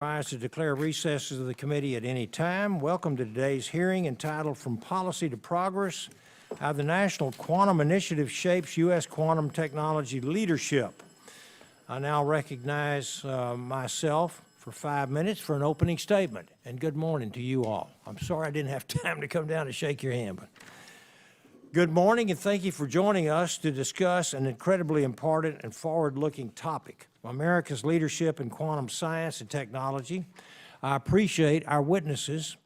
Rise to declare recesses of the committee at any time. Welcome to today's hearing entitled From Policy to Progress, How the National Quantum Initiative Shapes U.S. Quantum Technology Leadership. I now recognize myself for 5 minutes for an opening statement. And good morning to you all. I'm sorry I didn't have time to come down and shake your hand, but good morning and thank you for joining us to discuss an incredibly important and forward-looking topic, America's leadership in quantum science and technology. I appreciate our witnesses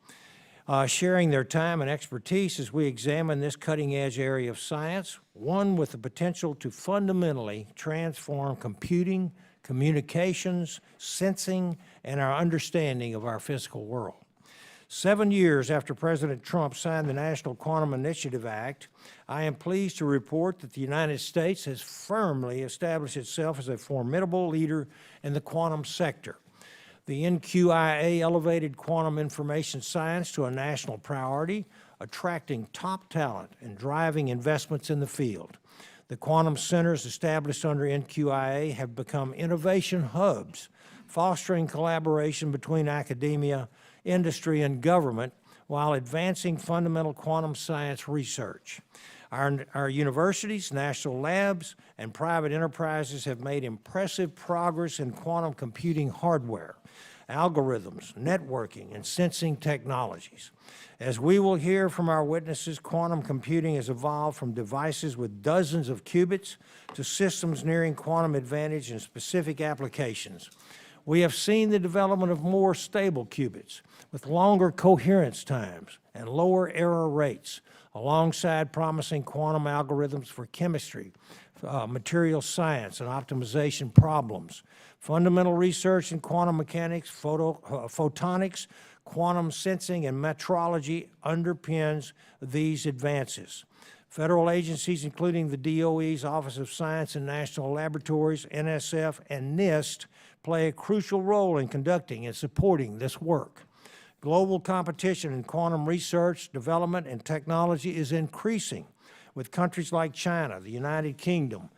sharing their time and expertise as we examine this cutting-edge area of science, one with the potential to fundamentally transform computing, communications, sensing, and our understanding of our physical world. 7 years after President Trump signed the National Quantum Initiative Act, I am pleased to report that the United States has firmly established itself as a formidable leader in the quantum sector. The NQIA elevated quantum information science to a national priority, attracting top talent and driving investments in the field. The quantum centers established under NQIA have become innovation hubs, fostering collaboration between academia, industry, and government while advancing fundamental quantum science research. Our universities, national labs, and private enterprises have made impressive progress in quantum computing hardware, algorithms, networking, and sensing technologies. As we will hear from our witnesses, quantum computing has evolved from devices with dozens of qubits to systems nearing quantum advantage in specific applications. We have seen the development of more stable qubits with longer coherence times and lower error rates, alongside promising quantum algorithms for chemistry, material science, and optimization problems. Fundamental research in quantum mechanics, photonics, quantum sensing, and metrology underpins these advances. Federal agencies, including the DOE's Office of Science and National Laboratories, NSF, and NIST, play a crucial role in conducting and supporting this work. Global competition in quantum research, development, and technology is increasing, with countries like China, the United Kingdom,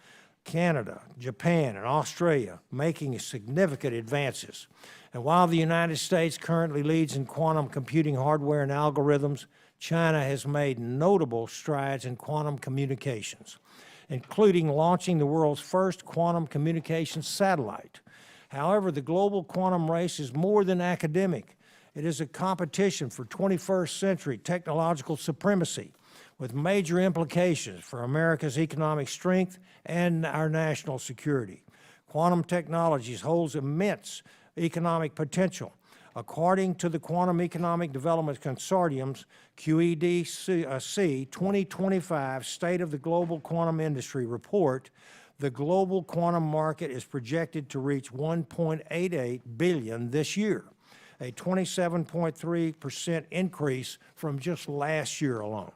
Canada, Japan, and Australia making significant advances. And while the United States currently leads in quantum computing hardware and algorithms, China has made notable strides in quantum communications, including launching the world's first quantum communications satellite. However, the global quantum race is more than academic. It is a competition for 21st century technological supremacy with major implications for America's economic strength and our national security. Quantum technologies holds immense economic potential. According to the Quantum Economic Development Consortium's QEDC 2025 State of the Global Quantum Industry report, the global quantum market is projected to reach $1.88 billion this year, a 27.3% increase from just last year alone.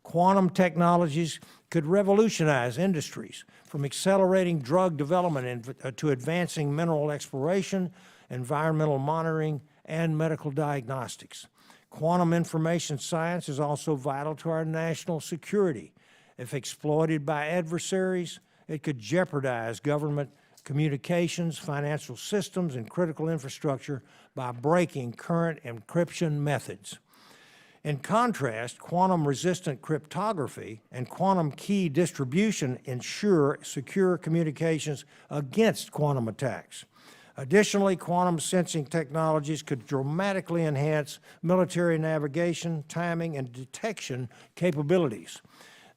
Quantum technologies could revolutionize industries, from accelerating drug development to advancing mineral exploration, environmental monitoring, and medical diagnostics. Quantum information science is also vital to our national security. If exploited by adversaries, it could jeopardize government communications, financial systems, and critical infrastructure by breaking current encryption methods. In contrast, quantum-resistant cryptography and quantum key distribution ensure secure communications against quantum attacks. Additionally, quantum sensing technologies could dramatically enhance military navigation, timing, and detection capabilities.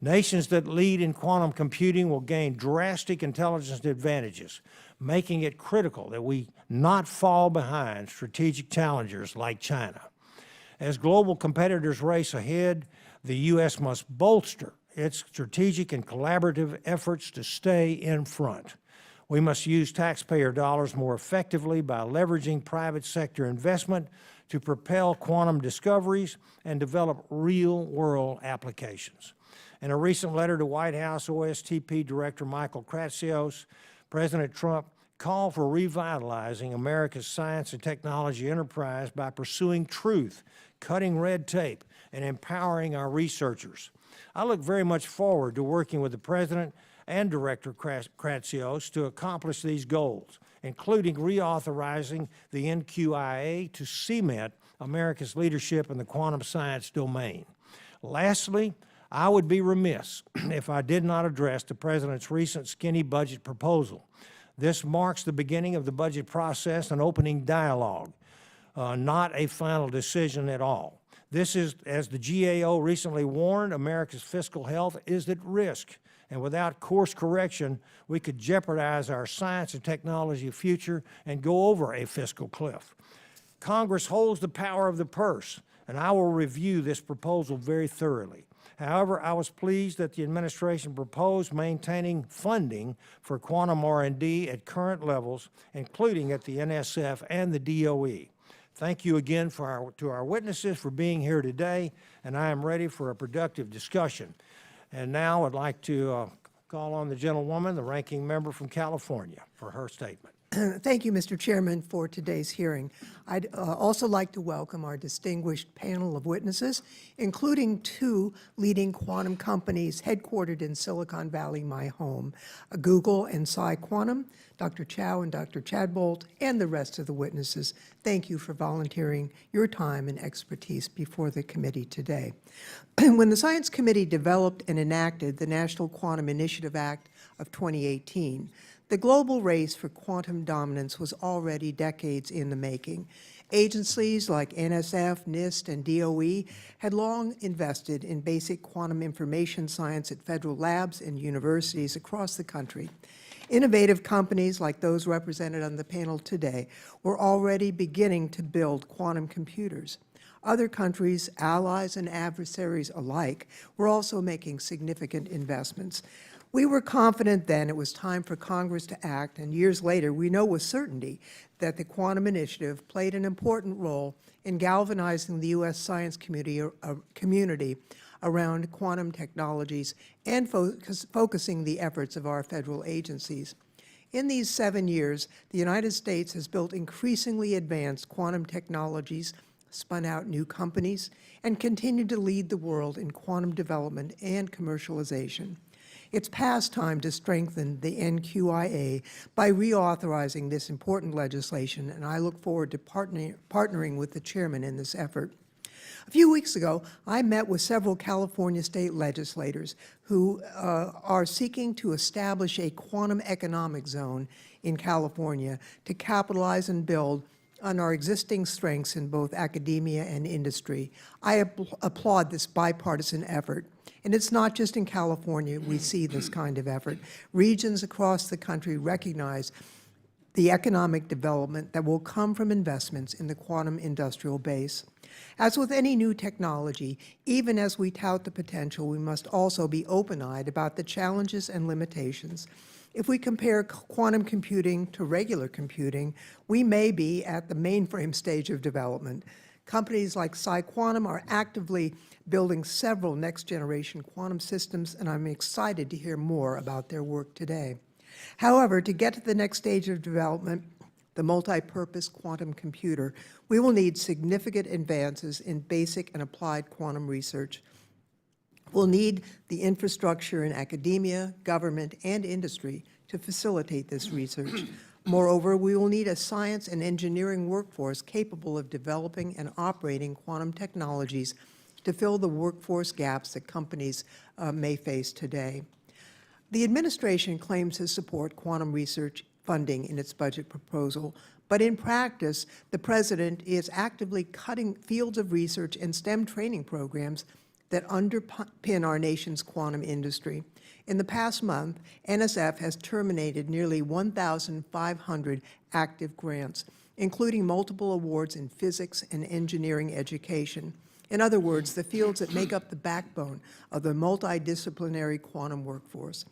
Nations that lead in quantum computing will gain drastic intelligence advantages, making it critical that we not fall behind strategic challengers like China. As global competitors race ahead, the U.S. must bolster its strategic and collaborative efforts to stay in front. We must use taxpayer dollars more effectively by leveraging private sector investment to propel quantum discoveries and develop real-world applications. In a recent letter to White House OSTP Director Michael Kratsios, President Trump called for revitalizing America's science and technology enterprise by pursuing truth, cutting red tape, and empowering our researchers. I look very much forward to working with the President and Director Kratsios to accomplish these goals including reauthorizing the NQIA to cement America's leadership in the quantum science domain. Lastly, I would be remiss if I did not address the President's recent skinny budget proposal. This marks the beginning of the budget process and opening dialogue, not a final decision at all. This is, as the GAO recently warned, America's fiscal health is at risk, and without course correction, we could jeopardize our science and technology future and go over a fiscal cliff. Congress holds the power of the purse, and I will review this proposal very thoroughly. However, I was pleased that the administration proposed maintaining funding for quantum R&D at current levels, including at the NSF and the DOE. Thank you again to our witnesses for being here today, and I am ready for a productive discussion. And now I'd like to call on the gentlewoman, the ranking member from California, for her statement. Thank you, Mr. Chairman, for today's hearing. I'd also like to welcome our distinguished panel of witnesses, including two leading quantum companies headquartered in Silicon Valley, my home, Google and PsiQuantum, Dr. Chou and Dr. Shadbolt, and the rest of the witnesses. Thank you for volunteering your time and expertise before the committee today. When the Science Committee developed and enacted the National Quantum Initiative Act of 2018, the global race for quantum dominance was already decades in the making. Agencies like NSF, NIST, and DOE had long invested in basic quantum information science at federal labs and universities across the country. Innovative companies like those represented on the panel today were already beginning to build quantum computers. Other countries, allies and adversaries alike, were also making significant investments. We were confident then it was time for Congress to act, and years later, we know with certainty that the Quantum Initiative played an important role in galvanizing the U.S. science community around quantum technologies and focusing the efforts of our federal agencies. In these 7 years, the United States has built increasingly advanced quantum technologies, spun out new companies, and continued to lead the world in quantum development and commercialization. It's past time to strengthen the NQIA by reauthorizing this important legislation, and I look forward to partnering with the chairman in this effort. A few weeks ago, I met with several California state legislators who are seeking to establish a quantum economic zone in California to capitalize and build on our existing strengths in both academia and industry. I applaud this bipartisan effort. And it's not just in California we see this kind of effort. Regions across the country recognize the economic development that will come from investments in the quantum industrial base. As with any new technology, even as we tout the potential, we must also be open-eyed about the challenges and limitations. If we compare quantum computing to regular computing, we may be at the mainframe stage of development. Companies like PsiQuantum are actively building several next-generation quantum systems, and I'm excited to hear more about their work today. However, to get to the next stage of development, the multi-purpose quantum computer, we will need significant advances in basic and applied quantum research. We'll need the infrastructure in academia, government, and industry to facilitate this research. Moreover, we will need a science and engineering workforce capable of developing and operating quantum technologies to fill the workforce gaps that companies may face today. The administration claims to support quantum research funding in its budget proposal, but in practice, the President is actively cutting fields of research and STEM training programs that underpin our nation's quantum industry. In the past month, NSF has terminated nearly 1,500 active grants, including multiple awards in physics and engineering education. In other words, the fields that make up the backbone of the multidisciplinary quantum workforce.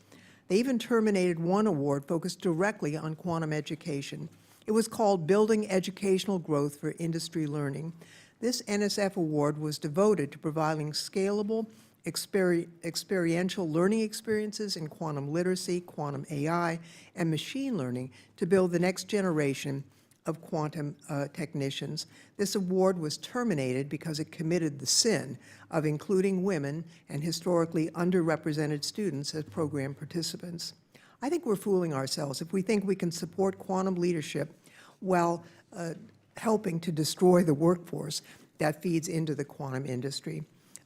They even terminated one award focused directly on quantum education. It was called Building Educational Growth for Industry Learning. This NSF award was devoted to providing scalable, experiential learning experiences in quantum literacy, quantum AI, and machine learning to build the next generation of quantum technicians. This award was terminated because it committed the sin of including women and historically underrepresented students as program participants. I think we're fooling ourselves if we think we can support quantum leadership while helping to destroy the workforce that feeds into the quantum industry.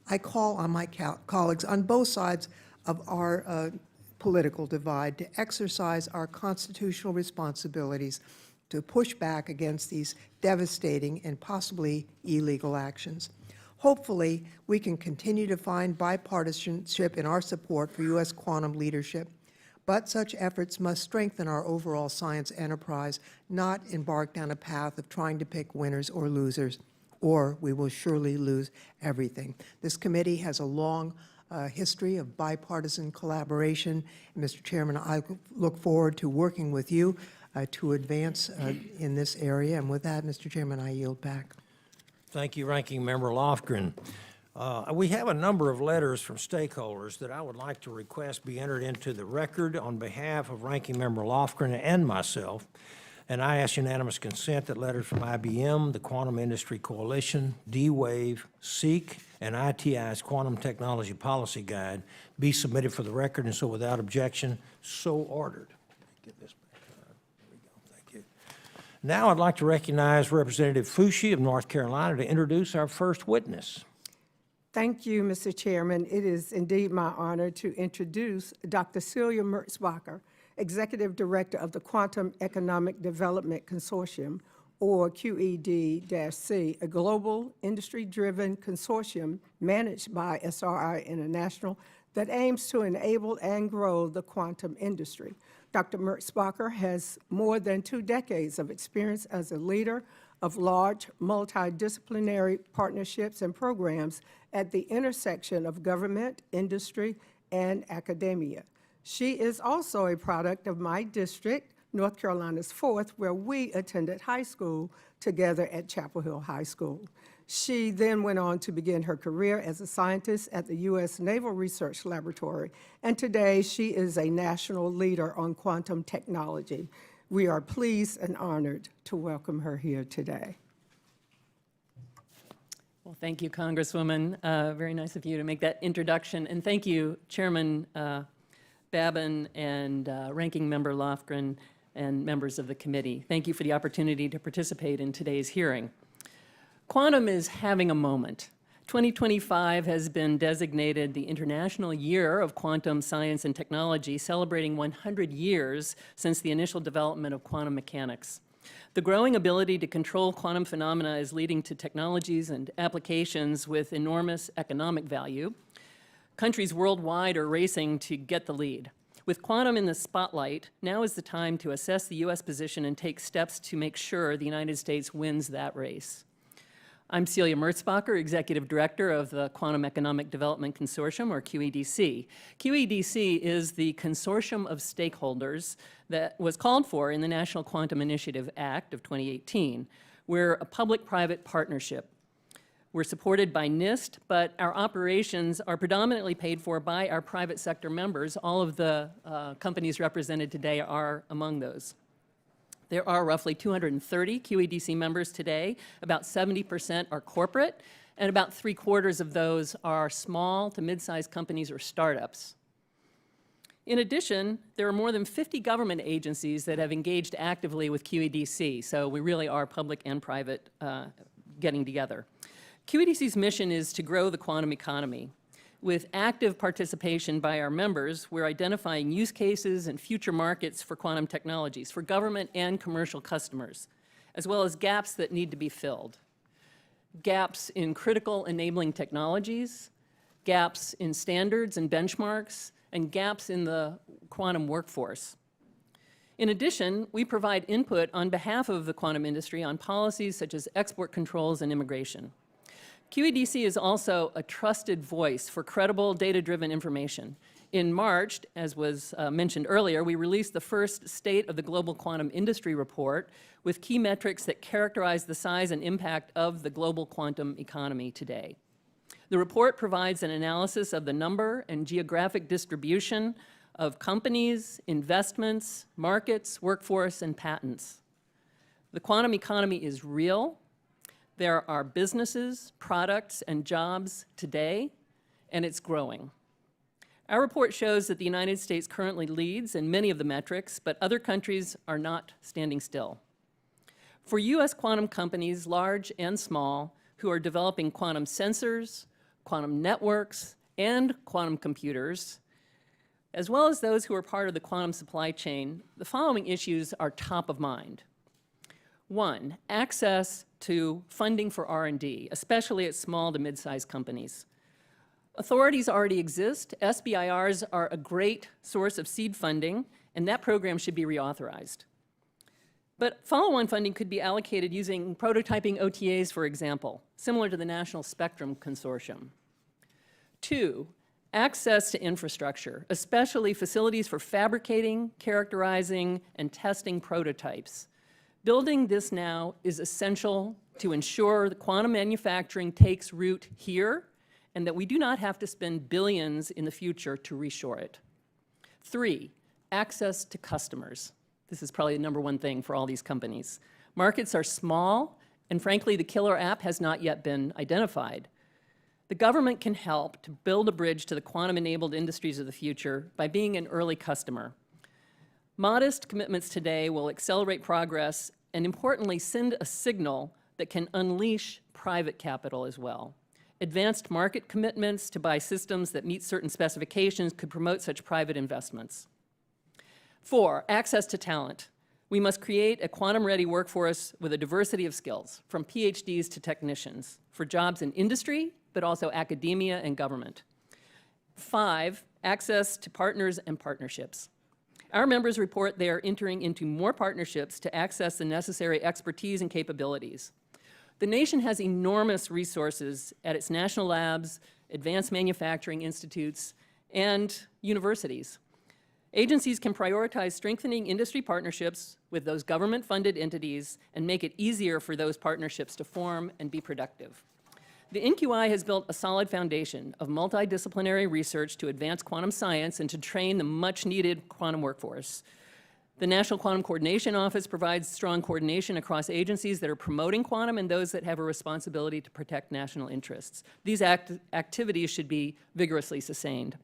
I call on my colleagues on both sides of our political divide to exercise our constitutional responsibilities to push back against these devastating and possibly illegal actions. Hopefully, we can continue to find bipartisanship in our support for U.S. quantum leadership, but such efforts must strengthen our overall science enterprise, not embark down a path of trying to pick winners or losers, or we will surely lose everything. This committee has a long history of bipartisan collaboration. Mr. Chairman, I look forward to working with you to advance in this area. And with that, Mr. Chairman, I yield back. Thank you, Ranking Member Lofgren. We have a number of letters from stakeholders that I would like to request be entered into the record on behalf of Ranking Member Lofgren and myself. And I ask unanimous consent that letters from IBM, the Quantum Industry Coalition, D-Wave, SEEK, and ITI's Quantum Technology Policy Guide be submitted for the record, and so without objection, so ordered. Get this back. There we go. Thank you. Now I'd like to recognize Representative Fushi of North Carolina to introduce our first witness. Thank you, Mr. Chairman. It is indeed my honor to introduce Dr. Celia Merzbacher, Executive Director of the Quantum Economic Development Consortium, or QED-C, a global industry-driven consortium managed by SRI International that aims to enable and grow the quantum industry. Dr. Merzbacher has more than 2 decades of experience as a leader of large multidisciplinary partnerships and programs at the intersection of government, industry, and academia. She is also a product of my district, North Carolina's 4th, where we attended high school together at Chapel Hill High School. She then went on to begin her career as a scientist at the U.S. Naval Research Laboratory, and today she is a national leader on quantum technology. We are pleased and honored to welcome her here today. Well, thank you, Congresswoman. Very nice of you to make that introduction, and thank you, Chairman Babin and Ranking Member Lofgren and members of the committee. Thank you for the opportunity to participate in today's hearing. Quantum is having a moment. 2025 has been designated the International Year of Quantum Science and Technology, celebrating 100 years since the initial development of quantum mechanics. The growing ability to control quantum phenomena is leading to technologies and applications with enormous economic value. Countries worldwide are racing to get the lead. With quantum in the spotlight, now is the time to assess the U.S. position and take steps to make sure the United States wins that race. I'm Celia Merzbacher, Executive Director of the Quantum Economic Development Consortium, or QED-C. QED-C is the consortium of stakeholders that was called for in the National Quantum Initiative Act of 2018. We're a public-private partnership. We're supported by NIST, but our operations are predominantly paid for by our private sector members. All of the companies represented today are among those. There are roughly 230 QED-C members today. About 70% are corporate, and about 3/4 of those are small to mid-sized companies or startups. In addition, there are more than 50 government agencies that have engaged actively with QED-C, so we really are public and private getting together. QED-C's mission is to grow the quantum economy. With active participation by our members, we're identifying use cases and future markets for quantum technologies for government and commercial customers, as well as gaps that need to be filled. Gaps in critical enabling technologies, gaps in standards and benchmarks, and gaps in the quantum workforce. In addition, we provide input on behalf of the quantum industry on policies such as export controls and immigration. QED-C is also a trusted voice for credible data-driven information. In March, as was mentioned earlier, we released the first State of the Global Quantum Industry report with key metrics that characterize the size and impact of the global quantum economy today. The report provides an analysis of the number and geographic distribution of companies, investments, markets, workforce, and patents. The quantum economy is real. There are businesses, products, and jobs today, and it's growing. Our report shows that the United States currently leads in many of the metrics, but other countries are not standing still. For U.S. quantum companies, large and small, who are developing quantum sensors, quantum networks, and quantum computers, as well as those who are part of the quantum supply chain, the following issues are top of mind. One, access to funding for R&D, especially at small to mid-sized companies. Authorities already exist. SBIRs are a great source of seed funding, and that program should be reauthorized. But follow-on funding could be allocated using prototyping OTAs, for example, similar to the National Spectrum Consortium. Two, access to infrastructure, especially facilities for fabricating, characterizing, and testing prototypes. Building this now is essential to ensure that quantum manufacturing takes root here and that we do not have to spend billions in the future to reshore it. Three, access to customers. This is probably the number one thing for all these companies. Markets are small, and frankly, the killer app has not yet been identified. The government can help to build a bridge to the quantum-enabled industries of the future by being an early customer. Modest commitments today will accelerate progress and, importantly, send a signal that can unleash private capital as well. Advanced market commitments to buy systems that meet certain specifications could promote such private investments. Four, access to talent. We must create a quantum-ready workforce with a diversity of skills, from PhDs to technicians, for jobs in industry, but also academia and government. Five, access to partners and partnerships. Our members report they are entering into more partnerships to access the necessary expertise and capabilities. The nation has enormous resources at its national labs, advanced manufacturing institutes, and universities. Agencies can prioritize strengthening industry partnerships with those government-funded entities and make it easier for those partnerships to form and be productive. The NQI has built a solid foundation of multidisciplinary research to advance quantum science and to train the much-needed quantum workforce. The National Quantum Coordination Office provides strong coordination across agencies that are promoting quantum and those that have a responsibility to protect national interests. These activities should be vigorously sustained.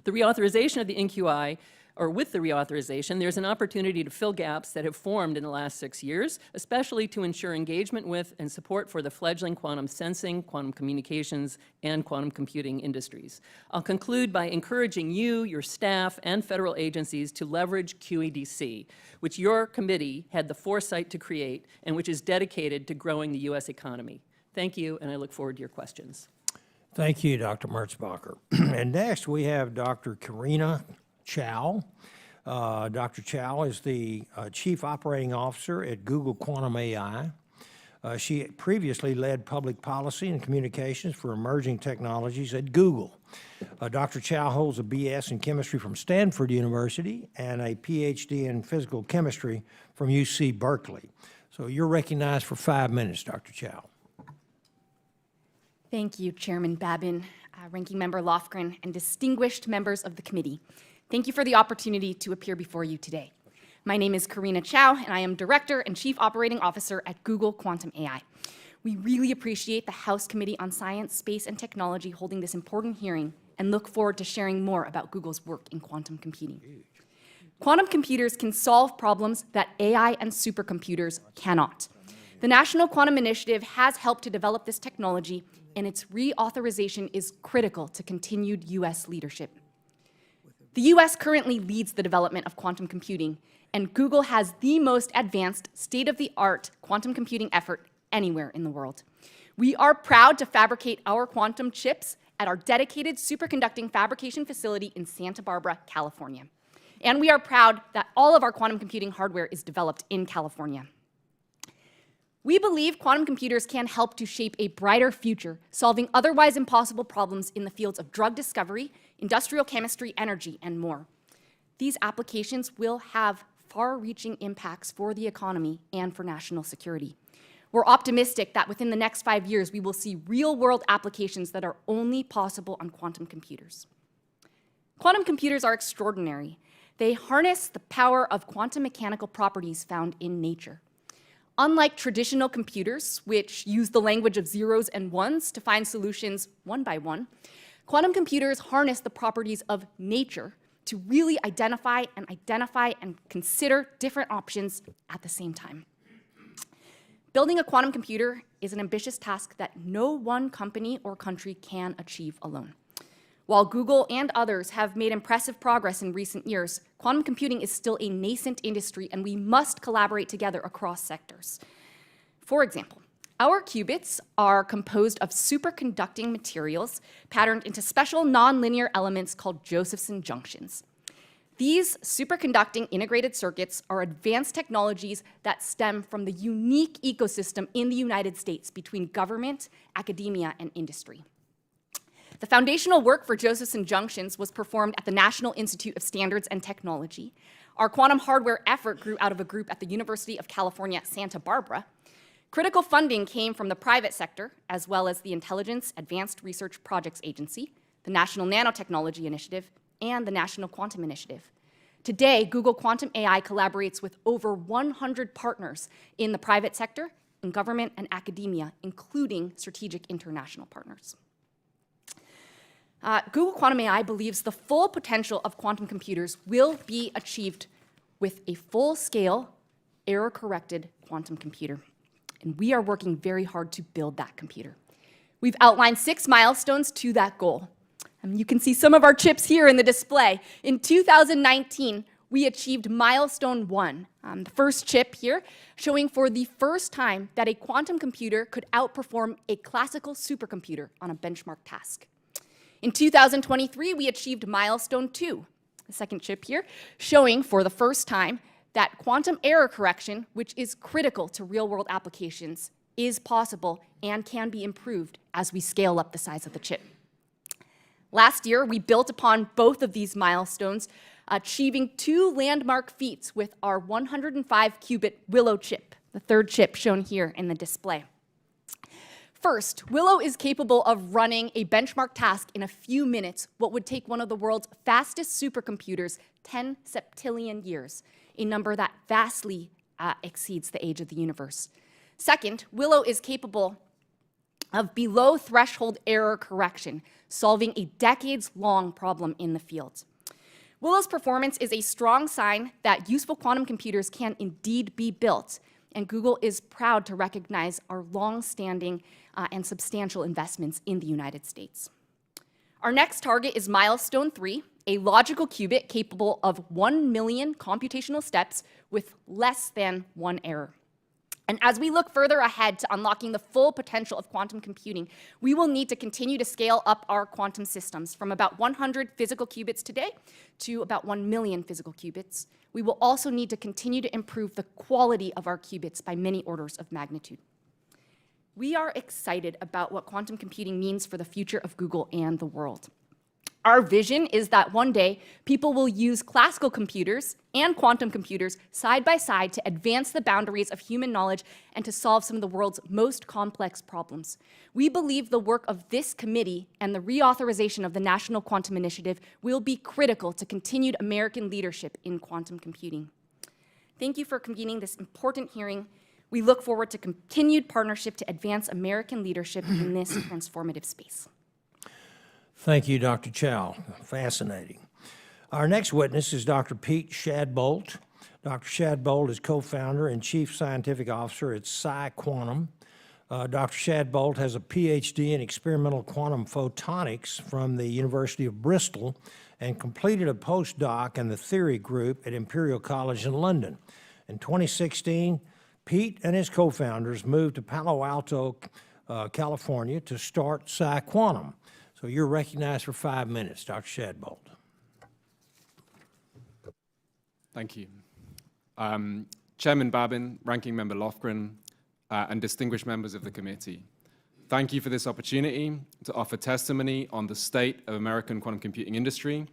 The reauthorization of the NQI, or with the reauthorization, there's an opportunity to fill gaps that have formed in the last 6 years, especially to ensure engagement with and support for the fledgling quantum sensing, quantum communications, and quantum computing industries. I'll conclude by encouraging you, your staff, and federal agencies to leverage QEDC, which your committee had the foresight to create and which is dedicated to growing the U.S. economy. Thank you, and I look forward to your questions. Thank you, Dr. Merzbacher. And next, we have Dr. Charina Chou. Dr. Chou is the Chief Operating Officer at Google Quantum AI. She previously led public policy and communications for emerging technologies at Google. Dr. Chou holds a BS in chemistry from Stanford University and a PhD in physical chemistry from UC Berkeley. So you're recognized for 5 minutes, Dr. Chou. Thank you, Chairman Babin, Ranking Member Lofgren, and distinguished members of the committee. Thank you for the opportunity to appear before you today. My name is Charina Chou, and I am Director and Chief Operating Officer at Google Quantum AI. We really appreciate the House Committee on Science, Space, and Technology holding this important hearing and look forward to sharing more about Google's work in quantum computing. Quantum computers can solve problems that AI and supercomputers cannot. The National Quantum Initiative has helped to develop this technology, and its reauthorization is critical to continued U.S. leadership. The U.S. currently leads the development of quantum computing, and Google has the most advanced, state-of-the-art quantum computing effort anywhere in the world. We are proud to fabricate our quantum chips at our dedicated superconducting fabrication facility in Santa Barbara, California. And we are proud that all of our quantum computing hardware is developed in California. We believe quantum computers can help to shape a brighter future, solving otherwise impossible problems in the fields of drug discovery, industrial chemistry, energy, and more. These applications will have far-reaching impacts for the economy and for national security. We're optimistic that within the next 5 years, we will see real-world applications that are only possible on quantum computers. Quantum computers are extraordinary. They harness the power of quantum mechanical properties found in nature. Unlike traditional computers, which use the language of zeros and ones to find solutions one by one, Quantum computers harness the properties of nature to really identify and consider different options at the same time. Building a quantum computer is an ambitious task that no one company or country can achieve alone. While Google and others have made impressive progress in recent years, quantum computing is still a nascent industry, and we must collaborate together across sectors. For example, our qubits are composed of superconducting materials patterned into special nonlinear elements called Josephson junctions. These superconducting integrated circuits are advanced technologies that stem from the unique ecosystem in the United States between government, academia, and industry. The foundational work for Josephson junctions was performed at the National Institute of Standards and Technology. Our quantum hardware effort grew out of a group at the University of California, Santa Barbara. Critical funding came from the private sector, as well as the Intelligence Advanced Research Projects Agency, the National Nanotechnology Initiative, and the National Quantum Initiative. Today, Google Quantum AI collaborates with over 100 partners in the private sector, in government, and academia, including strategic international partners. Google Quantum AI believes the full potential of quantum computers will be achieved with a full-scale, error-corrected quantum computer. And we are working very hard to build that computer. We've outlined 6 milestones to that goal. You can see some of our chips here in the display. In 2019, we achieved milestone 1, the first chip here, showing for the first time that a quantum computer could outperform a classical supercomputer on a benchmark task. In 2023, we achieved milestone 2, the second chip here, showing for the first time that quantum error correction, which is critical to real-world applications, is possible and can be improved as we scale up the size of the chip. Last year, we built upon both of these milestones, achieving 2 landmark feats with our 105-qubit Willow chip, the third chip shown here in the display. First, Willow is capable of running a benchmark task in a few minutes, what would take one of the world's fastest supercomputers 10 septillion years, a number that vastly exceeds the age of the universe. Second, Willow is capable of below-threshold error correction, solving a decades-long problem in the field. Willow's performance is a strong sign that useful quantum computers can indeed be built, and Google is proud to recognize our long-standing and substantial investments in the United States. Our next target is milestone 3, a logical qubit capable of 1 million computational steps with less than 1 error. And as we look further ahead to unlocking the full potential of quantum computing, we will need to continue to scale up our quantum systems from about 100 physical qubits today to about 1 million physical qubits. We will also need to continue to improve the quality of our qubits by many orders of magnitude. We are excited about what quantum computing means for the future of Google and the world. Our vision is that one day, people will use classical computers and quantum computers side by side to advance the boundaries of human knowledge and to solve some of the world's most complex problems. We believe the work of this committee and the reauthorization of the National Quantum Initiative will be critical to continued American leadership in quantum computing. Thank you for convening this important hearing. We look forward to continued partnership to advance American leadership in this transformative space. Thank you, Dr. Chou. Fascinating. Our next witness is Dr. Pete Shadbolt. Dr. Shadbolt is co-founder and chief scientific officer at PsiQuantum. Dr. Shadbolt has a PhD in experimental quantum photonics from the University of Bristol and completed a postdoc in the theory group at Imperial College in London. In 2016, Pete and his co-founders moved to Palo Alto, California to start PsiQuantum. So you're recognized for 5 minutes, Dr. Shadbolt. Thank you. Chairman Babin, Ranking Member Lofgren, and distinguished members of the committee, thank you for this opportunity to offer testimony on the state of American quantum computing industry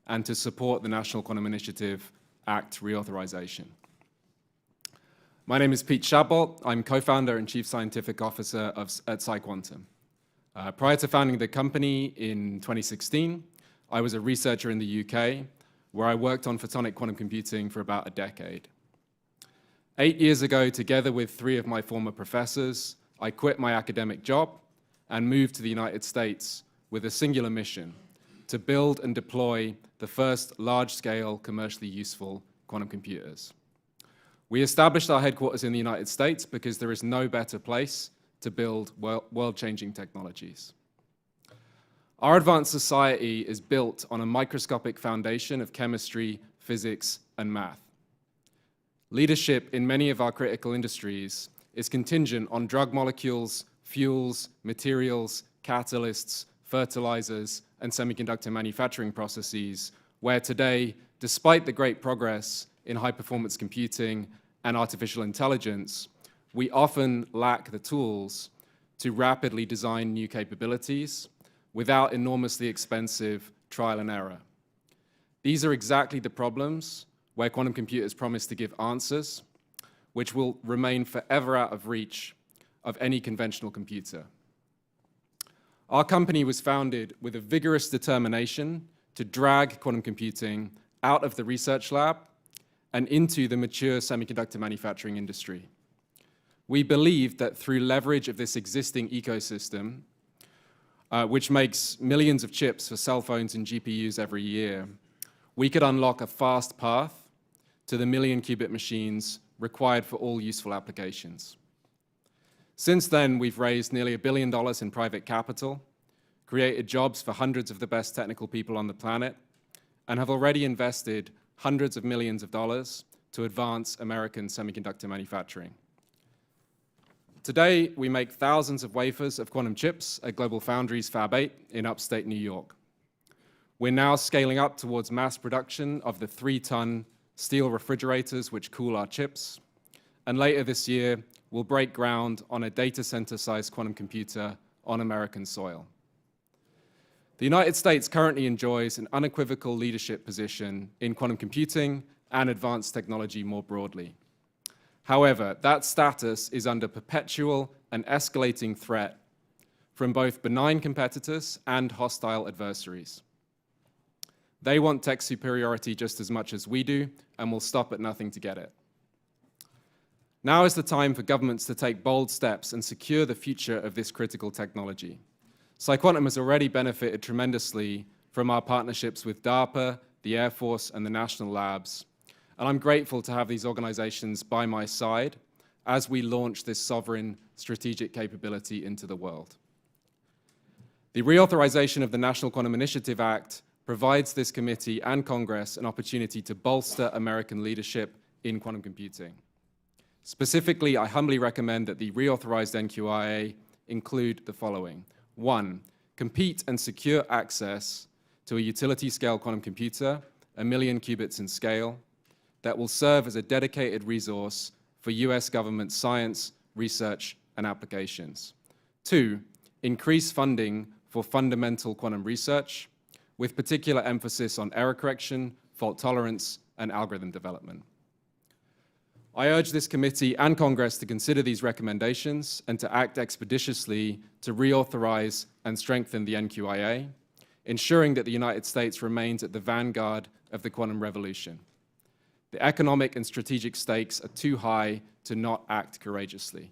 and to support the National Quantum Initiative Act reauthorization. My name is Pete Shadbolt. I'm co-founder and chief scientific officer at PsiQuantum. Prior to founding the company in 2016, I was a researcher in the UK, where I worked on photonic quantum computing for about a decade. 8 years ago, together with 3 of my former professors, I quit my academic job and moved to the United States, with a singular mission: to build and deploy the first large-scale, commercially useful quantum computers. We established our headquarters in the United States because there is no better place to build world-changing technologies. Our advanced society is built on a microscopic foundation of chemistry, physics, and math. Leadership in many of our critical industries is contingent on drug molecules, fuels, materials, catalysts, fertilizers, and semiconductor manufacturing processes, where today, despite the great progress in high-performance computing and artificial intelligence, we often lack the tools to rapidly design new capabilities without enormously expensive trial and error. These are exactly the problems where quantum computers promise to give answers, which will remain forever out of reach of any conventional computer. Our company was founded with a vigorous determination to drag quantum computing out of the research lab and into the mature semiconductor manufacturing industry. We believe that through leverage of this existing ecosystem, which makes millions of chips for cell phones and GPUs every year, we could unlock a fast path to the million-qubit machines required for all useful applications. Since then, we've raised nearly $1 billion in private capital, created jobs for hundreds of the best technical people on the planet, and have already invested hundreds of millions of dollars to advance American semiconductor manufacturing. Today, we make thousands of wafers of quantum chips at GlobalFoundries Fab 8 in upstate New York. We're now scaling up towards mass production of the 3-ton steel refrigerators which cool our chips, and later this year, we'll break ground on a data center-sized quantum computer on American soil. The United States currently enjoys an unequivocal leadership position in quantum computing and advanced technology more broadly. However, that status is under perpetual and escalating threat from both benign competitors and hostile adversaries. They want tech superiority just as much as we do, and will stop at nothing to get it. Now is the time for governments to take bold steps and secure the future of this critical technology. PsiQuantum has already benefited tremendously from our partnerships with DARPA, the Air Force, and the national labs, and I'm grateful to have these organizations by my side as we launch this sovereign strategic capability into the world. The reauthorization of the National Quantum Initiative Act provides this committee and Congress an opportunity to bolster American leadership in quantum computing. Specifically, I humbly recommend that the reauthorized NQIA include the following. 1, compete and secure access to a utility-scale quantum computer, 1 million qubits in scale, that will serve as a dedicated resource for US government science, research, and applications. 2, increase funding for fundamental quantum research, with particular emphasis on error correction, fault tolerance, and algorithm development. I urge this committee and Congress to consider these recommendations and to act expeditiously to reauthorize and strengthen the NQIA, ensuring that the United States remains at the vanguard of the quantum revolution. The economic and strategic stakes are too high to not act courageously.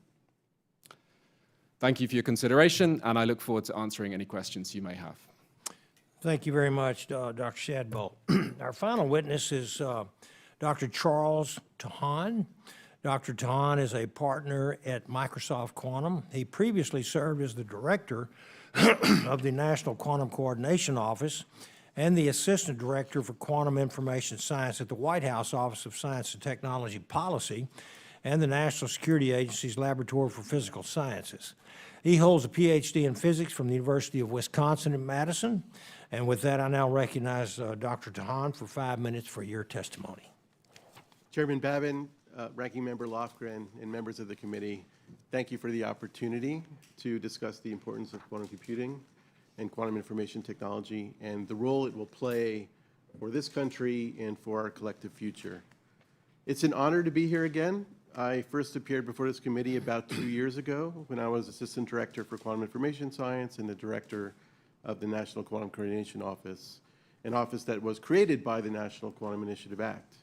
Thank you for your consideration, and I look forward to answering any questions you may have. Thank you very much, Dr. Shadbolt. Our final witness is Dr. Charles Tahan. Dr. Tahan is a partner at Microsoft Quantum. He previously served as the director of the National Quantum Coordination Office and the Assistant Director for Quantum Information Science at the White House Office of Science and Technology Policy and the National Security Agency's Laboratory for Physical Sciences. He holds a PhD in physics from the University of Wisconsin in Madison. And with that, I now recognize Dr. Tahan for 5 minutes for your testimony. Chairman Babin, Ranking Member Lofgren, and members of the committee, thank you for the opportunity to discuss the importance of quantum computing and quantum information technology and the role it will play for this country and for our collective future. It's an honor to be here again. I first appeared before this committee about 2 years ago when I was Assistant Director for Quantum Information Science and the Director of the National Quantum Coordination Office, an office that was created by the National Quantum Initiative Act.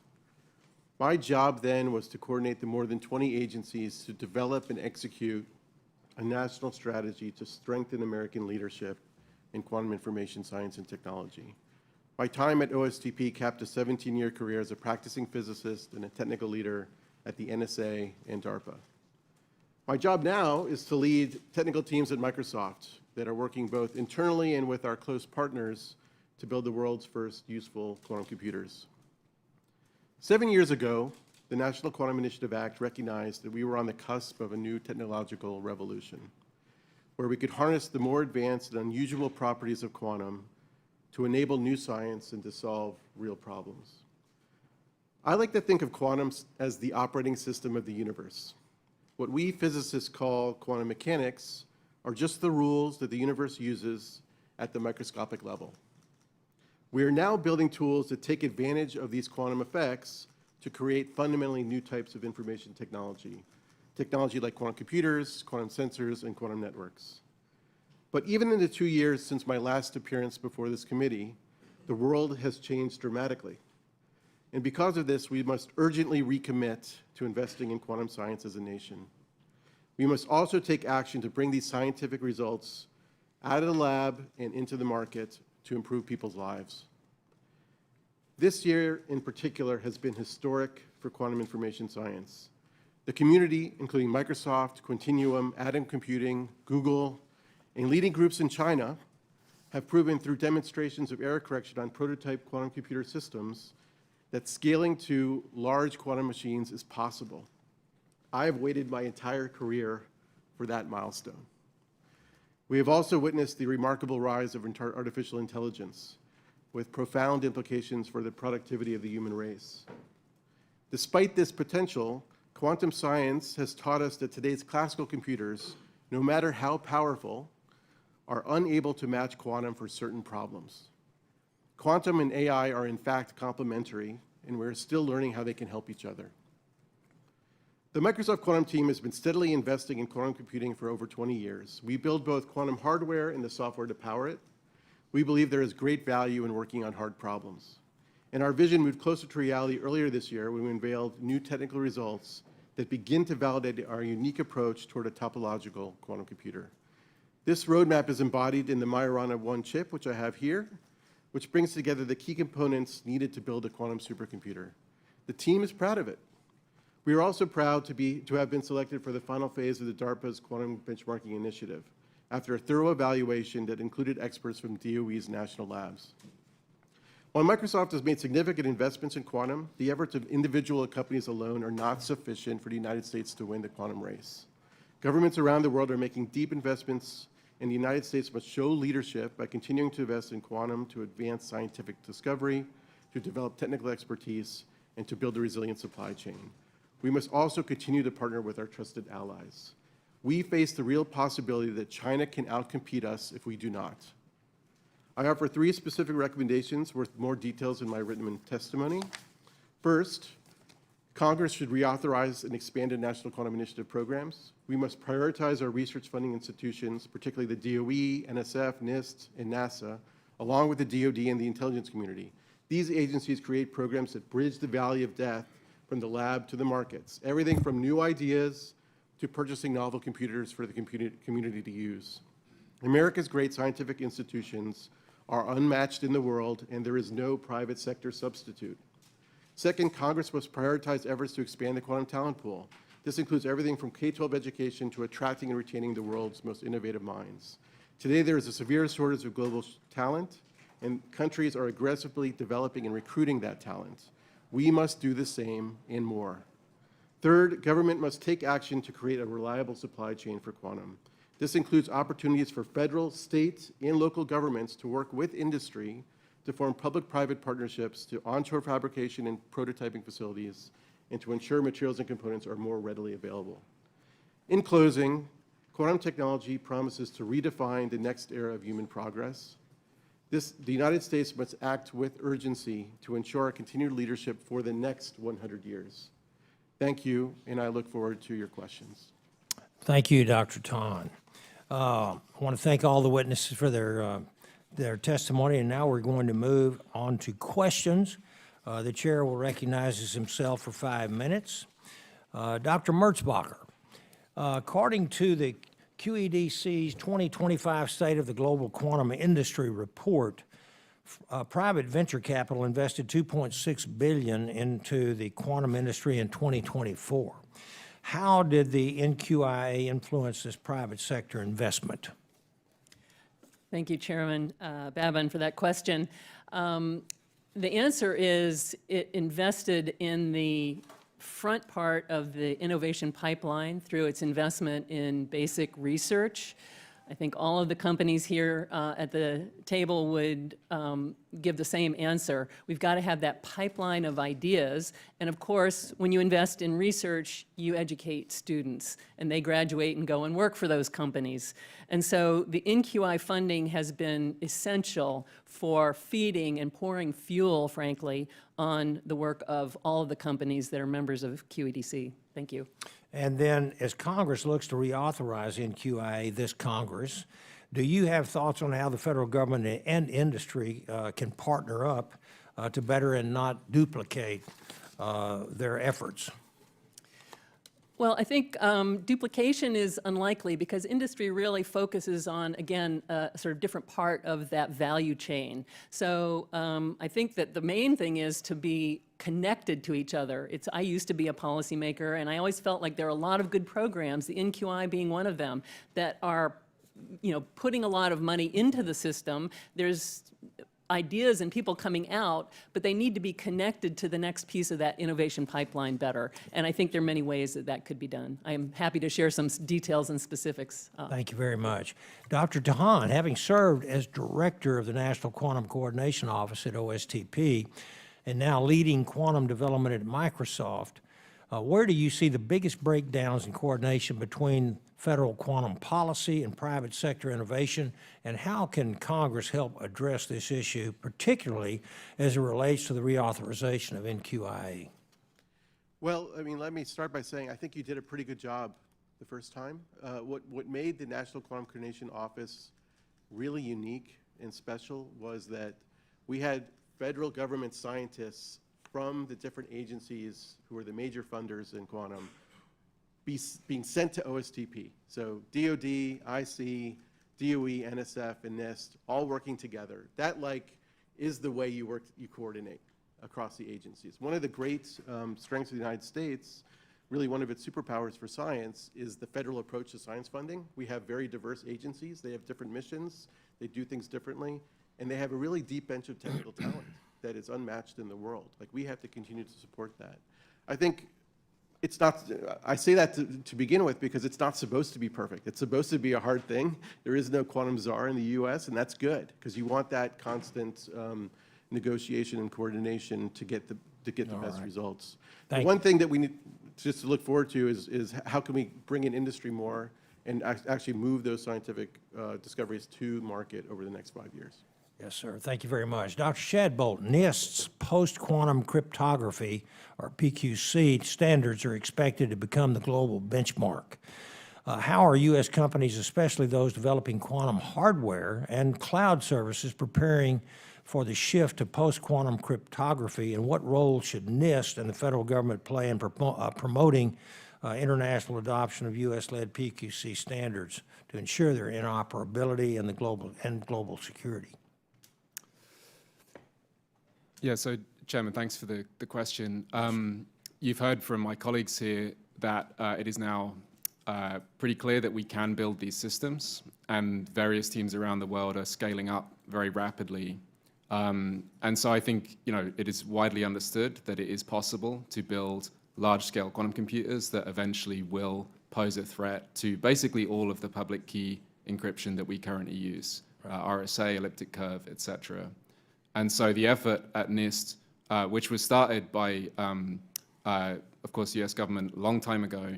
My job then was to coordinate the more than 20 agencies to develop and execute a national strategy to strengthen American leadership in quantum information science and technology. My time at OSTP capped a 17-year career as a practicing physicist and a technical leader at the NSA and DARPA. My job now is to lead technical teams at Microsoft that are working both internally and with our close partners to build the world's first useful quantum computers. 7 years ago, the National Quantum Initiative Act recognized that we were on the cusp of a new technological revolution, where we could harness the more advanced and unusual properties of quantum to enable new science and to solve real problems. I like to think of quantum as the operating system of the universe. What we physicists call quantum mechanics are just the rules that the universe uses at the microscopic level. We are now building tools that take advantage of these quantum effects to create fundamentally new types of information technology like quantum computers, quantum sensors, and quantum networks. But even in the 2 years since my last appearance before this committee, the world has changed dramatically. And because of this, we must urgently recommit to investing in quantum science as a nation. We must also take action to bring these scientific results out of the lab and into the market to improve people's lives. This year in particular has been historic for quantum information science. The community, including Microsoft, Quantinuum, Atom Computing, Google, and leading groups in China, have proven through demonstrations of error correction on prototype quantum computer systems that scaling to large quantum machines is possible. I have waited my entire career for that milestone. We have also witnessed the remarkable rise of artificial intelligence, with profound implications for the productivity of the human race. Despite this potential, quantum science has taught us that today's classical computers, no matter how powerful, are unable to match quantum for certain problems. Quantum and AI are in fact complementary, and we're still learning how they can help each other. The Microsoft Quantum team has been steadily investing in quantum computing for over 20 years. We build both quantum hardware and the software to power it. We believe there is great value in working on hard problems. And our vision moved closer to reality earlier this year when we unveiled new technical results that begin to validate our unique approach toward a topological quantum computer. This roadmap is embodied in the Majorana 1 chip, which I have here, which brings together the key components needed to build a quantum supercomputer. The team is proud of it. We are also proud to have been selected for the final phase of the DARPA's Quantum Benchmarking Initiative, after a thorough evaluation that included experts from DOE's national labs. While Microsoft has made significant investments in quantum, the efforts of individual companies alone are not sufficient for the United States to win the quantum race. Governments around the world are making deep investments, and the United States must show leadership by continuing to invest in quantum to advance scientific discovery, to develop technical expertise, and to build a resilient supply chain. We must also continue to partner with our trusted allies. We face the real possibility that China can outcompete us if we do not. I offer 3 specific recommendations worth more details in my written testimony. First, Congress should reauthorize and expand National Quantum Initiative programs. We must prioritize our research funding institutions, particularly the DOE, NSF, NIST, and NASA, along with the DoD and the intelligence community. These agencies create programs that bridge the valley of death from the lab to the markets, everything from new ideas to purchasing novel computers for the community to use. America's great scientific institutions are unmatched in the world, and there is no private sector substitute. Second, Congress must prioritize efforts to expand the quantum talent pool. This includes everything from K-12 education to attracting and retaining the world's most innovative minds. Today, there is a severe shortage of global talent, and countries are aggressively developing and recruiting that talent. We must do the same and more. Third, government must take action to create a reliable supply chain for quantum. This includes opportunities for federal, state, and local governments to work with industry to form public-private partnerships to onshore fabrication and prototyping facilities, and to ensure materials and components are more readily available. In closing, quantum technology promises to redefine the next era of human progress. The United States must act with urgency to ensure our continued leadership for the next 100 years. Thank you, and I look forward to your questions. Thank you, Dr. Tahan. I want to thank all the witnesses for their testimony, and now we're going to move on to questions. The chair will recognize himself for 5 minutes. Dr. Merzbacher, according to the QEDC's 2025 State of the Global Quantum Industry Report, private venture capital invested $2.6 billion into the quantum industry in 2024. How did the NQIA influence this private sector investment? Thank you, Chairman Babin, for that question. The answer is it invested in the front part of the innovation pipeline through its investment in basic research. I think all of the companies here at the table would give the same answer. We've got to have that pipeline of ideas. And of course, when you invest in research, you educate students, and they graduate and go and work for those companies. And so the NQI funding has been essential for feeding and pouring fuel, frankly, on the work of all of the companies that are members of QEDC. Thank you. And then, as Congress looks to reauthorize NQIA this Congress, do you have thoughts on how the federal government and industry can partner up to better and not duplicate their efforts? Well, I think duplication is unlikely because industry really focuses on, again, a sort of different part of that value chain. So I think that the main thing is to be connected to each other. I used to be a policymaker, and I always felt like there are a lot of good programs, the NQI being one of them, that are, putting a lot of money into the system. There's ideas and people coming out, but they need to be connected to the next piece of that innovation pipeline better. And I think there are many ways that that could be done. I am happy to share some details and specifics. Thank you very much. Dr. Tahan, having served as director of the National Quantum Coordination Office at OSTP and now leading quantum development at Microsoft, where do you see the biggest breakdowns in coordination between federal quantum policy and private sector innovation, and how can Congress help address this issue, particularly as it relates to the reauthorization of NQIA? Well, let me start by saying I think you did a pretty good job the first time. What made the National Quantum Coordination Office really unique and special was that we had federal government scientists from the different agencies who are the major funders in quantum being sent to OSTP. So DOD, IC, DOE, NSF, and NIST all working together. That is the way you coordinate across the agencies. One of the great strengths of the United States, really one of its superpowers for science, is the federal approach to science funding. We have very diverse agencies. They have different missions. They do things differently. And they have a really deep bench of technical talent that is unmatched in the world. We have to continue to support that. I think it's not, I say that to begin with because it's not supposed to be perfect. It's supposed to be a hard thing. There is no quantum czar in the US, and that's good because you want that constant negotiation and coordination to get the best results. The one thing that we need just to look forward to is how can we bring in industry more and actually move those scientific discoveries to market over the next 5 years. Yes, sir. Thank you very much. Dr. Shadbolt, NIST's post-quantum cryptography, or PQC, standards are expected to become the global benchmark. How are U.S. companies, especially those developing quantum hardware and cloud services, preparing for the shift to post-quantum cryptography, and what role should NIST and the federal government play in promoting international adoption of U.S.-led PQC standards to ensure their interoperability and global security? Yeah, so Chairman, thanks for the question. You've heard from my colleagues here that it is now pretty clear that we can build these systems, and various teams around the world are scaling up very rapidly. And so I think it is widely understood that it is possible to build large-scale quantum computers that eventually will pose a threat to basically all of the public key encryption that we currently use, RSA, elliptic curve, et cetera. And so the effort at NIST, which was started by, of course, the US government a long time ago,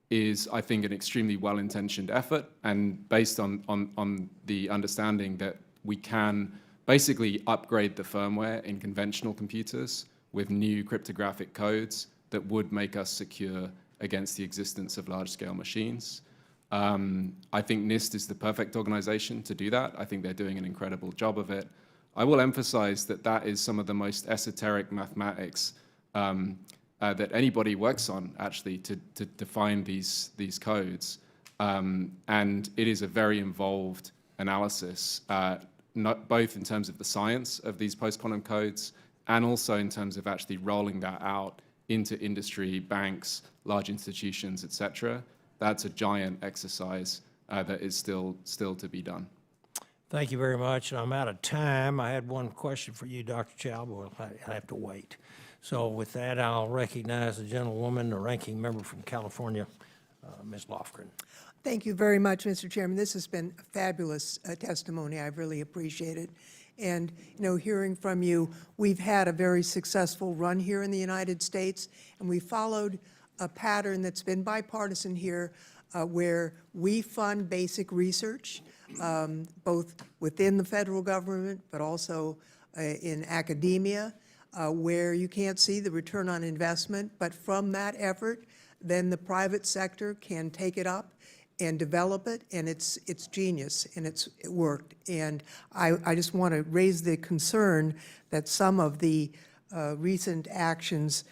is, I think, an extremely well-intentioned effort and based on the understanding that we can basically upgrade the firmware in conventional computers with new cryptographic codes that would make us secure against the existence of large-scale machines. I think NIST is the perfect organization to do that. I think they're doing an incredible job of it. I will emphasize that that is some of the most esoteric mathematics that anybody works on, actually, to define these codes. And it is a very involved analysis, both in terms of the science of these post-quantum codes and also in terms of actually rolling that out into industry, banks, large institutions, et cetera. That's a giant exercise that is still to be done. Thank you very much. I'm out of time. I had one question for you, Dr. Chou, but I have to wait. So with that, I'll recognize the gentlewoman, the ranking member from California, Ms. Lofgren. Thank you very much, Mr. Chairman. This has been a fabulous testimony. I really appreciate it. And, you know, hearing from you, we've had a very successful run here in the United States, and we followed a pattern that's been bipartisan here, where we fund basic research, both within the federal government, but also in academia, where you can't see the return on investment. But from that effort, then the private sector can take it up and develop it, and it's genius, and it worked. And I just want to raise the concern that some of the recent actions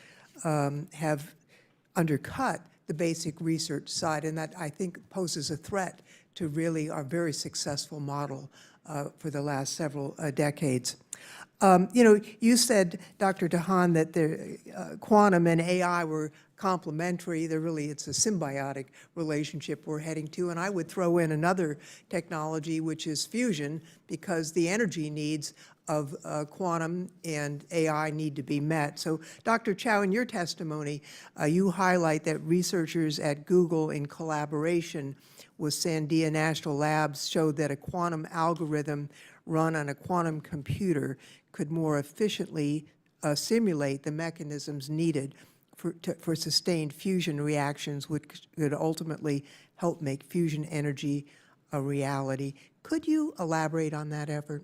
have undercut the basic research side, and that I think poses a threat to really our very successful model for the last several decades. You know, you said, Dr. Tahan, that the quantum and AI were complementary. It's a symbiotic relationship we're heading to. And I would throw in another technology, which is fusion, because the energy needs of quantum and AI need to be met. So, Dr. Chou, in your testimony, you highlight that researchers at Google, in collaboration with Sandia National Labs, showed that a quantum algorithm run on a quantum computer could more efficiently simulate the mechanisms needed for sustained fusion reactions, which could ultimately help make fusion energy a reality. Could you elaborate on that effort?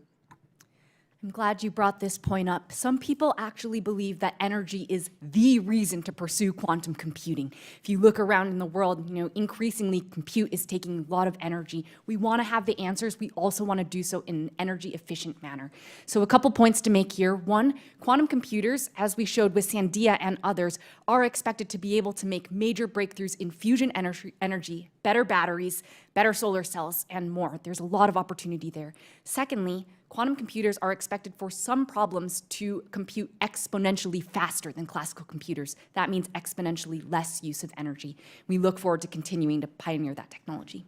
I'm glad you brought this point up. Some people actually believe that energy is the reason to pursue quantum computing. If you look around in the world, you know, increasingly compute is taking a lot of energy. We want to have the answers. We also want to do so in an energy efficient manner. So a couple points to make here. One, quantum computers, as we showed with Sandia and others, are expected to be able to make major breakthroughs in fusion energy, better batteries, better solar cells, and more. There's a lot of opportunity there. Secondly, quantum computers are expected for some problems to compute exponentially faster than classical computers. That means exponentially less use of energy. We look forward to continuing to pioneer that technology.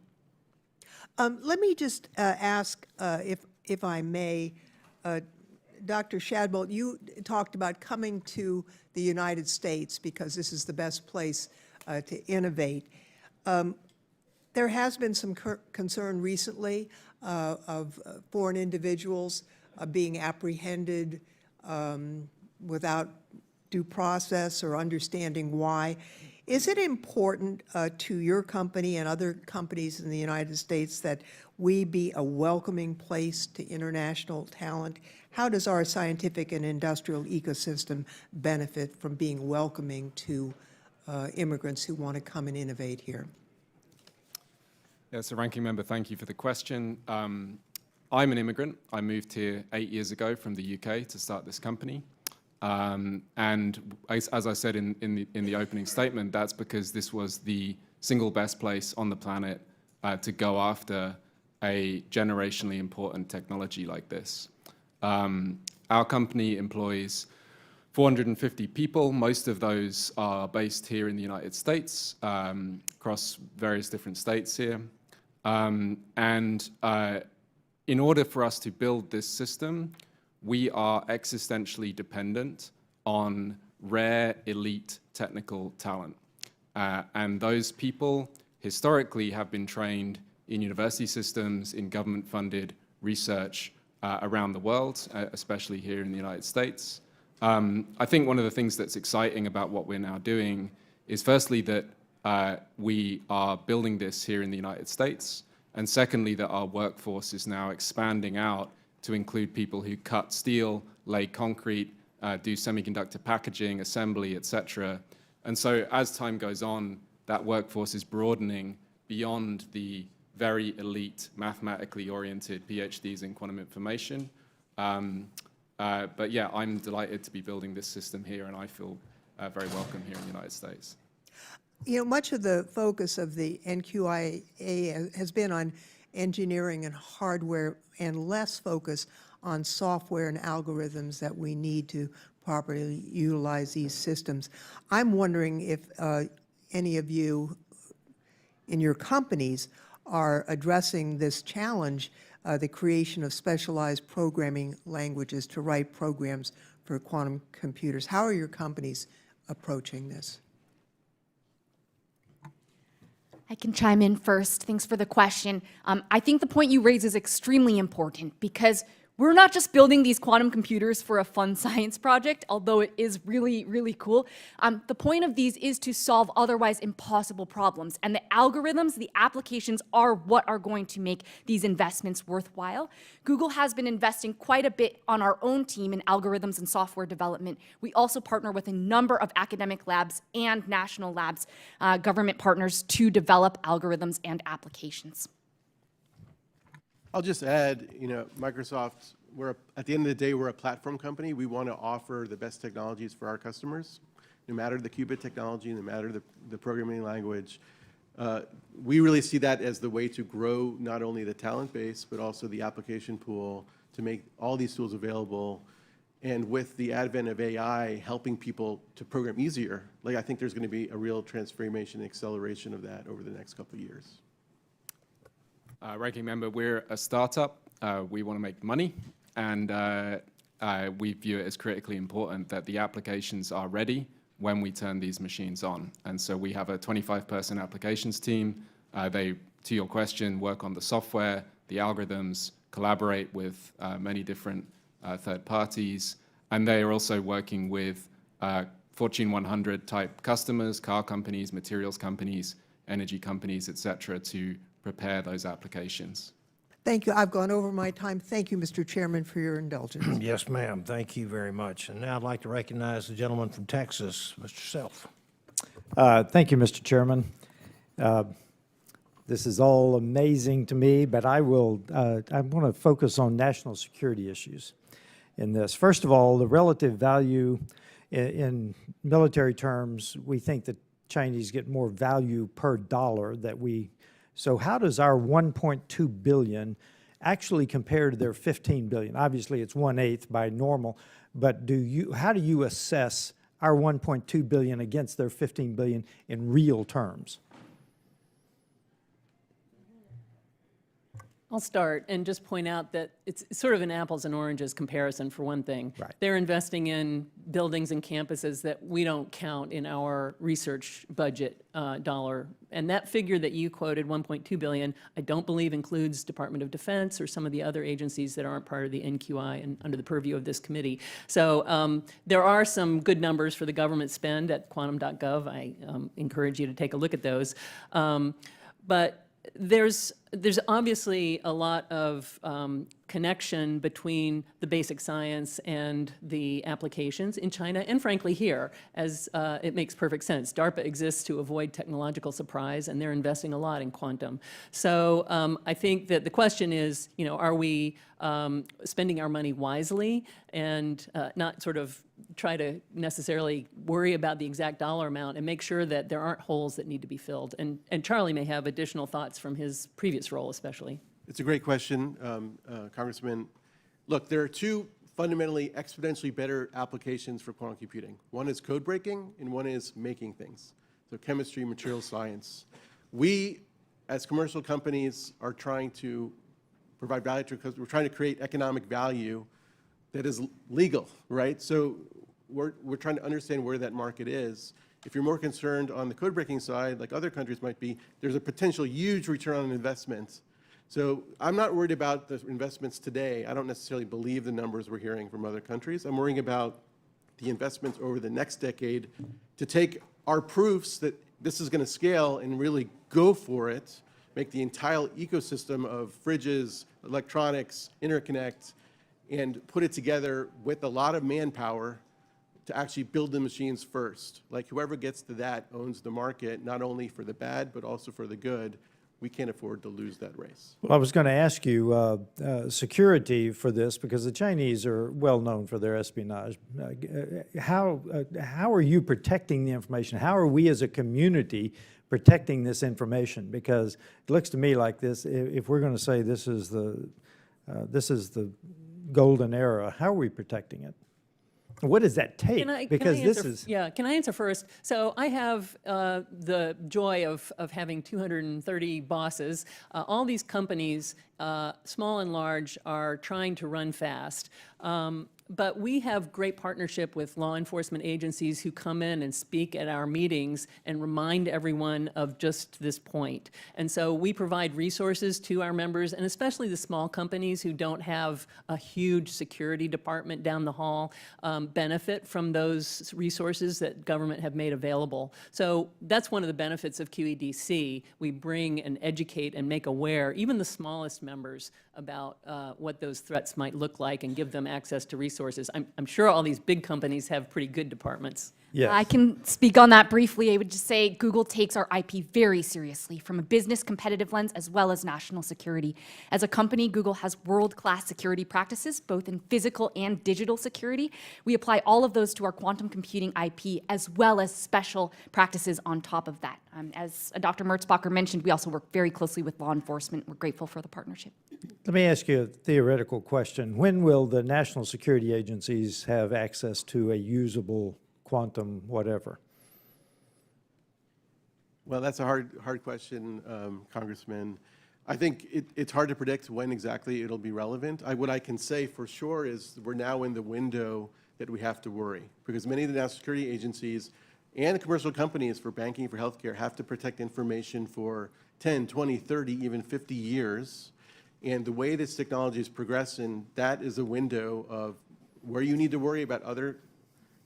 Let me just ask, if I may, Dr. Shadbolt, you talked about coming to the United States because this is the best place to innovate. There has been some concern recently of foreign individuals being apprehended without due process or understanding why. Is it important to your company and other companies in the United States that we be a welcoming place to international talent? How does our scientific and industrial ecosystem benefit from being welcoming to immigrants who want to come and innovate here? Yeah, so Ranking Member, thank you for the question. I'm an immigrant. I moved here 8 years ago from the UK to start this company. And as I said in the opening statement, that's because this was the single best place on the planet to go after a generationally important technology like this. Our company employs 450 people. Most of those are based here in the United States, across various different states here. In order for us to build this system, we are existentially dependent on rare, elite technical talent. And those people historically have been trained in university systems, in government-funded research around the world, especially here in the United States. I think one of the things that's exciting about what we're now doing is firstly that we are building this here in the United States, and secondly that our workforce is now expanding out to include people who cut steel, lay concrete, do semiconductor packaging, assembly, etc. And so as time goes on, that workforce is broadening beyond the very elite, mathematically oriented PhDs in quantum information. But yeah, I'm delighted to be building this system here, and I feel very welcome here in the United States. You know, much of the focus of the NQIA has been on engineering and hardware and less focus on software and algorithms that we need to properly utilize these systems. I'm wondering if any of you in your companies are addressing this challenge, the creation of specialized programming languages to write programs for quantum computers. How are your companies approaching this? I can chime in first. Thanks for the question. I think the point you raise is extremely important because we're not just building these quantum computers for a fun science project, although it is really, really cool. The point of these is to solve otherwise impossible problems, and the algorithms, the applications are what are going to make these investments worthwhile. Google has been investing quite a bit on our own team in algorithms and software development. We also partner with a number of academic labs and national labs, government partners, to develop algorithms and applications. I'll just add, you know, Microsoft, at the end of the day, we're a platform company. We want to offer the best technologies for our customers, no matter the qubit technology, no matter the programming language. We really see that as the way to grow not only the talent base, but also the application pool to make all these tools available. And with the advent of AI helping people to program easier, like I think there's going to be a real transformation and acceleration of that over the next couple of years. Ranking member, we're a startup. We want to make money, and we view it as critically important that the applications are ready when we turn these machines on. And so we have a 25-person applications team. They, to your question, work on the software, the algorithms, collaborate with many different third parties, and they are also working with Fortune 100 type customers, car companies, materials companies, energy companies, et cetera, to prepare those applications. Thank you. I've gone over my time. Thank you, Mr. Chairman, for your indulgence. Yes, ma'am. Thank you very much. And now I'd like to recognize the gentleman from Texas, Mr. Self. Thank you, Mr. Chairman. This is all amazing to me, but I want to focus on national security issues in this. First of all, the relative value in military terms, we think that Chinese get more value per dollar that we. So how does our 1.2 billion actually compare to their 15 billion? Obviously, it's 1/8 by normal, but how do you assess our 1.2 billion against their 15 billion in real terms? I'll start and just point out that it's sort of an apples and oranges comparison for one thing. Right. They're investing in buildings and campuses that we don't count in our research budget dollar. And that figure that you quoted, 1.2 billion, I don't believe includes Department of Defense or some of the other agencies that aren't part of the NQI and under the purview of this committee. So there are some good numbers for the government spend at quantum.gov. I encourage you to take a look at those. But there's obviously a lot of connection between the basic science and the applications in China and frankly here, as it makes perfect sense. DARPA exists to avoid technological surprise, and they're investing a lot in quantum. So I think that the question is, you know, are we spending our money wisely and not sort of try to necessarily worry about the exact dollar amount and make sure that there aren't holes that need to be filled. And Charlie may have additional thoughts from his previous role especially. It's a great question, Congressman. Look, there are two fundamentally exponentially better applications for quantum computing. One is code breaking and one is making things. So chemistry, material science. We, as commercial companies, are trying to provide value to, because we're trying to create economic value that is legal, right? So we're trying to understand where that market is. If you're more concerned on the code breaking side, like other countries might be, there's a potential huge return on investment. So I'm not worried about the investments today. I don't necessarily believe the numbers we're hearing from other countries. I'm worrying about the investments over the next decade to take our proofs that this is going to scale and really go for it, make the entire ecosystem of fridges, electronics, interconnect, and put it together with a lot of manpower to actually build the machines first. Like whoever gets to that owns the market, not only for the bad, but also for the good. We can't afford to lose that race. Well, I was going to ask you security for this, because the Chinese are well known for their espionage. How are you protecting the information? How are we as a community protecting this information? Because it looks to me like this, if we're going to say this is the golden era, how are we protecting it? What does that take? Because this is... Yeah, can I answer first? So I have the joy of having 230 bosses. All these companies, small and large, are trying to run fast. But we have great partnership with law enforcement agencies who come in and speak at our meetings and remind everyone of just this point. And so we provide resources to our members, and especially the small companies who don't have a huge security department down the hall benefit from those resources that government have made available. So that's one of the benefits of QEDC. We bring and educate and make aware even the smallest members about what those threats might look like and give them access to resources. I'm sure all these big companies have pretty good departments. Yes. I can speak on that briefly. I would just say Google takes our IP very seriously from a business competitive lens as well as national security. As a company, Google has world-class security practices, both in physical and digital security. We apply all of those to our quantum computing IP as well as special practices on top of that. As Dr. Merzbacher mentioned, we also work very closely with law enforcement. We're grateful for the partnership. Let me ask you a theoretical question. When will the national security agencies have access to a usable quantum whatever? Well, that's a hard question, Congressman. I think it's hard to predict when exactly it'll be relevant. What I can say for sure is we're now in the window that we have to worry, because many of the national security agencies and commercial companies for banking, for healthcare, have to protect information for 10, 20, 30, even 50 years. And the way this technology is progressing, that is a window of where you need to worry about other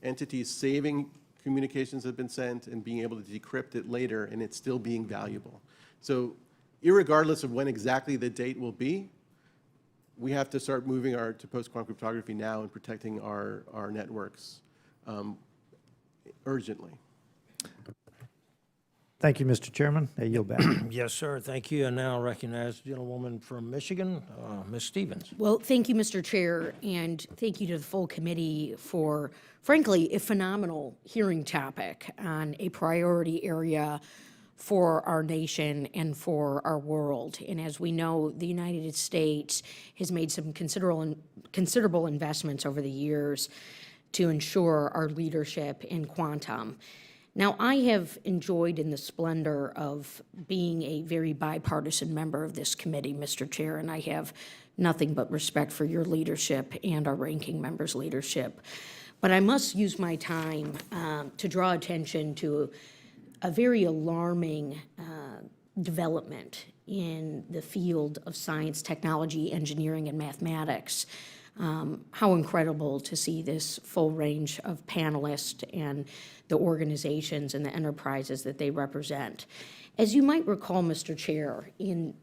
entities saving communications that have been sent and being able to decrypt it later, and it's still being valuable. So irregardless of when exactly the date will be, we have to start moving to post-quantum cryptography now and protecting our networks urgently. Thank you, Mr. Chairman. I yield back. Yes, sir, thank you. And now I recognize the gentlewoman from Michigan, Ms. Stevens. Well, thank you, Mr. Chair, and thank you to the full committee for, frankly, a phenomenal hearing topic on a priority area for our nation and for our world. And as we know, the United States has made some considerable investments over the years to ensure our leadership in quantum. Now, I have enjoyed in the splendor of being a very bipartisan member of this committee, Mr. Chair, and I have nothing but respect for your leadership and our ranking member's leadership. But I must use my time to draw attention to a very alarming development in the field of science, technology, engineering, and mathematics. How incredible to see this full range of panelists and the organizations and the enterprises that they represent. As you might recall, Mr. Chair, in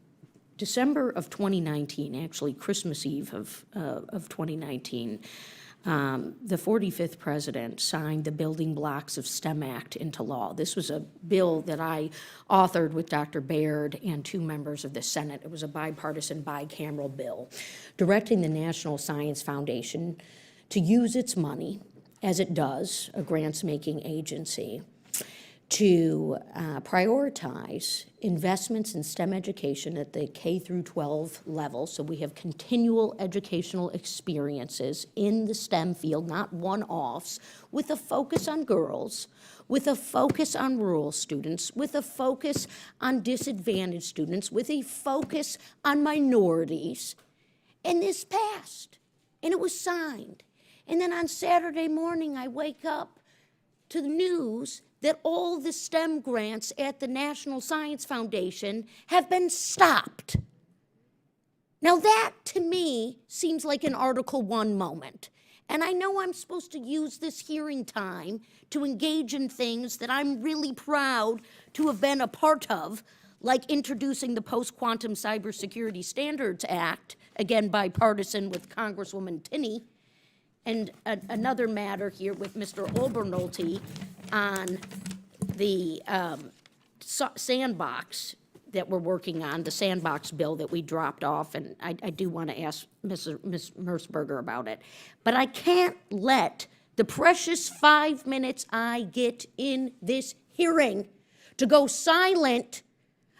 December of 2019, actually Christmas Eve of 2019, the 45th president signed the Building Blocks of STEM Act into law. This was a bill that I authored with Dr. Baird and 2 members of the Senate. It was a bipartisan, bicameral bill directing the National Science Foundation to use its money, as it does, a grants-making agency, to prioritize investments in STEM education at the K through 12 level. So we have continual educational experiences in the STEM field, not one-offs, with a focus on girls, with a focus on rural students, with a focus on disadvantaged students, with a focus on minorities. And this passed, and it was signed. And then on Saturday morning, I wake up to the news that all the STEM grants at the National Science Foundation have been stopped. Now that, to me, seems like an Article 1 moment. And I know I'm supposed to use this hearing time to engage in things that I'm really proud to have been a part of, like introducing the Post-Quantum Cybersecurity Standards Act, again bipartisan with Congresswoman Tinney, and another matter here with Mr. Obernolte on the sandbox that we're working on, the sandbox bill that we dropped off, and I do want to ask Ms. Merzbacher about it. But I can't let the precious 5 minutes I get in this hearing to go silent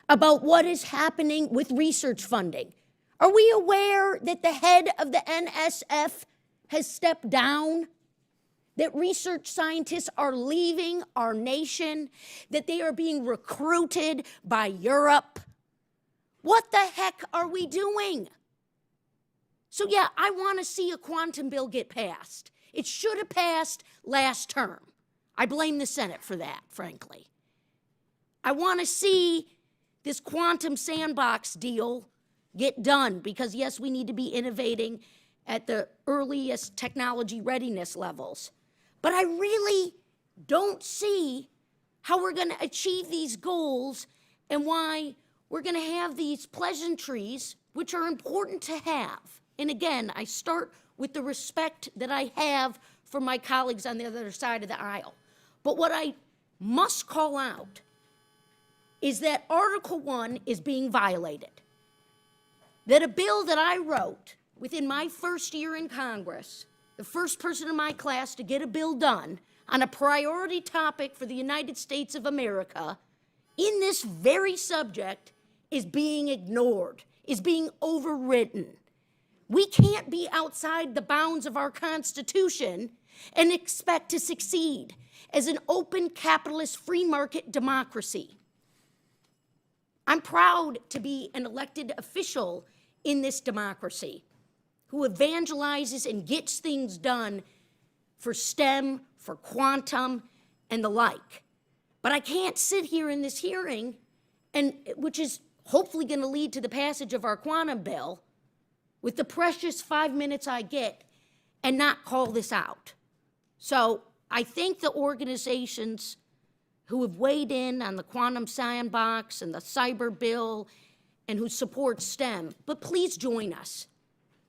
about what is happening with research funding. Are we aware that the head of the NSF has stepped down? That research scientists are leaving our nation, that they are being recruited by Europe? What the heck are we doing? So yeah, I want to see a quantum bill get passed. It should have passed last term. I blame the Senate for that, frankly. I want to see this quantum sandbox deal get done because yes, we need to be innovating at the earliest technology readiness levels. But I really don't see how we're going to achieve these goals and why we're going to have these pleasantries, which are important to have. And again, I start with the respect that I have for my colleagues on the other side of the aisle. But what I must call out is that Article 1 is being violated. That a bill that I wrote within my first year in Congress, the first person in my class to get a bill done on a priority topic for the United States of America, in this very subject, is being ignored, is being overridden. We can't be outside the bounds of our Constitution and expect to succeed as an open capitalist free market democracy. I'm proud to be an elected official in this democracy who evangelizes and gets things done for STEM, for quantum, and the like. But I can't sit here in this hearing, and which is hopefully going to lead to the passage of our quantum bill, with the precious 5 minutes I get, and not call this out. So I thank the organizations who have weighed in on the quantum sandbox and the cyber bill and who support STEM, but please join us.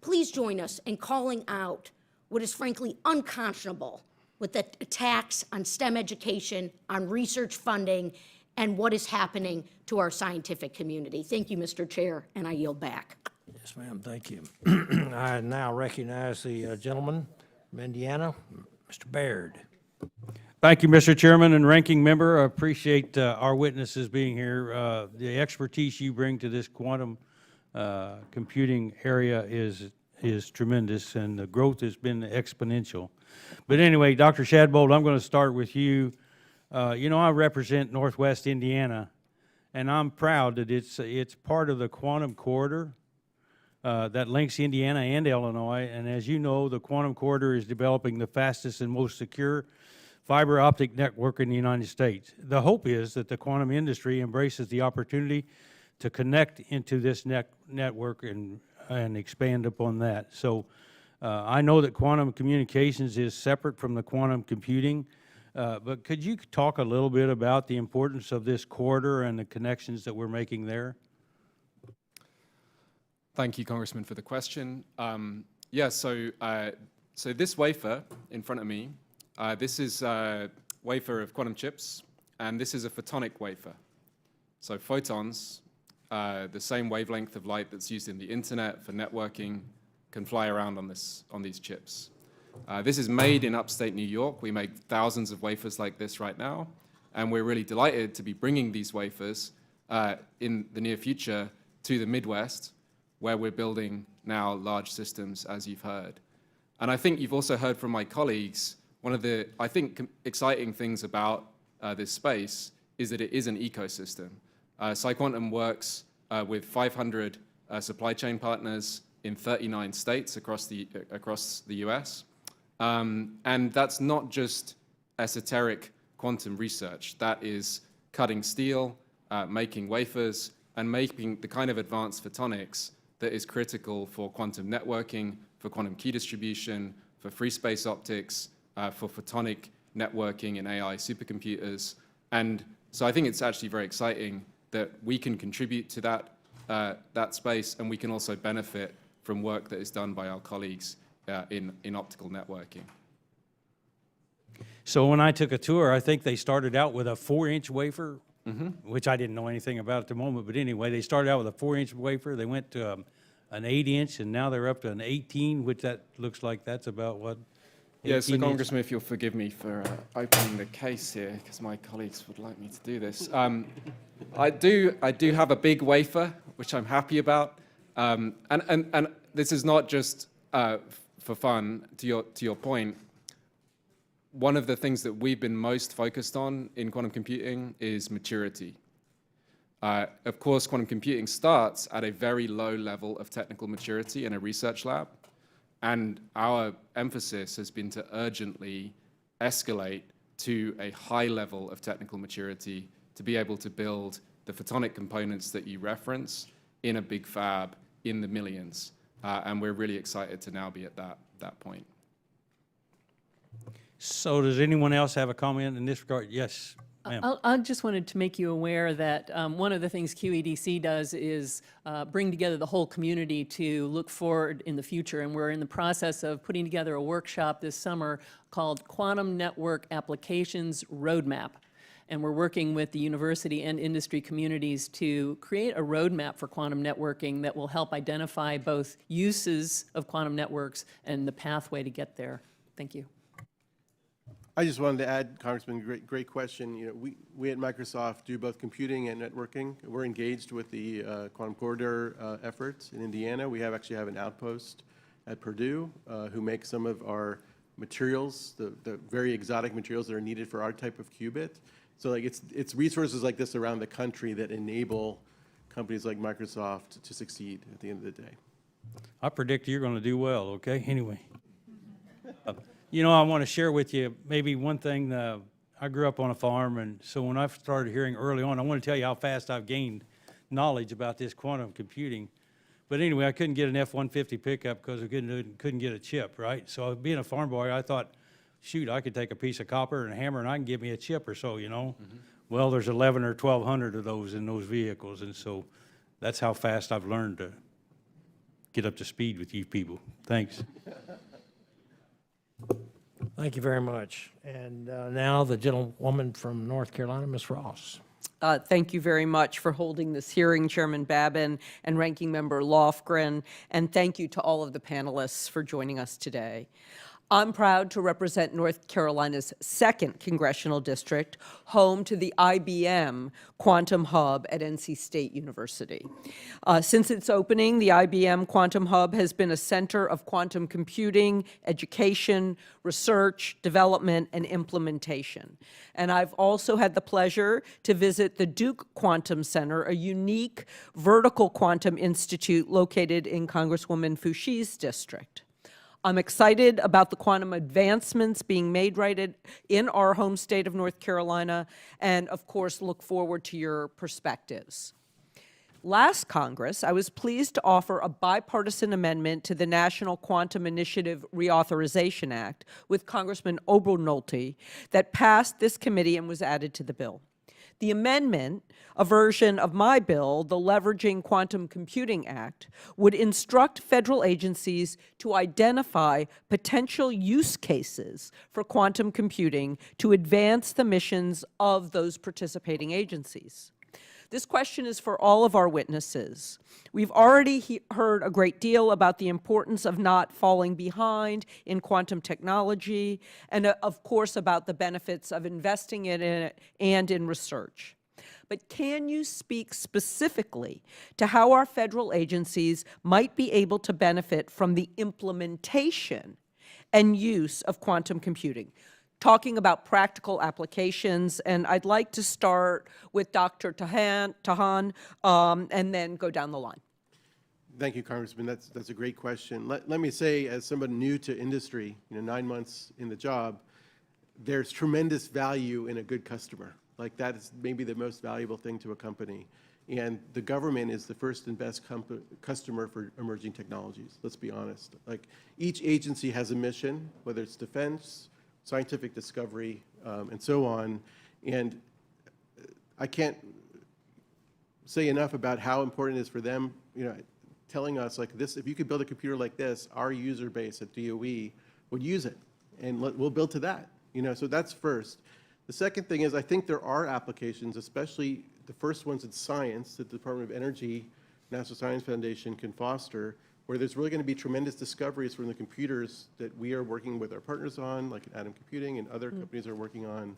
Please join us in calling out what is frankly unconscionable with the attacks on STEM education, on research funding, and what is happening to our scientific community. Thank you, Mr. Chair, and I yield back. Yes, ma'am, thank you. I now recognize the gentleman from Indiana, Mr. Baird. Thank you, Mr. Chairman and Ranking Member. I appreciate our witnesses being here. The expertise you bring to this quantum computing area is tremendous, and the growth has been exponential. But anyway, Dr. Shadbolt, I'm going to start with you. You know, I represent Northwest Indiana, and I'm proud that it's part of the quantum corridor that links Indiana and Illinois. And as you know, the quantum corridor is developing the fastest and most secure fiber optic network in the United States. The hope is that the quantum industry embraces the opportunity to connect into this network and expand upon that. So I know that quantum communications is separate from the quantum computing, but could you talk a little bit about the importance of this corridor and the connections that we're making there? Thank you, Congressman, for the question. Yeah, so this wafer in front of me, this is a wafer of quantum chips, and this is a photonic wafer. So photons, the same wavelength of light that's used in the internet for networking, can fly around on these chips. This is made in upstate New York. We make thousands of wafers like this right now, and we're really delighted to be bringing these wafers in the near future to the Midwest, where we're building now large systems, as you've heard. And I think you've also heard from my colleagues, one of the, I think, exciting things about this space is that it is an ecosystem. PsiQuantum works with 500 supply chain partners in 39 states across the US. And that's not just esoteric quantum research. That is cutting steel, making wafers, and making the kind of advanced photonics that is critical for quantum networking, for quantum key distribution, for free space optics, for photonic networking and AI supercomputers. And so I think it's actually very exciting that we can contribute to that space, and we can also benefit from work that is done by our colleagues in optical networking. So when I took a tour, I think they started out with a 4-inch wafer which I didn't know anything about at the moment. But anyway, they started out with a 4-inch wafer. They went to an 8-inch, and now they're up to an 18, which that looks like that's about what? Yeah, so 18 inch? Congressman, if you'll forgive me for opening the case here, because my colleagues would like me to do this. I do have a big wafer, which I'm happy about. And this is not just for fun, to your point. One of the things that we've been most focused on in quantum computing is maturity. Of course, quantum computing starts at a very low level of technical maturity in a research lab. And our emphasis has been to urgently escalate to a high level of technical maturity to be able to build the photonic components that you reference in a big fab in the millions. And we're really excited to now be at that point. So does anyone else have a comment in this regard? Yes, ma'am. I just wanted to make you aware that one of the things QEDC does is bring together the whole community to look forward in the future. And we're in the process of putting together a workshop this summer called Quantum Network Applications Roadmap. And we're working with the university and industry communities to create a roadmap for quantum networking that will help identify both uses of quantum networks and the pathway to get there. Thank you. I just wanted to add, Congressman, great question. You know, we at Microsoft do both computing and networking. We're engaged with the Quantum Corridor efforts in Indiana. We actually have an outpost at Purdue who makes some of our materials, the very exotic materials that are needed for our type of qubit. So like it's resources like this around the country that enable companies like Microsoft to succeed at the end of the day. I predict you're going to do well, okay? Anyway. You know, I want to share with you maybe one thing. I grew up on a farm, and so when I started hearing early on, I want to tell you how fast I've gained knowledge about this quantum computing. But anyway, I couldn't get an F-150 pickup because I couldn't get a chip, right? So being a farm boy, I thought, shoot, I could take a piece of copper and a hammer and I can give me a chip or so, you know? Well, there's 11 or 1,200 of those in those vehicles, and so that's how fast I've learned to get up to speed with you people. Thanks. Thank you very much. And now the gentlewoman from North Carolina, Ms. Ross. Thank you very much for holding this hearing, Chairman Babin and Ranking Member Lofgren, and thank you to all of the panelists for joining us today. I'm proud to represent North Carolina's 2nd Congressional District, home to the IBM Quantum Hub at NC State University. Since its opening, the IBM Quantum Hub has been a center of quantum computing, education, research, development, and implementation. And I've also had the pleasure to visit the Duke Quantum Center, a unique vertical quantum institute located in Congresswoman Foushie's district. I'm excited about the quantum advancements being made right in our home state of North Carolina, and of course look forward to your perspectives. Last Congress, I was pleased to offer a bipartisan amendment to the National Quantum Initiative Reauthorization Act with Congressman Obernolte that passed this committee and was added to the bill. The amendment, a version of my bill, the Leveraging Quantum Computing Act, would instruct federal agencies to identify potential use cases for quantum computing to advance the missions of those participating agencies. This question is for all of our witnesses. We've already heard a great deal about the importance of not falling behind in quantum technology, and of course about the benefits of investing in it and in research. But can you speak specifically to how our federal agencies might be able to benefit from the implementation and use of quantum computing? Talking about practical applications, and I'd like to start with Dr. Tahan and then go down the line. Thank you, Congressman. That's a great question. Let me say, as somebody new to industry, 9 months in the job, there's tremendous value in a good customer. Like that is maybe the most valuable thing to a company. And the government is the first and best customer for emerging technologies. Let's be honest. Like each agency has a mission, whether it's defense, scientific discovery, and so on. And I can't say enough about how important it is for them, telling us like this, if you could build a computer like this, our user base at DOE would use it, and we'll build to that. So that's first. The second thing is I think there are applications, especially the first ones in science that the Department of Energy, National Science Foundation can foster, where there's really going to be tremendous discoveries from the computers that we are working with our partners on, like Atom Computing and other companies are working on.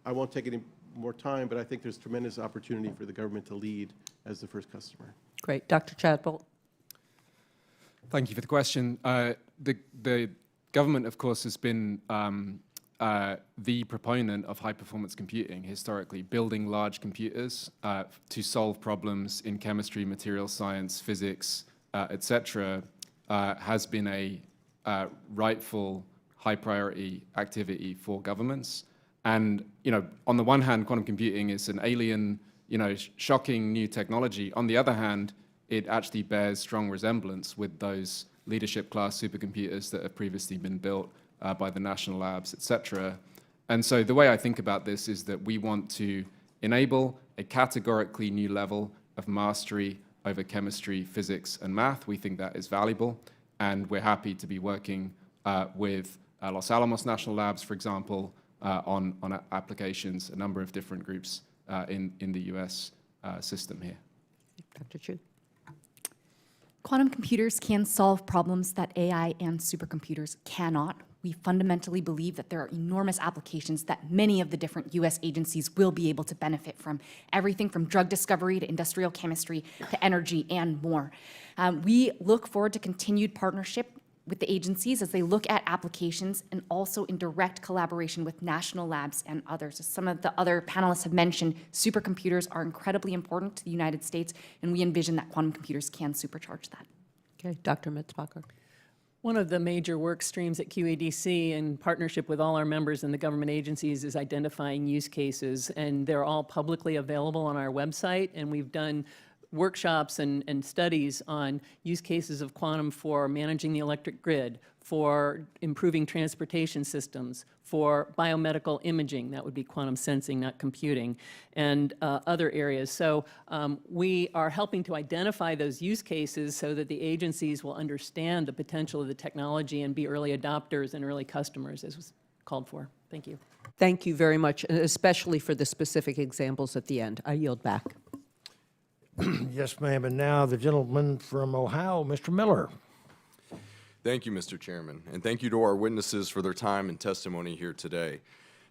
I won't take any more time, but I think there's tremendous opportunity for the government to lead as the first customer. Great. Dr. Shadbolt? Thank you for the question. The government, of course, has been the proponent of high-performance computing historically, building large computers to solve problems in chemistry, material science, physics, etc., has been a rightful high-priority activity for governments. And, on the one hand, quantum computing is an alien, shocking new technology. On the other hand, it actually bears strong resemblance with those leadership-class supercomputers that have previously been built by the national labs, etc. And so the way I think about this is that we want to enable a categorically new level of mastery over chemistry, physics, and math. We think that is valuable, and we're happy to be working with Los Alamos National Labs, for example, on applications, a number of different groups in the US system here. Dr. Chou? Quantum computers can solve problems that AI and supercomputers cannot. We fundamentally believe that there are enormous applications that many of the different US agencies will be able to benefit from, everything from drug discovery to industrial chemistry to energy and more. We look forward to continued partnership with the agencies as they look at applications and also in direct collaboration with national labs and others. As some of the other panelists have mentioned, supercomputers are incredibly important to the United States, and we envision that quantum computers can supercharge that. Okay, Dr. Merzbacher? One of the major work streams at QADC in partnership with all our members in the government agencies is identifying use cases, and they're all publicly available on our website, and we've done workshops and studies on use cases of quantum for managing the electric grid, for improving transportation systems, for biomedical imaging, that would be quantum sensing, not computing, and other areas. So we are helping to identify those use cases so that the agencies will understand the potential of the technology and be early adopters and early customers, as was called for. Thank you. Thank you very much, especially for the specific examples at the end. I yield back. Yes, ma'am. And now the gentleman from Ohio, Mr. Miller. Thank you, Mr. Chairman, and thank you to our witnesses for their time and testimony here today.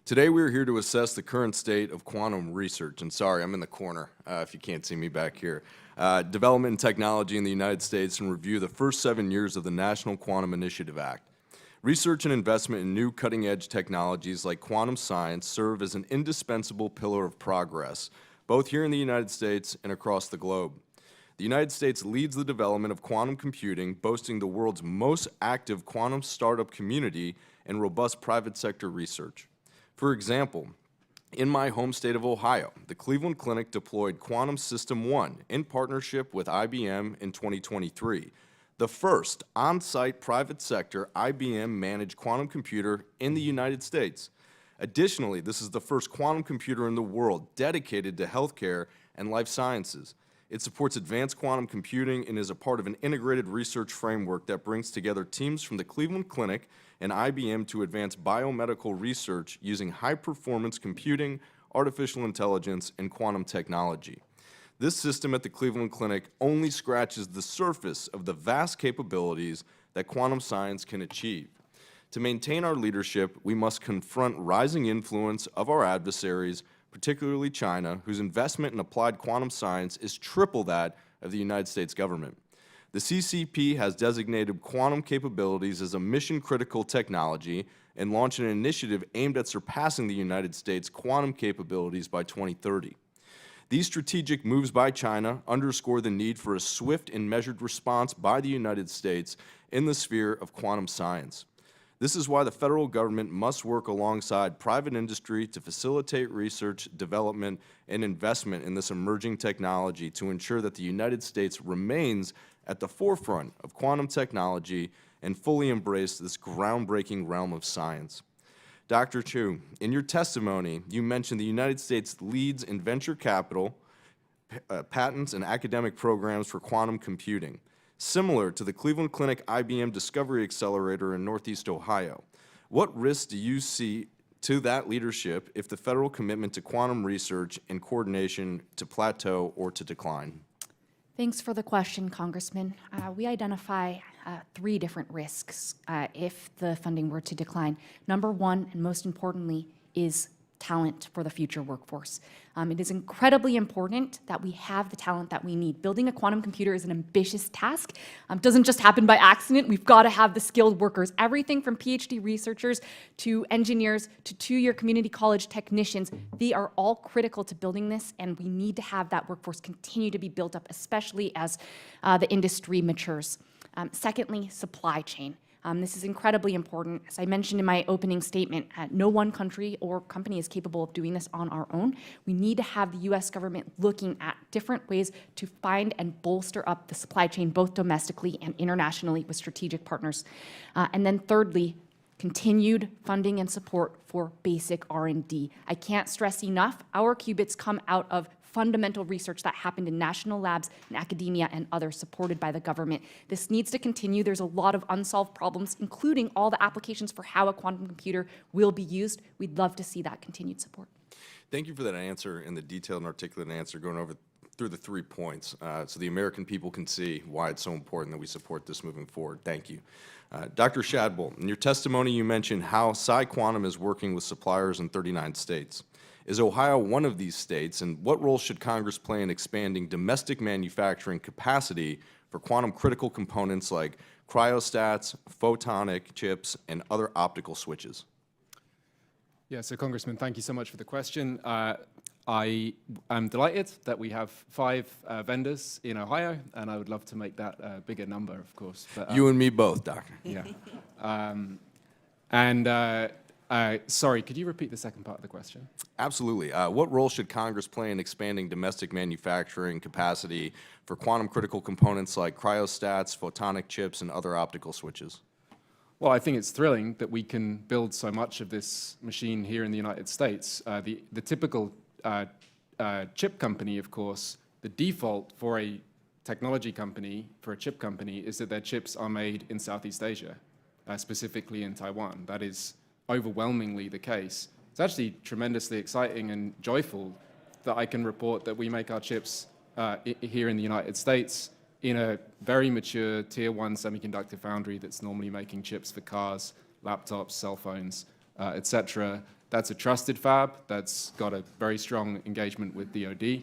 Today, we are here to assess the current state of quantum research, and sorry, I'm in the corner if you can't see me back here, development and technology in the United States, and review the first 7 years of the National Quantum Initiative Act. Research and investment in new cutting-edge technologies like quantum science serve as an indispensable pillar of progress, both here in the United States and across the globe. The United States leads the development of quantum computing, boasting the world's most active quantum startup community and robust private sector research. For example, in my home state of Ohio, the Cleveland Clinic deployed Quantum System 1 in partnership with IBM in 2023, the first on-site private sector IBM-managed quantum computer in the United States. Additionally, this is the first quantum computer in the world dedicated to healthcare and life sciences. It supports advanced quantum computing and is a part of an integrated research framework that brings together teams from the Cleveland Clinic and IBM to advance biomedical research using high-performance computing, artificial intelligence, and quantum technology. This system at the Cleveland Clinic only scratches the surface of the vast capabilities that quantum science can achieve. To maintain our leadership, we must confront rising influence of our adversaries, particularly China, whose investment in applied quantum science is triple that of the United States government. The CCP has designated quantum capabilities as a mission-critical technology and launched an initiative aimed at surpassing the United States' quantum capabilities by 2030. These strategic moves by China underscore the need for a swift and measured response by the United States in the sphere of quantum science. This is why the federal government must work alongside private industry to facilitate research, development, and investment in this emerging technology to ensure that the United States remains at the forefront of quantum technology and fully embrace this groundbreaking realm of science. Dr. Chou, in your testimony, you mentioned the United States leads in venture capital, patents, and academic programs for quantum computing, similar to the Cleveland Clinic IBM Discovery Accelerator in Northeast Ohio. What risks do you see to that leadership if the federal commitment to quantum research and coordination to plateau or to decline? Thanks for the question, Congressman. We identify 3 different risks if the funding were to decline. Number one, and most importantly, is talent for the future workforce. It is incredibly important that we have the talent that we need. Building a quantum computer is an ambitious task. Doesn't just happen by accident. We've got to have the skilled workers, everything from PhD researchers to engineers to 2-year community college technicians. They are all critical to building this, and we need to have that workforce continue to be built up, especially as the industry matures. Secondly, supply chain. This is incredibly important. As I mentioned in my opening statement, no one country or company is capable of doing this on our own. We need to have the U.S. government looking at different ways to find and bolster up the supply chain, both domestically and internationally with strategic partners. And then thirdly, continued funding and support for basic R&D. I can't stress enough, our qubits come out of fundamental research that happened in national labs, in academia, and others supported by the government. This needs to continue. There's a lot of unsolved problems, including all the applications for how a quantum computer will be used. We'd love to see that continued support. Thank you for that answer and the detailed and articulate answer going over through the 3 points so the American people can see why it's so important that we support this moving forward. Thank you. Dr. Shadbolt, in your testimony you mentioned how PsiQuantum is working with suppliers in 39 states. Is Ohio one of these states, and what role should Congress play in expanding domestic manufacturing capacity for quantum critical components like cryostats, photonic chips, and other optical switches? Yeah, so Congressman, thank you so much for the question. I am delighted that we have 5 vendors in Ohio, and I would love to make that a bigger number, of course. But, you and me both, Doctor. Yeah. Sorry, could you repeat the second part of the question? Absolutely. What role should Congress play in expanding domestic manufacturing capacity for quantum critical components like cryostats, photonic chips, and other optical switches? Well, I think it's thrilling that we can build so much of this machine here in the United States. The typical chip company, of course, the default for a technology company, for a chip company, is that their chips are made in Southeast Asia, specifically in Taiwan. That is overwhelmingly the case. It's actually tremendously exciting and joyful that I can report that we make our chips here in the United States in a very mature Tier 1 semiconductor foundry that's normally making chips for cars, laptops, cell phones, et cetera. That's a trusted fab that's got a very strong engagement with DoD.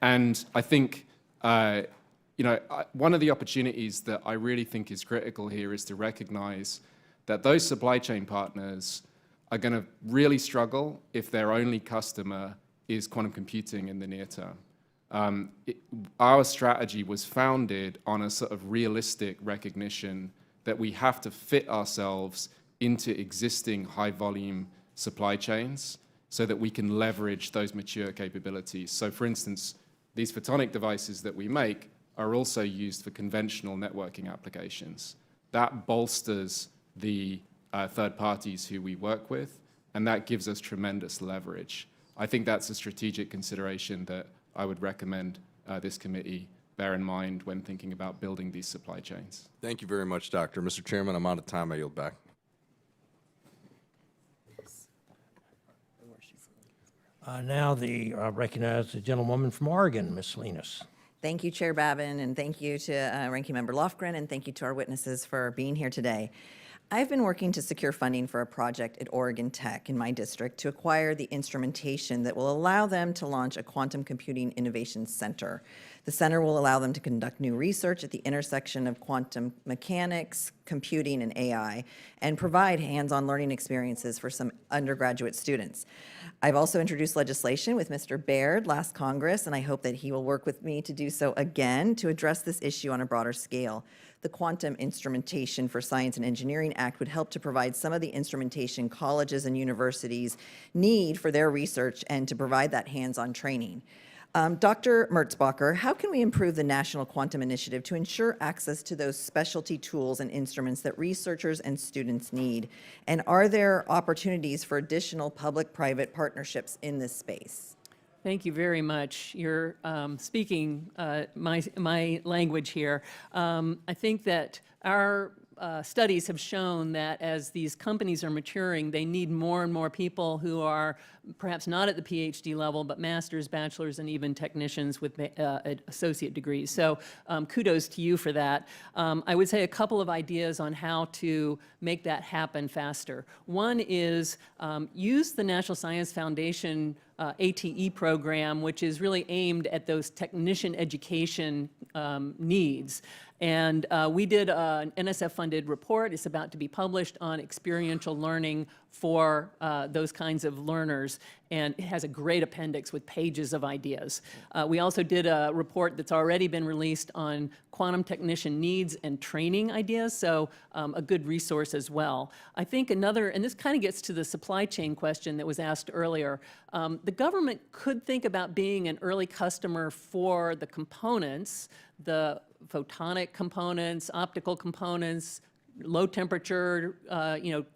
And I think one of the opportunities that I really think is critical here is to recognize that those supply chain partners are going to really struggle if their only customer is quantum computing in the near term. Our strategy was founded on a sort of realistic recognition that we have to fit ourselves into existing high-volume supply chains so that we can leverage those mature capabilities. So, for instance, these photonic devices that we make are also used for conventional networking applications. That bolsters the third parties who we work with, and that gives us tremendous leverage. I think that's a strategic consideration that I would recommend this committee bear in mind when thinking about building these supply chains. Thank you very much, Doctor. Mr. Chairman, I'm out of time. I yield back. Now recognize the gentlewoman from Oregon, Ms. Salinas. Thank you, Chair Babin, and thank you to Ranking Member Lofgren, and thank you to our witnesses for being here today. I've been working to secure funding for a project at Oregon Tech in my district to acquire the instrumentation that will allow them to launch a quantum computing innovation center. The center will allow them to conduct new research at the intersection of quantum mechanics, computing, and AI, and provide hands-on learning experiences for some undergraduate students. I've also introduced legislation with Mr. Baird last Congress, and I hope that he will work with me to do so again to address this issue on a broader scale. The Quantum Instrumentation for Science and Engineering Act would help to provide some of the instrumentation colleges and universities need for their research and to provide that hands-on training. Dr. Merzbacher, how can we improve the National Quantum Initiative to ensure access to those specialty tools and instruments that researchers and students need? And are there opportunities for additional public-private partnerships in this space? Thank you very much. You're speaking my language here. I think that our studies have shown that as these companies are maturing, they need more and more people who are perhaps not at the PhD level, but masters, bachelors, and even technicians with associate degrees. So kudos to you for that. I would say a couple of ideas on how to make that happen faster. One is use the National Science Foundation ATE program, which is really aimed at those technician education needs. And we did an NSF-funded report. It's about to be published on experiential learning for those kinds of learners, and it has a great appendix with pages of ideas. We also did a report that's already been released on quantum technician needs and training ideas, so a good resource as well. I think another, and this kind of gets to the supply chain question that was asked earlier, the government could think about being an early customer for the components, the photonic components, optical components, low temperature,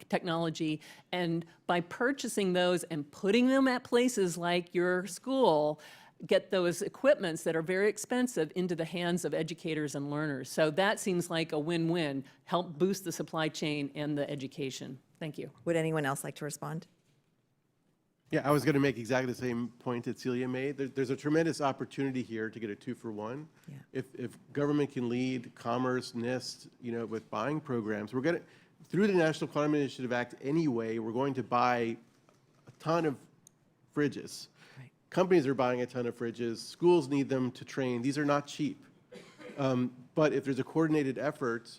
technology, and by purchasing those and putting them at places like your school, get those equipments that are very expensive into the hands of educators and learners. So that seems like a win-win, help boost the supply chain and the education. Thank you. Would anyone else like to respond? Yeah, I was going to make exactly the same point that Celia made. There's a tremendous opportunity here to get a 2-for-1. Yeah. If government can lead commerce, NIST, with buying programs, we're going to, through the National Quantum Initiative Act anyway, we're going to buy a ton of fridges. Right. Companies are buying a ton of fridges. Schools need them to train. These are not cheap. But if there's a coordinated effort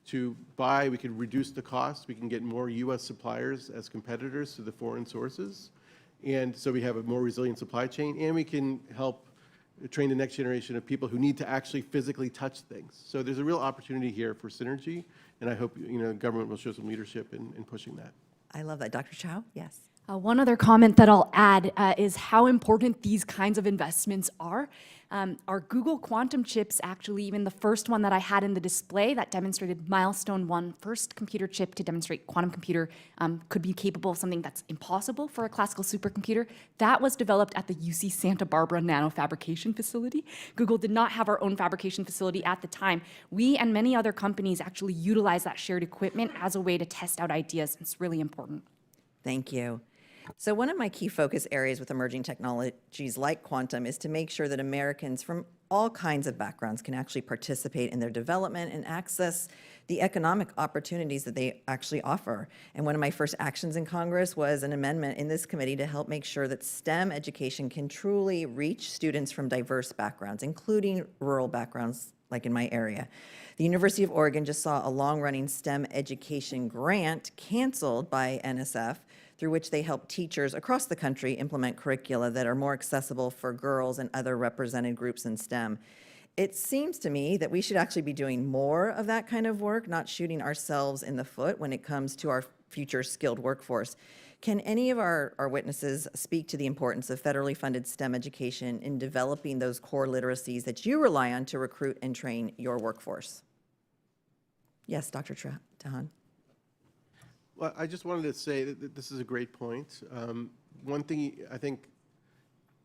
to buy, we can reduce the cost. We can get more U.S. suppliers as competitors to the foreign sources. And so we have a more resilient supply chain, and we can help train the next generation of people who need to actually physically touch things. So there's a real opportunity here for synergy, and I hope government will show some leadership in pushing that. I love that. Dr. Chou? Yes. One other comment that I'll add is how important these kinds of investments are. Our Google Quantum chips, actually, even the first one that I had in the display that demonstrated milestone 1, first computer chip to demonstrate quantum computer could be capable of something that's impossible for a classical supercomputer. That was developed at the UC Santa Barbara nanofabrication facility. Google did not have our own fabrication facility at the time. We and many other companies actually utilize that shared equipment as a way to test out ideas. It's really important. Thank you. So one of my key focus areas with emerging technologies like quantum is to make sure that Americans from all kinds of backgrounds can actually participate in their development and access the economic opportunities that they actually offer. And one of my first actions in Congress was an amendment in this committee to help make sure that STEM education can truly reach students from diverse backgrounds, including rural backgrounds like in my area. The University of Oregon just saw a long-running STEM education grant canceled by NSF, through which they help teachers across the country implement curricula that are more accessible for girls and other represented groups in STEM. It seems to me that we should actually be doing more of that kind of work, not shooting ourselves in the foot when it comes to our future skilled workforce. Can any of our witnesses speak to the importance of federally funded STEM education in developing those core literacies that you rely on to recruit and train your workforce? Yes, Dr. Tahan. Well, I just wanted to say that this is a great point. One thing I think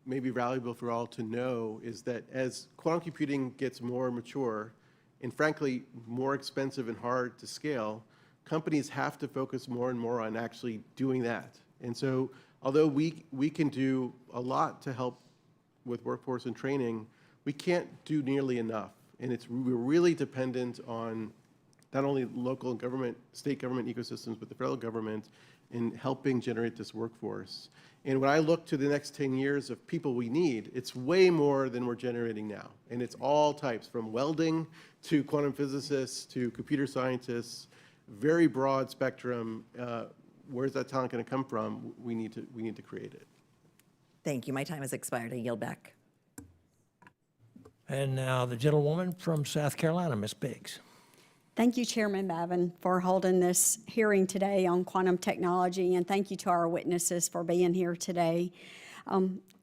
may be valuable for all to know is that as quantum computing gets more mature and frankly more expensive and hard to scale, companies have to focus more and more on actually doing that. And so although we can do a lot to help with workforce and training, we can't do nearly enough. And we're really dependent on not only local government, state government ecosystems, but the federal government in helping generate this workforce. And when I look to the next 10 years of people we need, it's way more than we're generating now. And it's all types, from welding to quantum physicists to computer scientists, very broad spectrum. Where's that talent going to come from? We need to create it. Thank you. My time has expired. I yield back. And now the gentlewoman from South Carolina, Ms. Biggs. Thank you, Chairman Babin, for holding this hearing today on quantum technology, and thank you to our witnesses for being here today.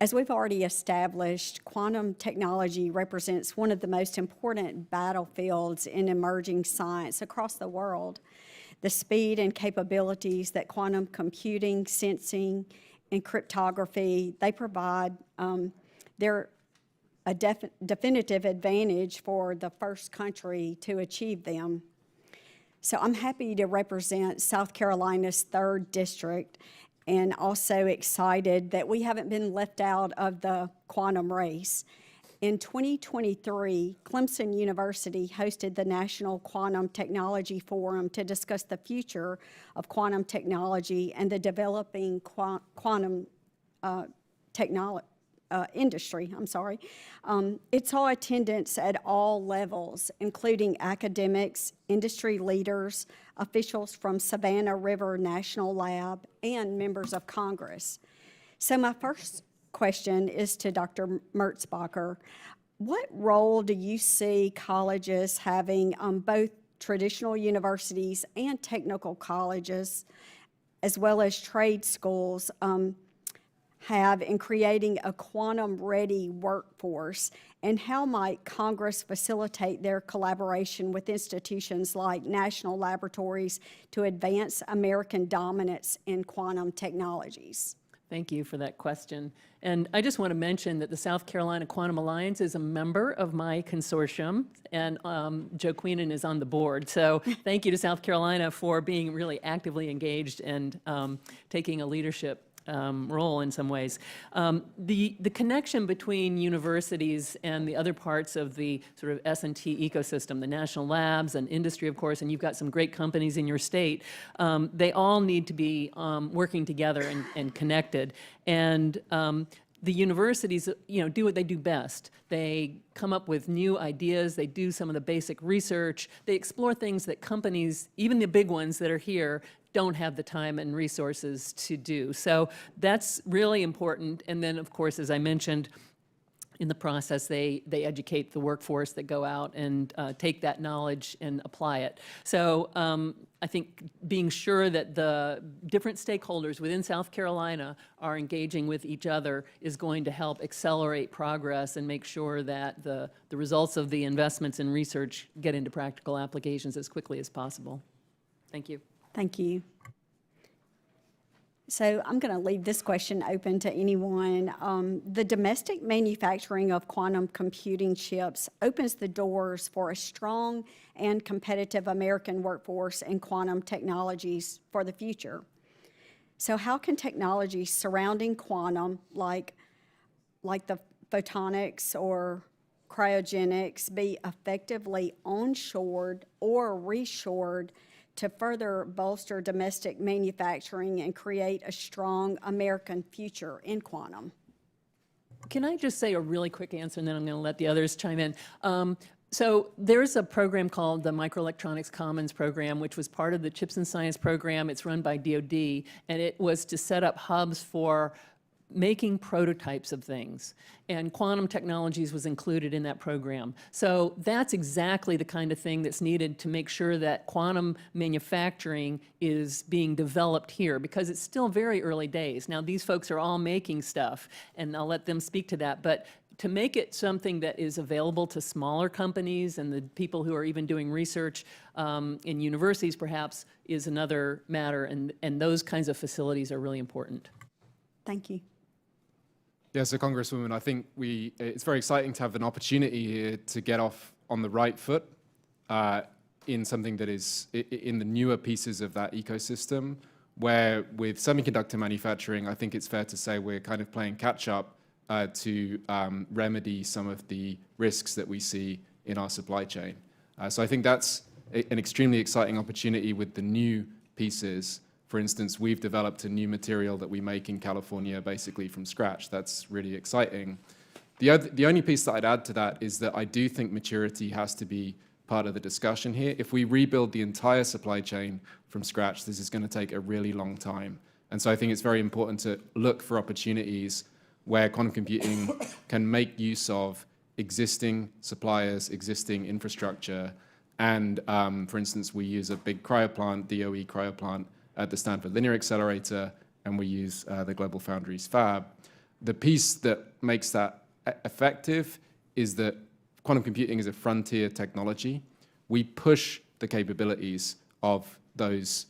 As we've already established, quantum technology represents one of the most important battlefields in emerging science across the world. The speed and capabilities that quantum computing, sensing, and cryptography, they provide, they're a definitive advantage for the first country to achieve them. So I'm happy to represent South Carolina's 3rd District, and also excited that we haven't been left out of the quantum race. In 2023, Clemson University hosted the National Quantum Technology Forum to discuss the future of quantum technology and the developing quantum industry. It saw attendance at all levels, including academics, industry leaders, officials from Savannah River National Lab, and members of Congress. So my first question is to Dr. Merzbacher. What role do you see colleges having, both traditional universities and technical colleges, as well as trade schools, have in creating a quantum-ready workforce, and how might Congress facilitate their collaboration with institutions like national laboratories to advance American dominance in quantum technologies? Thank you for that question. And I just want to mention that the South Carolina Quantum Alliance is a member of my consortium, and Joe Queenan is on the board. So thank you to South Carolina for being really actively engaged and taking a leadership role in some ways. The connection between universities and the other parts of the sort of S&T ecosystem, the national labs and industry, of course, and you've got some great companies in your state, they all need to be working together and connected. And the universities, do what they do best. They come up with new ideas, they do some of the basic research, they explore things that companies, even the big ones that are here, don't have the time and resources to do. So that's really important. And then, of course, as I mentioned, in the process, they educate the workforce that go out and take that knowledge and apply it. So I think being sure that the different stakeholders within South Carolina are engaging with each other is going to help accelerate progress and make sure that the results of the investments in research get into practical applications as quickly as possible. Thank you. Thank you. So I'm going to leave this question open to anyone. The domestic manufacturing of quantum computing chips opens the doors for a strong and competitive American workforce in quantum technologies for the future. So how can technologies surrounding quantum, like the photonics or cryogenics, be effectively onshored or reshored to further bolster domestic manufacturing and create a strong American future in quantum? Can I just say a really quick answer, and then I'm going to let the others chime in. So there's a program called the Microelectronics Commons Program, which was part of the Chips and Science program. It's run by DoD, and it was to set up hubs for making prototypes of things, and quantum technologies was included in that program. So that's exactly the kind of thing that's needed to make sure that quantum manufacturing is being developed here, because it's still very early days. Now, these folks are all making stuff, and I'll let them speak to that, but to make it something that is available to smaller companies and the people who are even doing research in universities, perhaps, is another matter, and those kinds of facilities are really important. Thank you. Yeah, so Congresswoman, I think it's very exciting to have an opportunity here to get off on the right foot in something that is in the newer pieces of that ecosystem, where with semiconductor manufacturing, I think it's fair to say we're kind of playing catch up to remedy some of the risks that we see in our supply chain. So I think that's an extremely exciting opportunity with the new pieces. For instance, we've developed a new material that we make in California basically from scratch. That's really exciting. The only piece that I'd add to that is that I do think maturity has to be part of the discussion here. If we rebuild the entire supply chain from scratch, this is going to take a really long time. And so I think it's very important to look for opportunities where quantum computing can make use of existing suppliers, existing infrastructure. And for instance, we use a big cryoplant, DOE cryoplant, at the Stanford Linear Accelerator, and we use the Global Foundries fab. The piece that makes that effective is that quantum computing is a frontier technology. We push the capabilities of those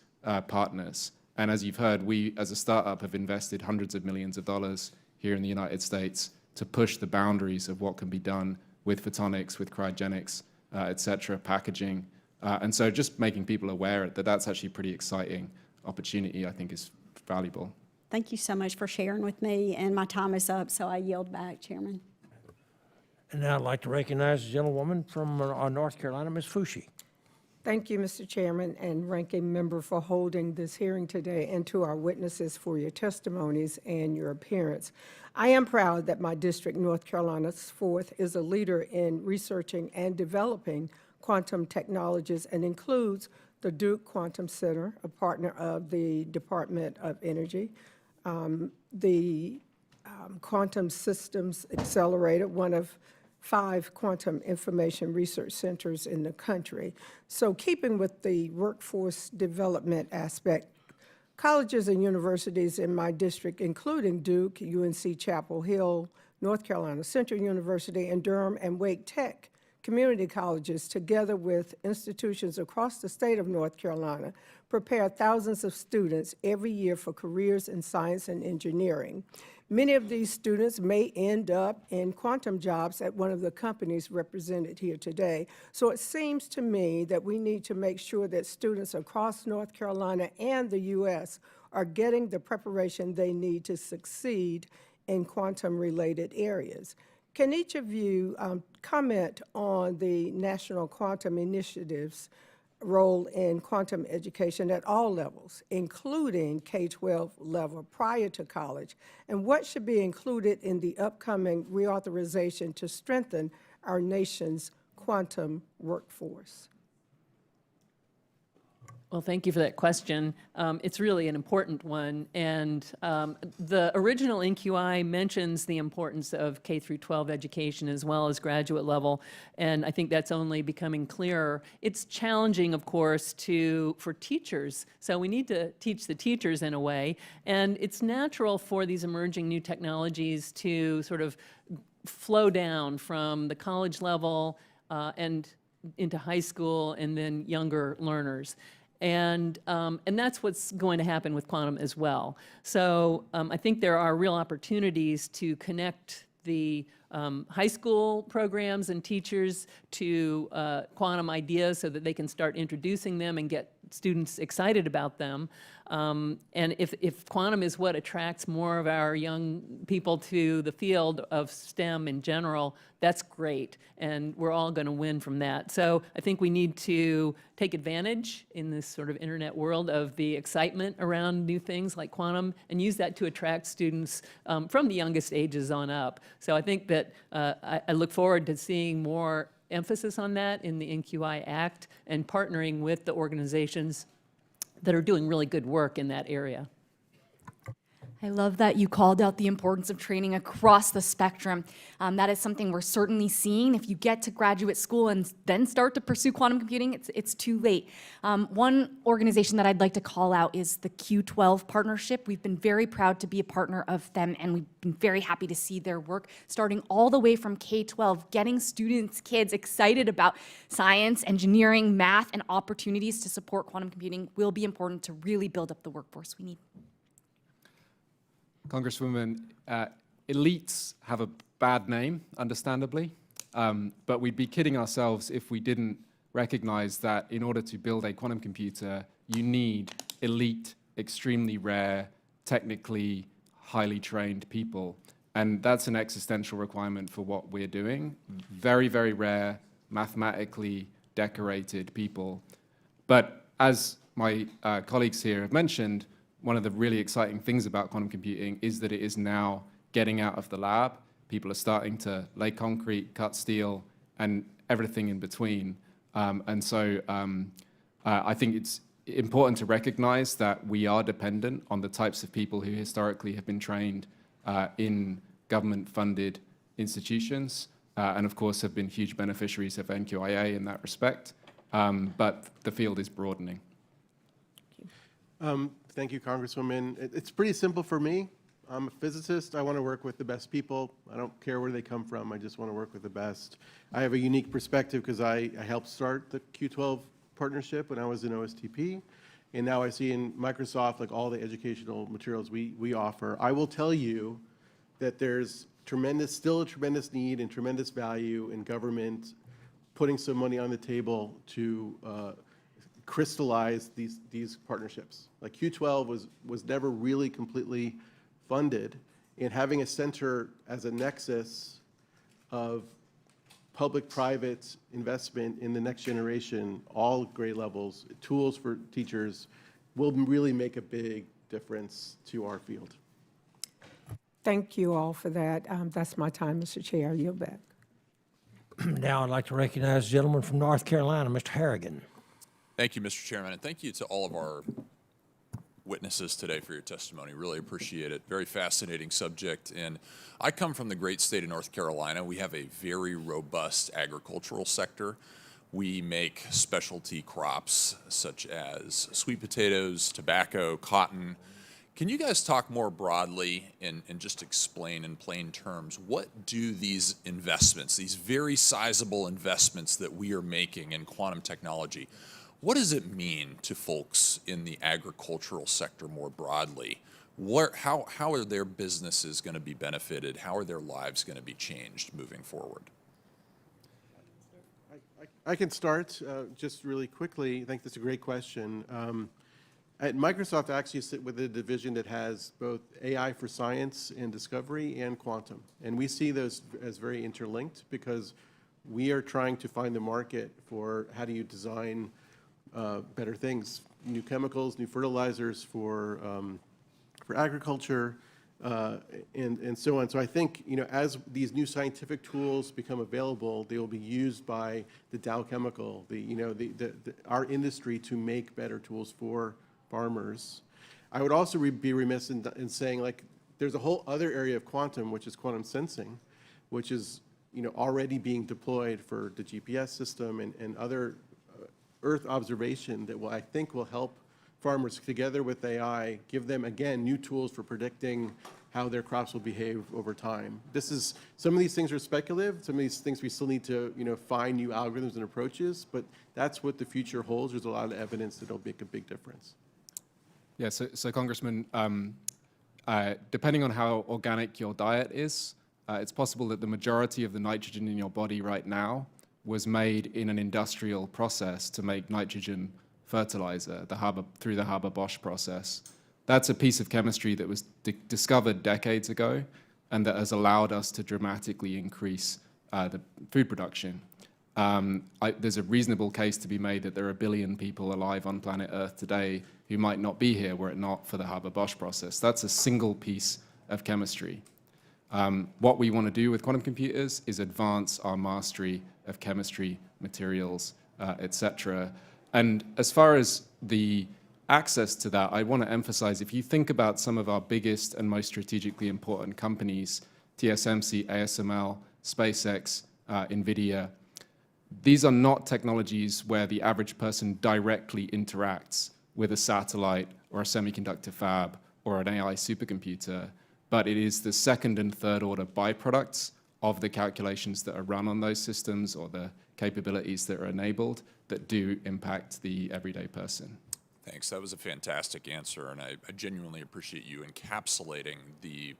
partners. And as you've heard, we as a startup have invested hundreds of millions of dollars here in the United States to push the boundaries of what can be done with photonics, with cryogenics, et cetera, packaging. And so just making people aware that that's actually a pretty exciting opportunity, I think, is valuable. Thank you so much for sharing with me, and my time is up, so I yield back, Chairman. And now I'd like to recognize the gentlewoman from North Carolina, Ms. Fushi. Thank you, Mr. Chairman and Ranking Member, for holding this hearing today, and to our witnesses for your testimonies and your appearance. I am proud that my district, North Carolina's 4th, is a leader in researching and developing quantum technologies and includes the Duke Quantum Center, a partner of the Department of Energy, the Quantum Systems Accelerator, one of 5 quantum information research centers in the country. So keeping with the workforce development aspect, colleges and universities in my district, including Duke, UNC Chapel Hill, North Carolina Central University, and Durham and Wake Tech community colleges, together with institutions across the state of North Carolina, prepare thousands of students every year for careers in science and engineering. Many of these students may end up in quantum jobs at one of the companies represented here today. So it seems to me that we need to make sure that students across North Carolina and the U.S. are getting the preparation they need to succeed in quantum-related areas. Can each of you comment on the National Quantum Initiative's role in quantum education at all levels, including K-12 level prior to college, and what should be included in the upcoming reauthorization to strengthen our nation's quantum workforce? Well, thank you for that question. It's really an important one, and the original NQI mentions the importance of K through 12 education as well as graduate level, and I think that's only becoming clearer. It's challenging, of course, for teachers, so we need to teach the teachers in a way, and it's natural for these emerging new technologies to sort of flow down from the college level and into high school and then younger learners. And that's what's going to happen with quantum as well. So I think there are real opportunities to connect the high school programs and teachers to quantum ideas so that they can start introducing them and get students excited about them. And if quantum is what attracts more of our young people to the field of STEM in general, that's great, and we're all going to win from that. So I think we need to take advantage in this sort of internet world of the excitement around new things like quantum and use that to attract students from the youngest ages on up. So I think that I look forward to seeing more emphasis on that in the NQI Act and partnering with the organizations that are doing really good work in that area. I love that you called out the importance of training across the spectrum. That is something we're certainly seeing. If you get to graduate school and then start to pursue quantum computing, it's too late. One organization that I'd like to call out is the Q12 partnership. We've been very proud to be a partner of them, and we've been very happy to see their work starting all the way from K-12, getting students, kids excited about science, engineering, math, and opportunities to support quantum computing will be important to really build up the workforce we need. Congresswoman, elites have a bad name, understandably, but we'd be kidding ourselves if we didn't recognize that in order to build a quantum computer, you need elite, extremely rare, technically highly trained people. And that's an existential requirement for what we're doing. Very, very rare, mathematically decorated people. But as my colleagues here have mentioned, one of the really exciting things about quantum computing is that it is now getting out of the lab. People are starting to lay concrete, cut steel, and everything in between. And so I think it's important to recognize that we are dependent on the types of people who historically have been trained in government-funded institutions, and of course have been huge beneficiaries of NQIA in that respect. But the field is broadening. Thank you, Congresswoman. It's pretty simple for me. I'm a physicist. I want to work with the best people. I don't care where they come from. I just want to work with the best. I have a unique perspective because I helped start the Q12 partnership when I was in OSTP. And now I see in Microsoft, like all the educational materials we offer. I will tell you that there's still a tremendous need and tremendous value in government putting some money on the table to crystallize these partnerships. Like Q12 was never really completely funded, and having a center as a nexus of public-private investment in the next generation, all grade levels, tools for teachers, will really make a big difference to our field. Thank you all for that. That's my time, Mr. Chair. I yield back. Now I'd like to recognize the gentleman from North Carolina, Mr. Harrigan. Thank you, Mr. Chairman, and thank you to all of our witnesses today for your testimony. Really appreciate it. Very fascinating subject. And I come from the great state of North Carolina. We have a very robust agricultural sector. We make specialty crops such as sweet potatoes, tobacco, cotton. Can you guys talk more broadly and just explain in plain terms, what do these investments, these very sizable investments that we are making in quantum technology, what does it mean to folks in the agricultural sector more broadly? How are their businesses going to be benefited? How are their lives going to be changed moving forward? I can start just really quickly. I think that's a great question. At Microsoft, I actually sit with a division that has both AI for science and discovery and quantum. And we see those as very interlinked because we are trying to find the market for how do you design better things, new chemicals, new fertilizers for agriculture, and so on. So I think, as these new scientific tools become available, they will be used by the Dow Chemical, our industry, to make better tools for farmers. I would also be remiss in saying, like, there's a whole other area of quantum, which is quantum sensing, which is already being deployed for the GPS system and other Earth observation that I think will help farmers, together with AI, give them, again, new tools for predicting how their crops will behave over time. Some of these things are speculative. Some of these things we still need to, find new algorithms and approaches, but that's what the future holds. There's a lot of evidence that it'll make a big difference. Yeah, so Congressman, depending on how organic your diet is, it's possible that the majority of the nitrogen in your body right now was made in an industrial process to make nitrogen fertilizer, through the Haber-Bosch process. That's a piece of chemistry that was discovered decades ago and that has allowed us to dramatically increase the food production. There's a reasonable case to be made that there are 1 billion people alive on planet Earth today who might not be here were it not for the Haber-Bosch process. That's a single piece of chemistry. What we want to do with quantum computers is advance our mastery of chemistry, materials, etc. And as far as the access to that, I want to emphasize, if you think about some of our biggest and most strategically important companies, TSMC, ASML, SpaceX, NVIDIA, these are not technologies where the average person directly interacts with a satellite or a semiconductor fab or an AI supercomputer, but it is the second and third order byproducts of the calculations that are run on those systems or the capabilities that are enabled that do impact the everyday person. Thanks. That was a fantastic answer, and I genuinely appreciate you encapsulating the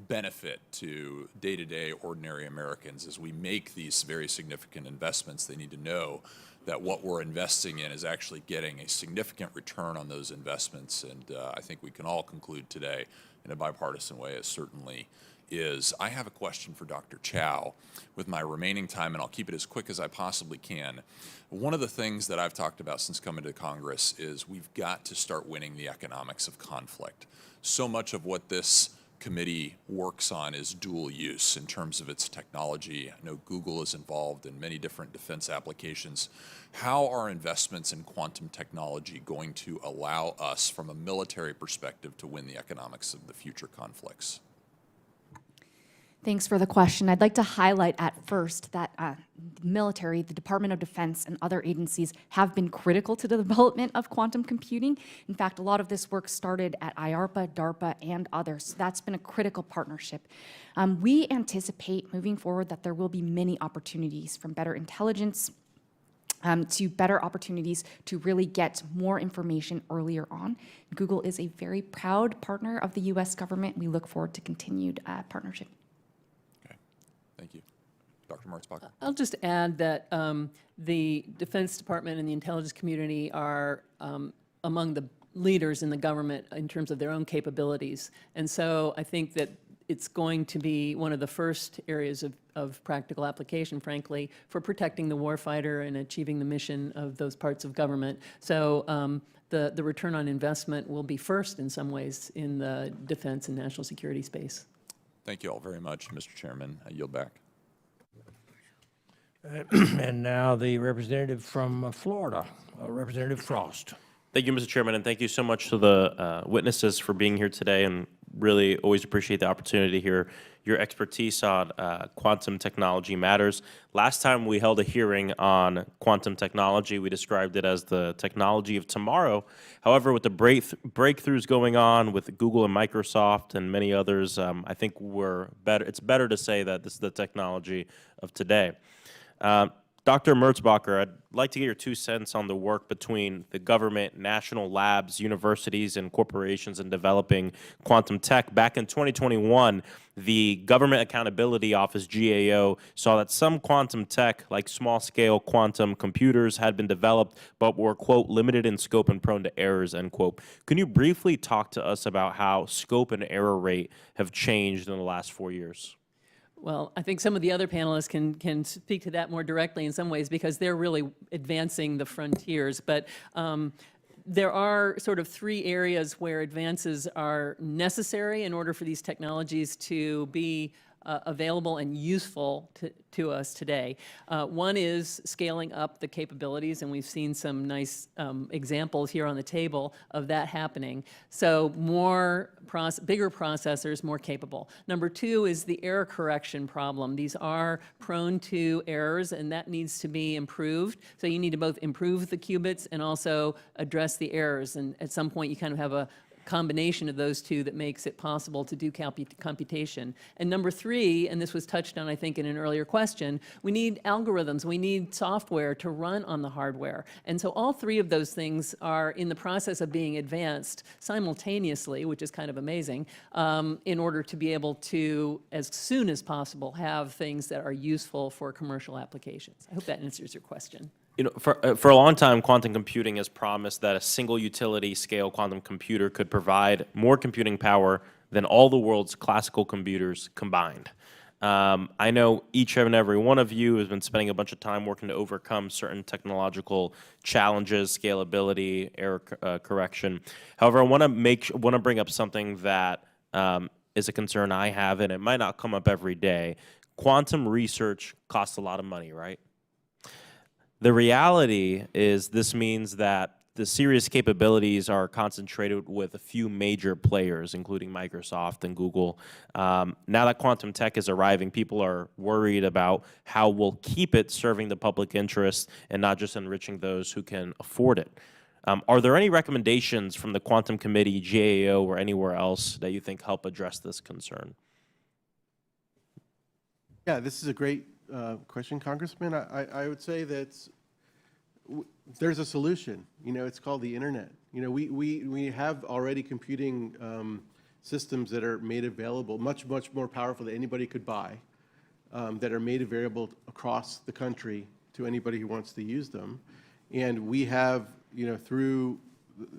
benefit to day-to-day ordinary Americans. As we make these very significant investments, they need to know that what we're investing in is actually getting a significant return on those investments, and I think we can all conclude today in a bipartisan way, it certainly is. I have a question for Dr. Chou with my remaining time, and I'll keep it as quick as I possibly can. One of the things that I've talked about since coming to Congress is we've got to start winning the economics of conflict. So much of what this committee works on is dual use in terms of its technology. I know Google is involved in many different defense applications. How are investments in quantum technology going to allow us, from a military perspective, to win the economics of the future conflicts? Thanks for the question. I'd like to highlight at first that the military, the Department of Defense, and other agencies have been critical to the development of quantum computing. In fact, a lot of this work started at IARPA, DARPA, and others. So that's been a critical partnership. We anticipate moving forward that there will be many opportunities, from better intelligence to better opportunities to really get more information earlier on. Google is a very proud partner of the U.S. government. We look forward to continued partnership. Thank you. Dr. Merzbacher. I'll just add that the Defense Department and the intelligence community are among the leaders in the government in terms of their own capabilities. And so I think that it's going to be one of the first areas of practical application, frankly, for protecting the warfighter and achieving the mission of those parts of government. So the return on investment will be first in some ways in the defense and national security space. Thank you all very much, Mr. Chairman. I yield back. And now the representative from Florida, Representative Frost. Thank you, Mr. Chairman, and thank you so much to the witnesses for being here today, and really always appreciate the opportunity to hear your expertise on quantum technology matters. Last time we held a hearing on quantum technology, we described it as the technology of tomorrow. However, with the breakthroughs going on with Google and Microsoft and many others, I think it's better to say that this is the technology of today. Dr. Merzbacher, I'd like to get your 2 cents on the work between the government, national labs, universities, and corporations in developing quantum tech. Back in 2021, the Government Accountability Office, GAO, saw that some quantum tech, like small-scale quantum computers, had been developed but were, quote, limited in scope and prone to errors, end quote. Can you briefly talk to us about how scope and error rate have changed in the last 4 years? Well, I think some of the other panelists can speak to that more directly in some ways because they're really advancing the frontiers. But there are sort of 3 areas where advances are necessary in order for these technologies to be available and useful to us today. One is scaling up the capabilities, and we've seen some nice examples here on the table of that happening. So bigger processors, more capable. Number 2 is the error correction problem. These are prone to errors, and that needs to be improved. So you need to both improve the qubits and also address the errors. And at some point, you kind of have a combination of those 2 that makes it possible to do computation. And number 3, and this was touched on, I think, in an earlier question, we need algorithms, we need software to run on the hardware. And so all 3 of those things are in the process of being advanced simultaneously, which is kind of amazing, in order to be able to, as soon as possible, have things that are useful for commercial applications. I hope that answers your question. You know, for a long time, quantum computing has promised that a single utility scale quantum computer could provide more computing power than all the world's classical computers combined. I know each and every one of you has been spending a bunch of time working to overcome certain technological challenges, scalability, error correction. However, I want to bring up something that is a concern I have, and it might not come up every day. Quantum research costs a lot of money, right? The reality is this means that the serious capabilities are concentrated with a few major players, including Microsoft and Google. Now that quantum tech is arriving, people are worried about how we'll keep it serving the public interest and not just enriching those who can afford it. Are there any recommendations from the Quantum Committee, GAO, or anywhere else that you think help address this concern? Yeah, this is a great question, Congressman. I would say that there's a solution. You know, it's called the internet. You know, we have already computing systems that are made available, much more powerful than anybody could buy, that are made available across the country to anybody who wants to use them. And we have, you know, through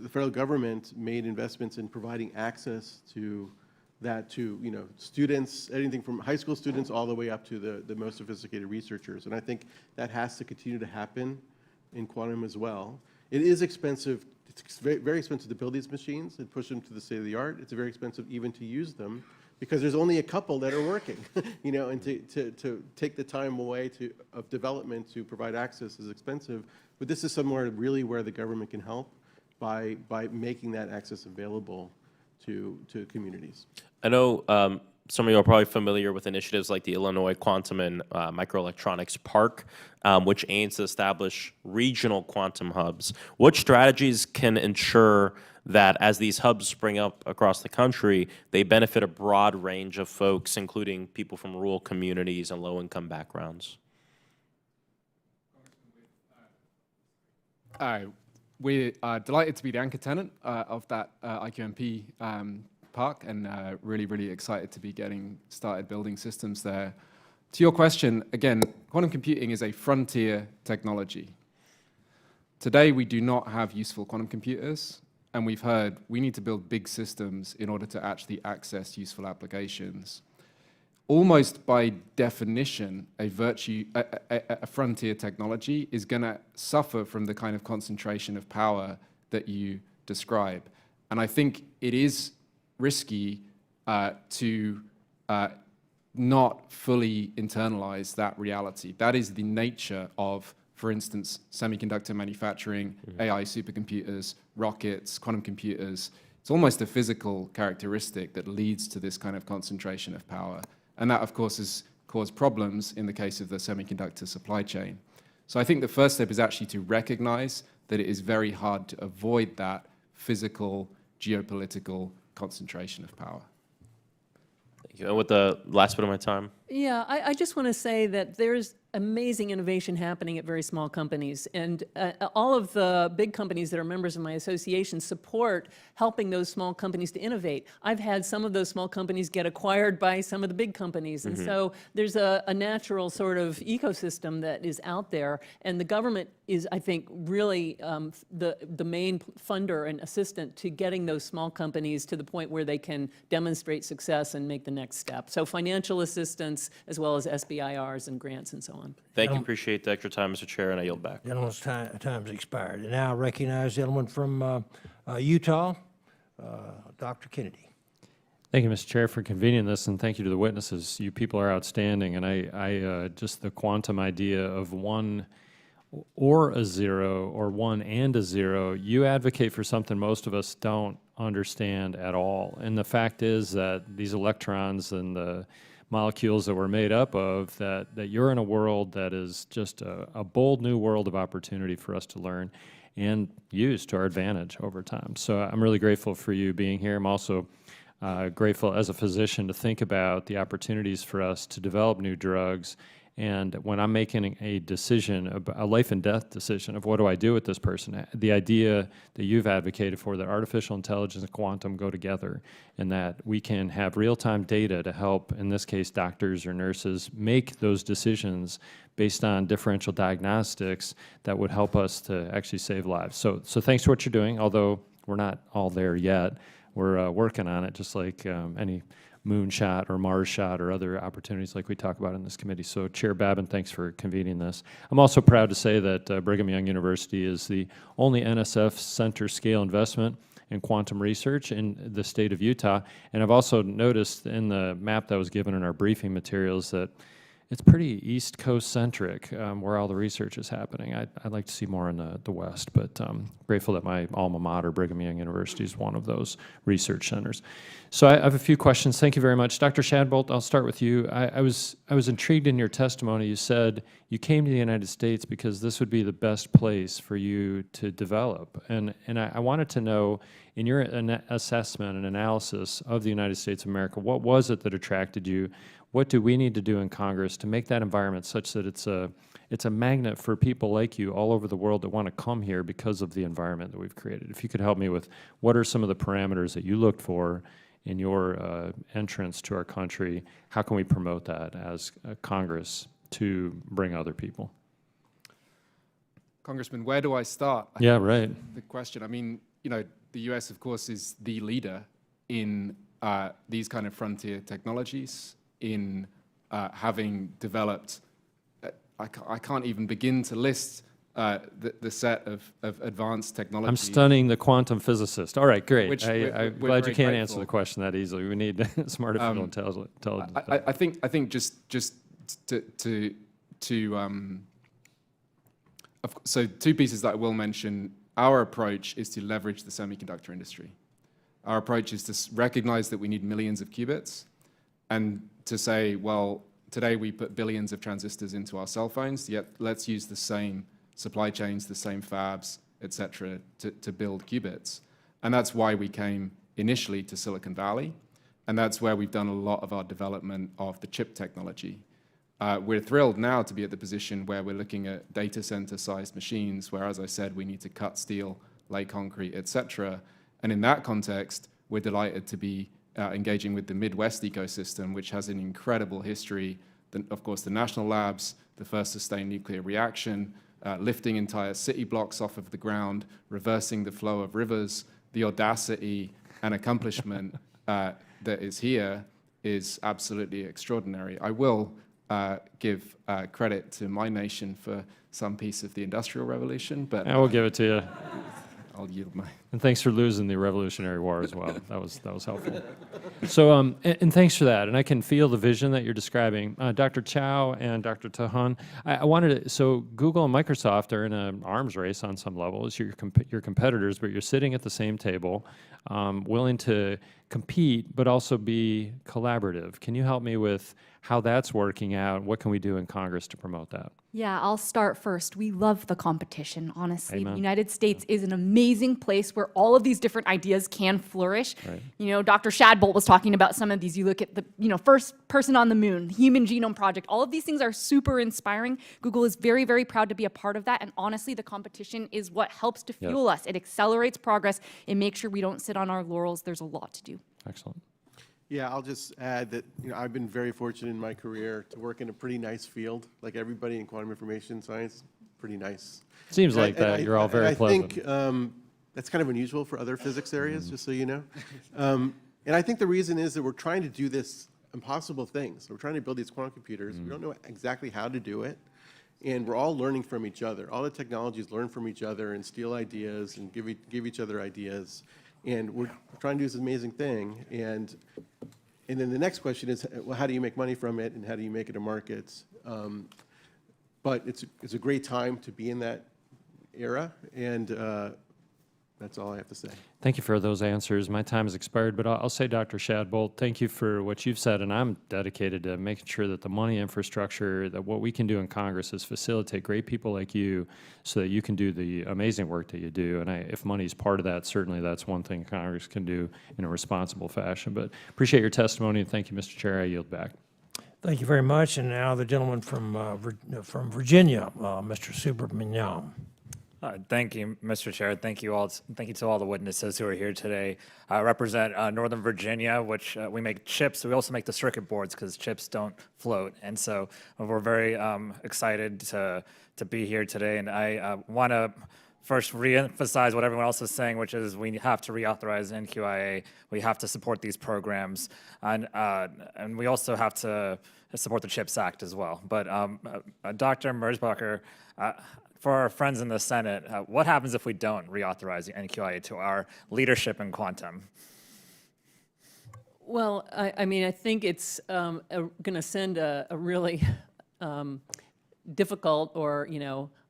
the federal government, made investments in providing access to that to, you know, students, anything from high school students all the way up to the most sophisticated researchers. And I think that has to continue to happen in quantum as well. It is expensive. It's very, very expensive to build these machines and push them to the state of the art. It's very expensive even to use them because there's only a couple that are working, you know, and to take the time away of development to provide access is expensive. But this is somewhere really where the government can help by making that access available to communities. I know some of you are probably familiar with initiatives like the Illinois Quantum and Microelectronics Park, which aims to establish regional quantum hubs. What strategies can ensure that as these hubs spring up across the country, they benefit a broad range of folks, including people from rural communities and low-income backgrounds? We're delighted to be the anchor tenant of that IQMP park, and really, really excited to be getting started building systems there. To your question, again, quantum computing is a frontier technology. Today, we do not have useful quantum computers, and we've heard we need to build big systems in order to actually access useful applications. Almost by definition, a frontier technology is going to suffer from the kind of concentration of power that you describe. And I think it is risky to not fully internalize that reality. That is the nature of, for instance, semiconductor manufacturing, AI supercomputers, rockets, quantum computers. It's almost a physical characteristic that leads to this kind of concentration of power. And that, of course, has caused problems in the case of the semiconductor supply chain. So I think the first step is actually to recognize that it is very hard to avoid that physical, geopolitical concentration of power. Thank you. And with the last bit of my time. Yeah, I just want to say that there's amazing innovation happening at very small companies. And all of the big companies that are members of my association support helping those small companies to innovate. I've had some of those small companies get acquired by some of the big companies. And so there's a natural sort of ecosystem that is out there. And the government is, I think, really the main funder and assistant to getting those small companies to the point where they can demonstrate success and make the next step. So financial assistance, as well as SBIRs and grants and so on. Thank you. Appreciate the extra time, Mr. Chair, and I yield back. Gentleman's time's expired. And now I recognize the gentleman from Utah, Dr. Kennedy. Thank you, Mr. Chair, for convening this, and thank you to the witnesses. You people are outstanding, and I just the quantum idea of one or a zero or one and a zero, you advocate for something most of us don't understand at all. And the fact is that these electrons and the molecules that we're made up of, that you're in a world that is just a bold new world of opportunity for us to learn and use to our advantage over time. So I'm really grateful for you being here. I'm also grateful as a physician to think about the opportunities for us to develop new drugs. And when I'm making a decision, a life and death decision of what do I do with this person, the idea that you've advocated for, that artificial intelligence and quantum go together, and that we can have real-time data to help, in this case, doctors or nurses, make those decisions based on differential diagnostics that would help us to actually save lives. So thanks for what you're doing, although we're not all there yet. We're working on it, just like any moonshot or Mars shot or other opportunities like we talk about in this committee. So Chair Babin, thanks for convening this. I'm also proud to say that Brigham Young University is the only NSF center scale investment in quantum research in the state of Utah. And I've also noticed in the map that was given in our briefing materials that it's pretty East Coast centric where all the research is happening. I'd like to see more in the West, but grateful that my alma mater, Brigham Young University, is one of those research centers. So I have a few questions. Thank you very much. Dr. Shadbolt, I'll start with you. I was intrigued in your testimony. You said you came to the United States because this would be the best place for you to develop. And I wanted to know, in your assessment and analysis of the United States of America, what was it that attracted you? What do we need to do in Congress to make that environment such that it's a magnet for people like you all over the world that want to come here because of the environment that we've created? If you could help me with what are some of the parameters that you looked for in your entrance to our country, how can we promote that as Congress to bring other people? Congressman, where do I start? Yeah, right. The question, I mean, you know, the US, of course, is the leader in these kind of frontier technologies, in having developed, I can't even begin to list the set of advanced technologies. I'm stunning the quantum physicist. All right, great. We're glad you can't grateful. answer the question that easily. We need smart artificial intelligence. I think just to so two pieces that I will mention. Our approach is to leverage the semiconductor industry. Our approach is to recognize that we need millions of qubits, and to say, well, today we put billions of transistors into our cell phones, yet let's use the same supply chains, the same fabs, et cetera, to build qubits. And that's why we came initially to Silicon Valley, and that's where we've done a lot of our development of the chip technology. We're thrilled now to be at the position where we're looking at data center-sized machines, where, as I said, we need to cut steel, lay concrete, et cetera. And in that context, we're delighted to be engaging with the Midwest ecosystem, which has an incredible history of course, the national labs, the first sustained nuclear reaction, lifting entire city blocks off of the ground, reversing the flow of rivers. The audacity and accomplishment that is here is absolutely extraordinary. I will give credit to my nation for some piece of the Industrial Revolution, but I will give it to you. I'll yield my. And thanks for losing the Revolutionary War as well. That was helpful. So, and thanks for that. And I can feel the vision that you're describing. Dr. Chou and Dr. Tahan, I wanted to, so Google and Microsoft are in an arms race on some levels. You're your competitors, but you're sitting at the same table, willing to compete, but also be collaborative. Can you help me with how that's working out? What can we do in Congress to promote that? Yeah, I'll start first. We love the competition, honestly. Amen. The United States is an amazing place where all of these different ideas can flourish. Right. You know, Dr. Shadbolt was talking about some of these. You look at the, first person on the moon, the Human Genome Project. All of these things are super inspiring. Google is very, very proud to be a part of that. And honestly, the competition is what helps to fuel us. It accelerates progress. It makes sure we don't sit on our laurels. There's a lot to do. Excellent. Yeah, I'll just add that I've been very fortunate in my career to work in a pretty nice field. Like everybody in quantum information science, pretty nice. Seems like that. You're all very pleasant. I think that's kind of unusual for other physics areas, just so you know. And I think the reason is that we're trying to do this impossible things. We're trying to build these quantum computers. We don't know exactly how to do it. And we're all learning from each other. All the technologies learn from each other and steal ideas and give each other ideas. And we're trying to do this amazing thing. And then the next question is, well, how do you make money from it, and how do you make it a market? But it's a great time to be in that era, and that's all I have to say. Thank you for those answers. My time has expired, but I'll say, Dr. Shadbolt, thank you for what you've said, and I'm dedicated to making sure that the money infrastructure, that what we can do in Congress is facilitate great people like you so that you can do the amazing work that you do. And if money is part of that, certainly that's one thing Congress can do in a responsible fashion. But appreciate your testimony, and thank you, Mr. Chair. I yield back. Thank you very much. And now the gentleman from Virginia, Mr. Supermignon. Thank you, Mr. Chair. Thank you all. Thank you to all the witnesses who are here today. I represent Northern Virginia, which we make chips. We also make the circuit boards because chips don't float. And so we're very excited to be here today. And I want to first reemphasize what everyone else is saying, which is we have to reauthorize NQIA. We have to support these programs. And we also have to support the CHIPS Act as well. But Dr. Merzbacher, for our friends in the Senate, what happens if we don't reauthorize the NQIA to our leadership in quantum? Well, I mean, I think it's going to send a really difficult or,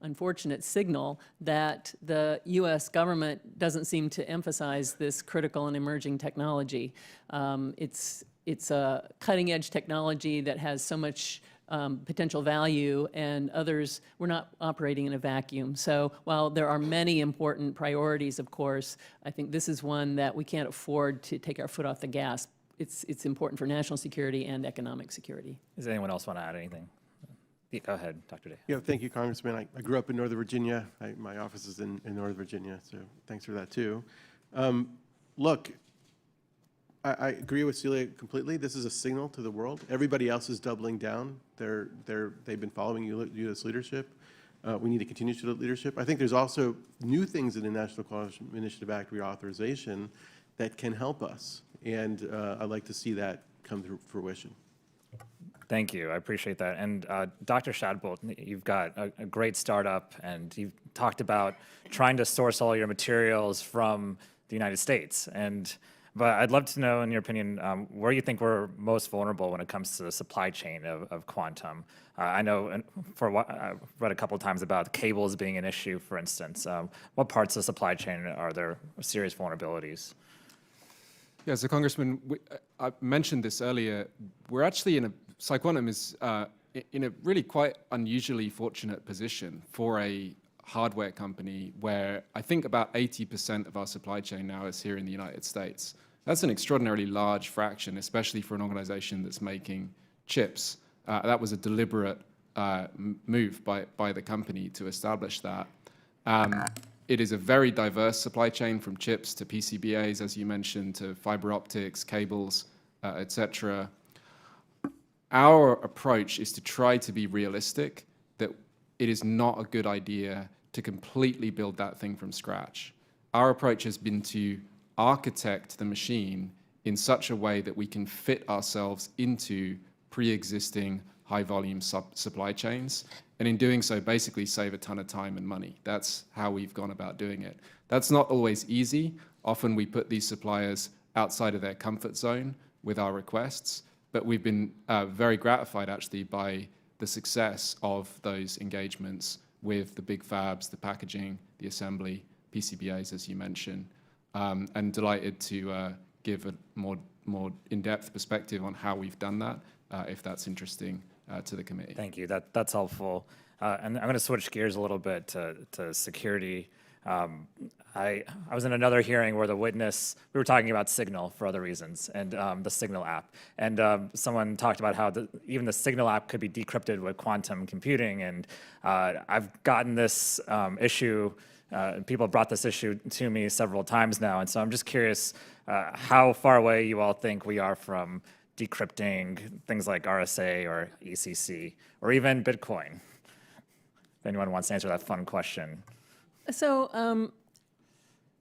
unfortunate signal that the U.S. government doesn't seem to emphasize this critical and emerging technology. It's a cutting-edge technology that has so much potential value, and others, we're not operating in a vacuum. So while there are many important priorities, of course, I think this is one that we can't afford to take our foot off the gas. It's important for national security and economic security. Does anyone else want to add anything? Go ahead, Dr. Day. Yeah, thank you, Congressman. I grew up in Northern Virginia. My office is in Northern Virginia, so thanks for that, too. Look, I agree with Celia completely. This is a signal to the world. Everybody else is doubling down. They've been following U.S. leadership. We need to continue to leadership. I think there's also new things in the National Quantum Initiative Act reauthorization that can help us, and I'd like to see that come to fruition. Thank you. I appreciate that. And Dr. Shadbolt, you've got a great startup, and you've talked about trying to source all your materials from the United States. But I'd love to know, in your opinion, where you think we're most vulnerable when it comes to the supply chain of quantum. I know I've read a couple of times about cables being an issue, for instance. What parts of the supply chain are there serious vulnerabilities? Yeah, so Congressman, I mentioned this earlier. We're actually PsiQuantum is in a really quite unusually fortunate position for a hardware company where I think about 80% of our supply chain now is here in the United States. That's an extraordinarily large fraction, especially for an organization that's making chips. That was a deliberate move by the company to establish that. It is a very diverse supply chain, from chips to PCBAs, as you mentioned, to fiber optics, cables, et cetera. Our approach is to try to be realistic, that it is not a good idea to completely build that thing from scratch. Our approach has been to architect the machine in such a way that we can fit ourselves into pre-existing high-volume supply chains, and in doing so, basically save a ton of time and money. That's how we've gone about doing it. That's not always easy. Often we put these suppliers outside of their comfort zone with our requests, but we've been very gratified, actually, by the success of those engagements with the big fabs, the packaging, the assembly, PCBAs, as you mentioned, and delighted to give a more in-depth perspective on how we've done that, if that's interesting to the committee. Thank you. That's helpful. And I'm going to switch gears a little bit to security. I was in another hearing where we were talking about Signal for other reasons, and the Signal app. And someone talked about how even the Signal app could be decrypted with quantum computing. And I've gotten this issue, people have brought this issue to me several times now. And so I'm just curious how far away you all think we are from decrypting things like RSA or ECC, or even Bitcoin. If anyone wants to answer that fun question. So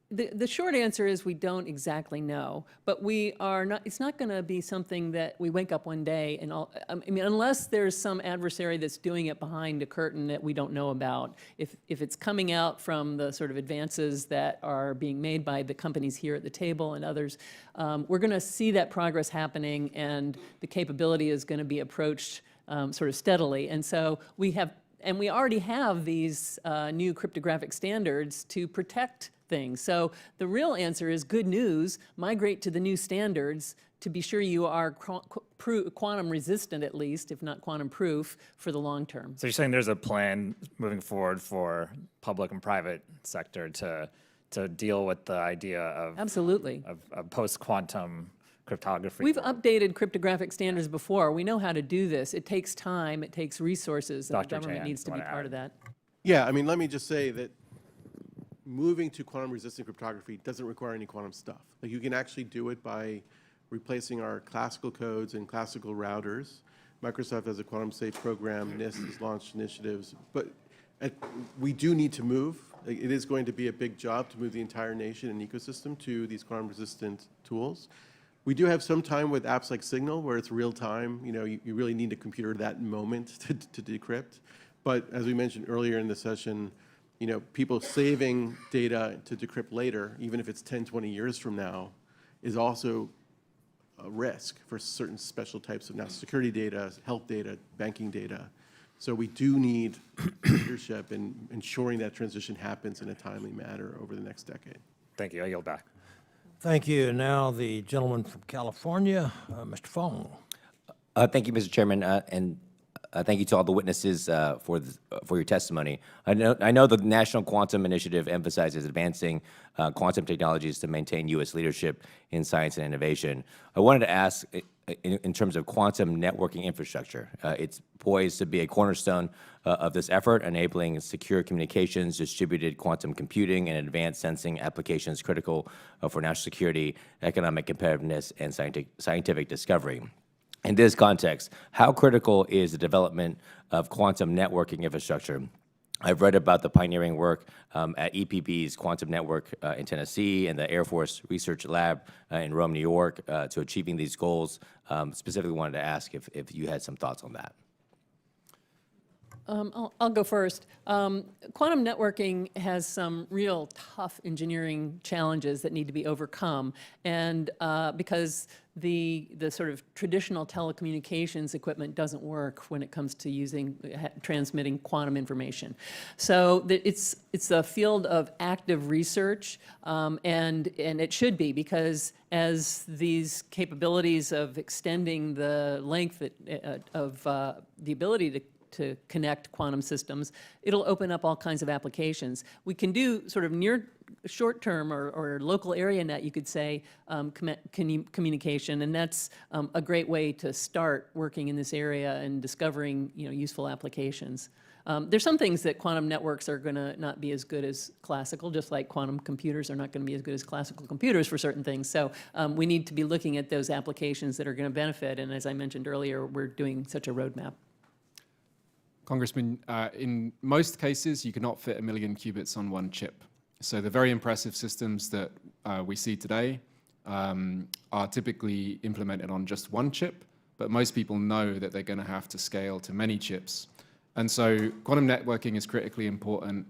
the short answer is we don't exactly know, but we are not. It's not going to be something that we wake up one day and all. I mean, unless there's some adversary that's doing it behind a curtain that we don't know about. If it's coming out from the sort of advances that are being made by the companies here at the table and others, we're going to see that progress happening, and the capability is going to be approached sort of steadily. And so we already have these new cryptographic standards to protect things. So the real answer is good news, migrate to the new standards to be sure you are quantum resistant, at least, if not quantum proof, for the long term. So you're saying there's a plan moving forward for public and private sector to deal with the idea of absolutely of post-quantum cryptography? We've updated cryptographic standards before. We know how to do this. It takes time, it takes resources, and the government needs to be part of that. Yeah, I mean, let me just say that moving to quantum-resistant cryptography doesn't require any quantum stuff. Like, you can actually do it by replacing our classical codes and classical routers. Microsoft has a quantum-safe program. NIST has launched initiatives. But we do need to move. It is going to be a big job to move the entire nation and ecosystem to these quantum-resistant tools. We do have some time with apps like Signal, where it's real time. You know, you really need a computer that moment to decrypt. But as we mentioned earlier in the session, you know, people saving data to decrypt later, even if it's 10, 20 years from now, is also a risk for certain special types of national security data, health data, banking data. So we do need leadership in ensuring that transition happens in a timely manner over the next decade. Thank you. I yield back. Thank you. And now the gentleman from California, Mr. Fong. Thank you, Mr. Chairman, and thank you to all the witnesses for your testimony. I know the National Quantum Initiative emphasizes advancing quantum technologies to maintain U.S. leadership in science and innovation. I wanted to ask, in terms of quantum networking infrastructure, it's poised to be a cornerstone of this effort, enabling secure communications, distributed quantum computing, and advanced sensing applications critical for national security, economic competitiveness, and scientific discovery. In this context, how critical is the development of quantum networking infrastructure? I've read about the pioneering work at EPB's quantum network in Tennessee and the Air Force Research Lab in Rome, New York, to achieving these goals. Specifically wanted to ask if you had some thoughts on that. I'll go first. Quantum networking has some real tough engineering challenges that need to be overcome, and because the sort of traditional telecommunications equipment doesn't work when it comes to transmitting quantum information. So it's a field of active research, and it should be, because as these capabilities of extending the length of the ability to connect quantum systems, it'll open up all kinds of applications. We can do sort of short-term or local area net, you could say, communication, and that's a great way to start working in this area and discovering useful applications. There's some things that quantum networks are going to not be as good as classical, just like quantum computers are not going to be as good as classical computers for certain things. So we need to be looking at those applications that are going to benefit. And as I mentioned earlier, we're doing such a roadmap. Congressman, in most cases, you cannot fit 1 million qubits on one chip. So the very impressive systems that we see today are typically implemented on just one chip, but most people know that they're going to have to scale to many chips. And so quantum networking is critically important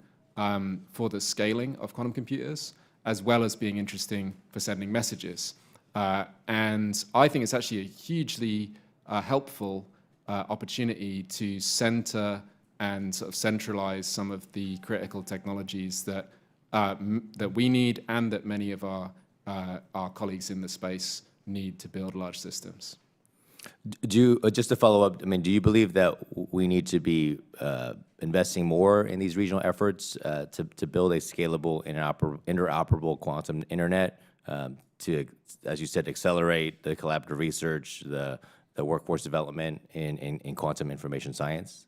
for the scaling of quantum computers, as well as being interesting for sending messages. And I think it's actually a hugely helpful opportunity to center and sort of centralize some of the critical technologies that that we need and that many of our colleagues in the space need to build large systems. Just to follow up, I mean, do you believe that we need to be investing more in these regional efforts to build a scalable, interoperable quantum internet to, as you said, accelerate the collaborative research, the workforce development in quantum information science?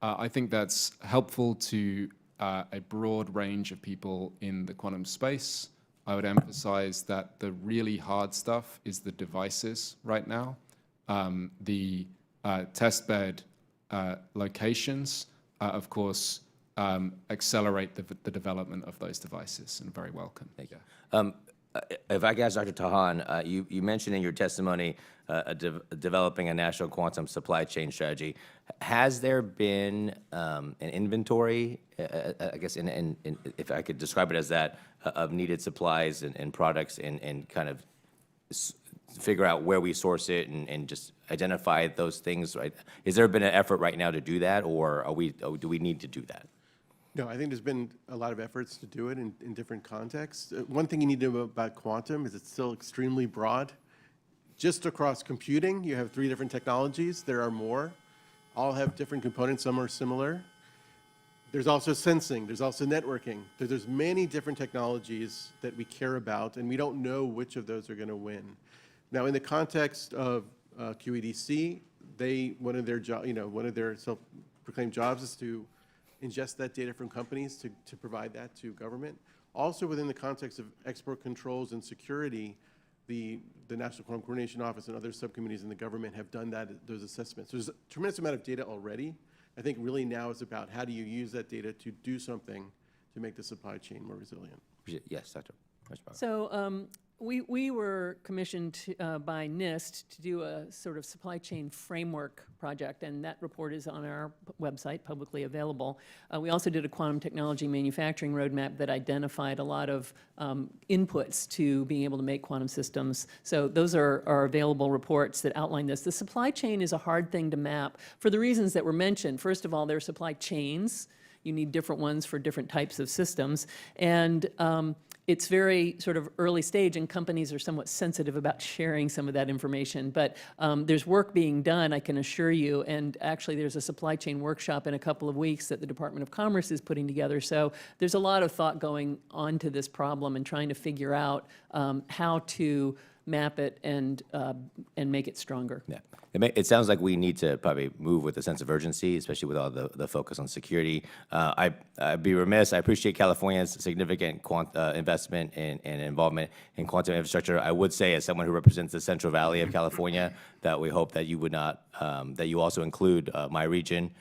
I think that's helpful to a broad range of people in the quantum space. I would emphasize that the really hard stuff is the devices right now. The testbed locations, of course, accelerate the development of those devices, and very welcome. Thank you. If I could ask Dr. Tahan, you mentioned in your testimony developing a national quantum supply chain strategy. Has there been an inventory, I guess, if I could describe it as that, of needed supplies and products and kind of figure out where we source it and just identify those things, right? Has there been an effort right now to do that, or do we need to do that? No, I think there's been a lot of efforts to do it in different contexts. One thing you need to know about quantum is it's still extremely broad. Just across computing, you have 3 different technologies. There are more. All have different components. Some are similar. There's also sensing. There's also networking. There's many different technologies that we care about, and we don't know which of those are going to win. Now, in the context of QEDC, one of their self-proclaimed jobs is to ingest that data from companies to provide that to government. Also, within the context of export controls and security, the National Quantum Coordination Office and other subcommittees in the government have done those assessments. There's a tremendous amount of data already. I think really now is about how do you use that data to do something to make the supply chain more resilient. Yes, Dr. Merzbacher. So we were commissioned by NIST to do a sort of supply chain framework project, and that report is on our website, publicly available. We also did a quantum technology manufacturing roadmap that identified a lot of inputs to being able to make quantum systems. So those are available reports that outline this. The supply chain is a hard thing to map for the reasons that were mentioned. First of all, there are supply chains. You need different ones for different types of systems. And it's very sort of early stage, and companies are somewhat sensitive about sharing some of that information. But there's work being done, I can assure you, and actually there's a supply chain workshop in a couple of weeks that the Department of Commerce is putting together. So there's a lot of thought going on to this problem and trying to figure out how to map it and make it stronger. Yeah. It sounds like we need to probably move with a sense of urgency, especially with all the focus on security. I'd be remiss. I appreciate California's significant investment and involvement in quantum infrastructure. I would say, as someone who represents the Central Valley of California, that we hope that you would not, that you also include my region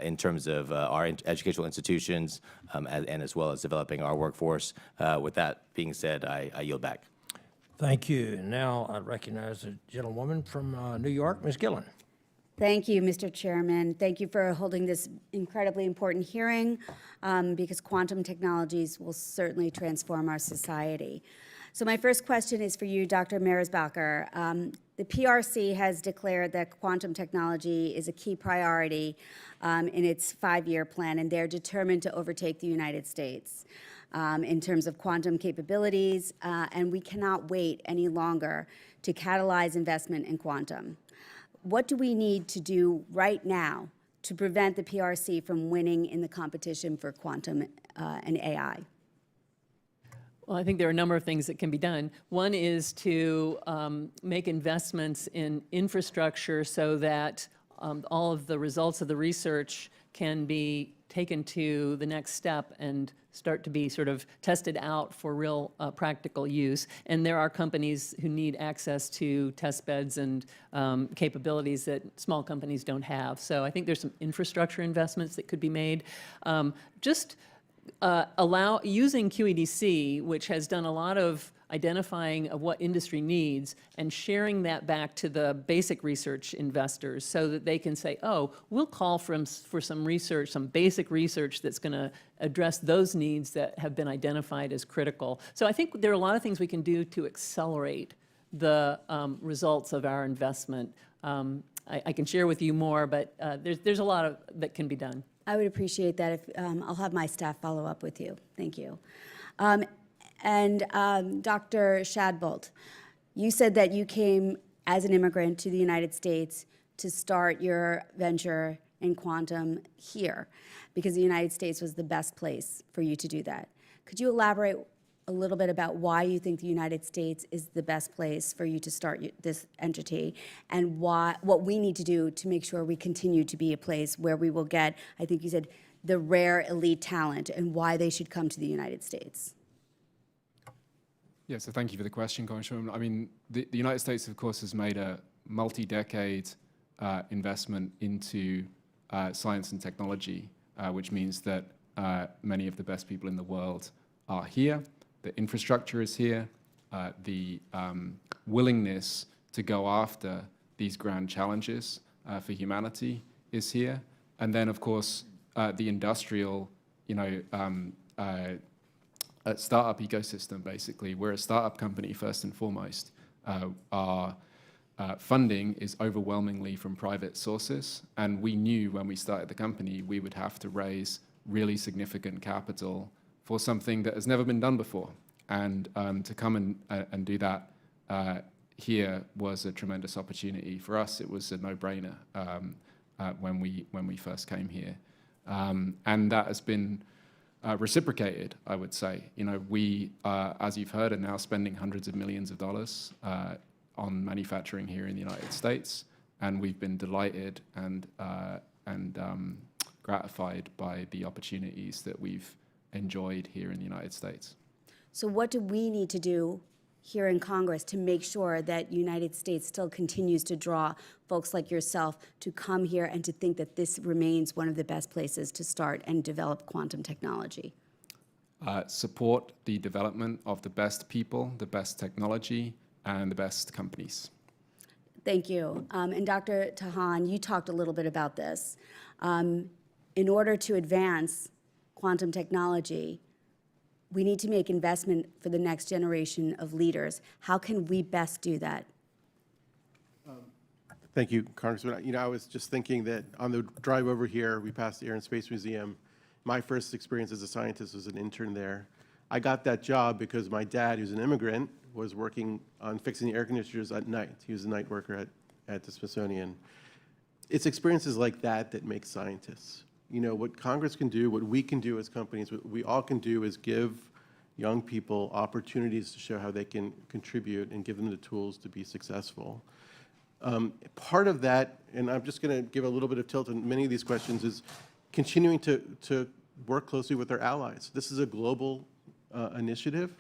in terms of our educational institutions and as well as developing our workforce. With that being said, I yield back. Thank you. And now I recognize a gentlewoman from New York, Ms. Gillen. Thank you, Mr. Chairman. Thank you for holding this incredibly important hearing because quantum technologies will certainly transform our society. So my first question is for you, Dr. Merzbacher. The PRC has declared that quantum technology is a key priority in its 5-year plan, and they're determined to overtake the United States in terms of quantum capabilities, and we cannot wait any longer to catalyze investment in quantum. What do we need to do right now to prevent the PRC from winning in the competition for quantum and AI? Well, I think there are a number of things that can be done. One is to make investments in infrastructure so that all of the results of the research can be taken to the next step and start to be sort of tested out for real practical use. And there are companies who need access to test beds and capabilities that small companies don't have. So I think there's some infrastructure investments that could be made. Using QEDC, which has done a lot of identifying of what industry needs and sharing that back to the basic research investors so that they can say, oh, we'll call for some research, some basic research that's going to address those needs that have been identified as critical. So I think there are a lot of things we can do to accelerate the results of our investment. I can share with you more, but there's a lot that can be done. I would appreciate that if I'll have my staff follow up with you. Thank you. Dr. Shadbolt, you said that you came as an immigrant to the United States to start your venture in quantum here because the United States was the best place for you to do that. Could you elaborate a little bit about why you think the United States is the best place for you to start this entity and what we need to do to make sure we continue to be a place where we will get, I think you said, the rare elite talent and why they should come to the United States? Yeah, so thank you for the question, Congresswoman. I mean, the United States, of course, has made a multi-decade investment into science and technology, which means that many of the best people in the world are here. The infrastructure is here. The willingness to go after these grand challenges for humanity is here. And then, of course, the industrial, startup ecosystem, basically. We're a startup company, first and foremost. Our funding is overwhelmingly from private sources, and we knew when we started the company we would have to raise really significant capital for something that has never been done before. And to come and do that here was a tremendous opportunity. For us, it was a no-brainer when we first came here. And that has been reciprocated, I would say. We, as you've heard, are now spending hundreds of millions of dollars on manufacturing here in the United States, and we've been delighted and gratified by the opportunities that we've enjoyed here in the United States. So what do we need to do here in Congress to make sure that United States still continues to draw folks like yourself to come here and to think that this remains one of the best places to start and develop quantum technology? Support the development of the best people, the best technology, and the best companies. Thank you. And Dr. Tahan, you talked a little bit about this. In order to advance quantum technology, we need to make investment for the next generation of leaders. How can we best do that? Thank you, Congressman. I was just thinking that on the drive over here, we passed the Air and Space Museum. My first experience as a scientist was an intern there. I got that job because my dad, who's an immigrant, was working on fixing the air conditioners at night. He was a night worker at the Smithsonian. It's experiences like that that make scientists. What Congress can do, what we can do as companies, what we all can do is give young people opportunities to show how they can contribute and give them the tools to be successful. Part of that, and I'm just going to give a little bit of tilt on many of these questions, is continuing to work closely with our allies. This is a global initiative.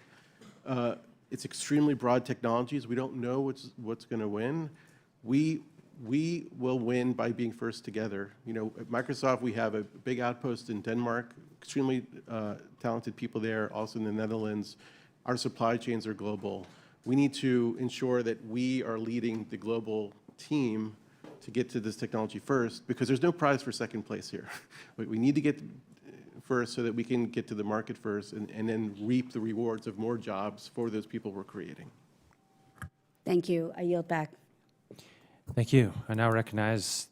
It's extremely broad technologies. We don't know what's going to win. We will win by being first together. At Microsoft, we have a big outpost in Denmark, extremely talented people there, also in the Netherlands. Our supply chains are global. We need to ensure that we are leading the global team to get to this technology first, because there's no prize for second place here. We need to get first so that we can get to the market first and then reap the rewards of more jobs for those people we're creating. Thank you. I yield back. Thank you. I now recognize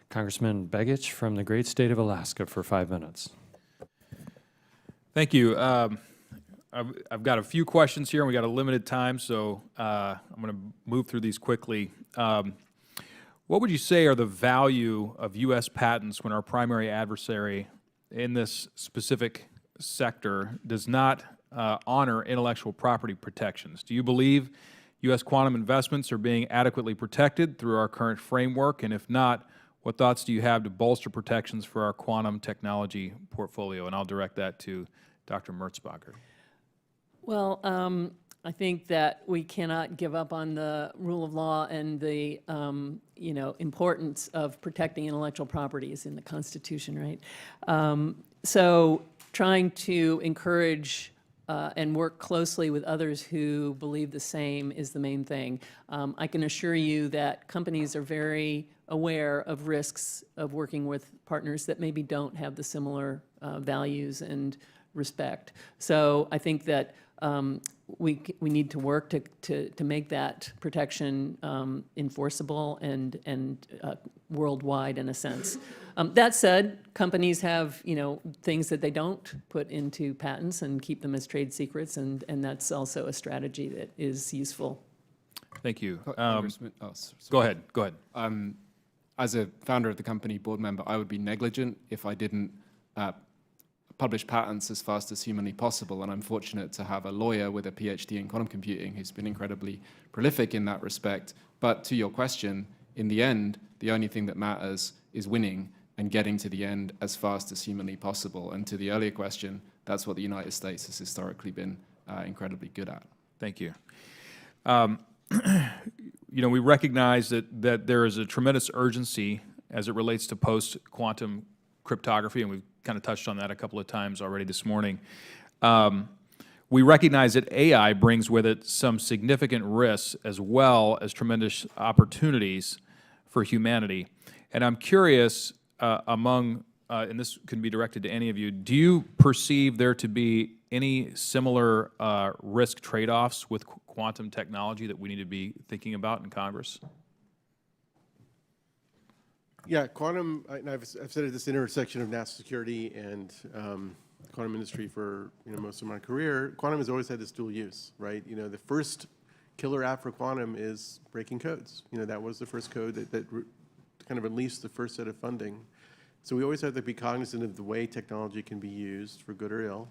Congressman Begich from the great state of Alaska for 5 minutes. Thank you. I've got a few questions here, and we got a limited time, so I'm going to move through these quickly. What would you say are the value of U.S. patents when our primary adversary in this specific sector does not honor intellectual property protections? Do you believe U.S. quantum investments are being adequately protected through our current framework? And if not, What thoughts do you have to bolster protections for our quantum technology portfolio? And I'll direct that to Dr. Merzbacher. Well, I think that we cannot give up on the rule of law and the importance of protecting intellectual property is in the Constitution, right? So trying to encourage and work closely with others who believe the same is the main thing. I can assure you that companies are very aware of risks of working with partners that maybe don't have the similar values and respect. So I think that we need to work to make that protection enforceable and worldwide in a sense. That said, companies have things that they don't put into patents and keep them as trade secrets, and that's also a strategy that is useful. Thank you. Congressman, Go ahead. Go ahead. As a founder of the company, board member, I would be negligent if I didn't publish patents as fast as humanly possible, and I'm fortunate to have a lawyer with a PhD in quantum computing who's been incredibly prolific in that respect. But to your question, in the end, the only thing that matters is winning and getting to the end as fast as humanly possible. And to the earlier question, that's what the United States has historically been incredibly good at. Thank you. We recognize that there is a tremendous urgency as it relates to post-quantum cryptography, and we've kind of touched on that a couple of times already this morning. We recognize that AI brings with it some significant risks as well as tremendous opportunities for humanity. And I'm curious, and this can be directed to any of you, do you perceive there to be any similar risk trade-offs with quantum technology that we need to be thinking about in Congress? Yeah, quantum, and I've said at this intersection of national security and the quantum industry for most of my career, quantum has always had this dual use, right? The first killer app for quantum is breaking codes. That was the first code that kind of unleashed the first set of funding. So we always have to be cognizant of the way technology can be used for good or ill.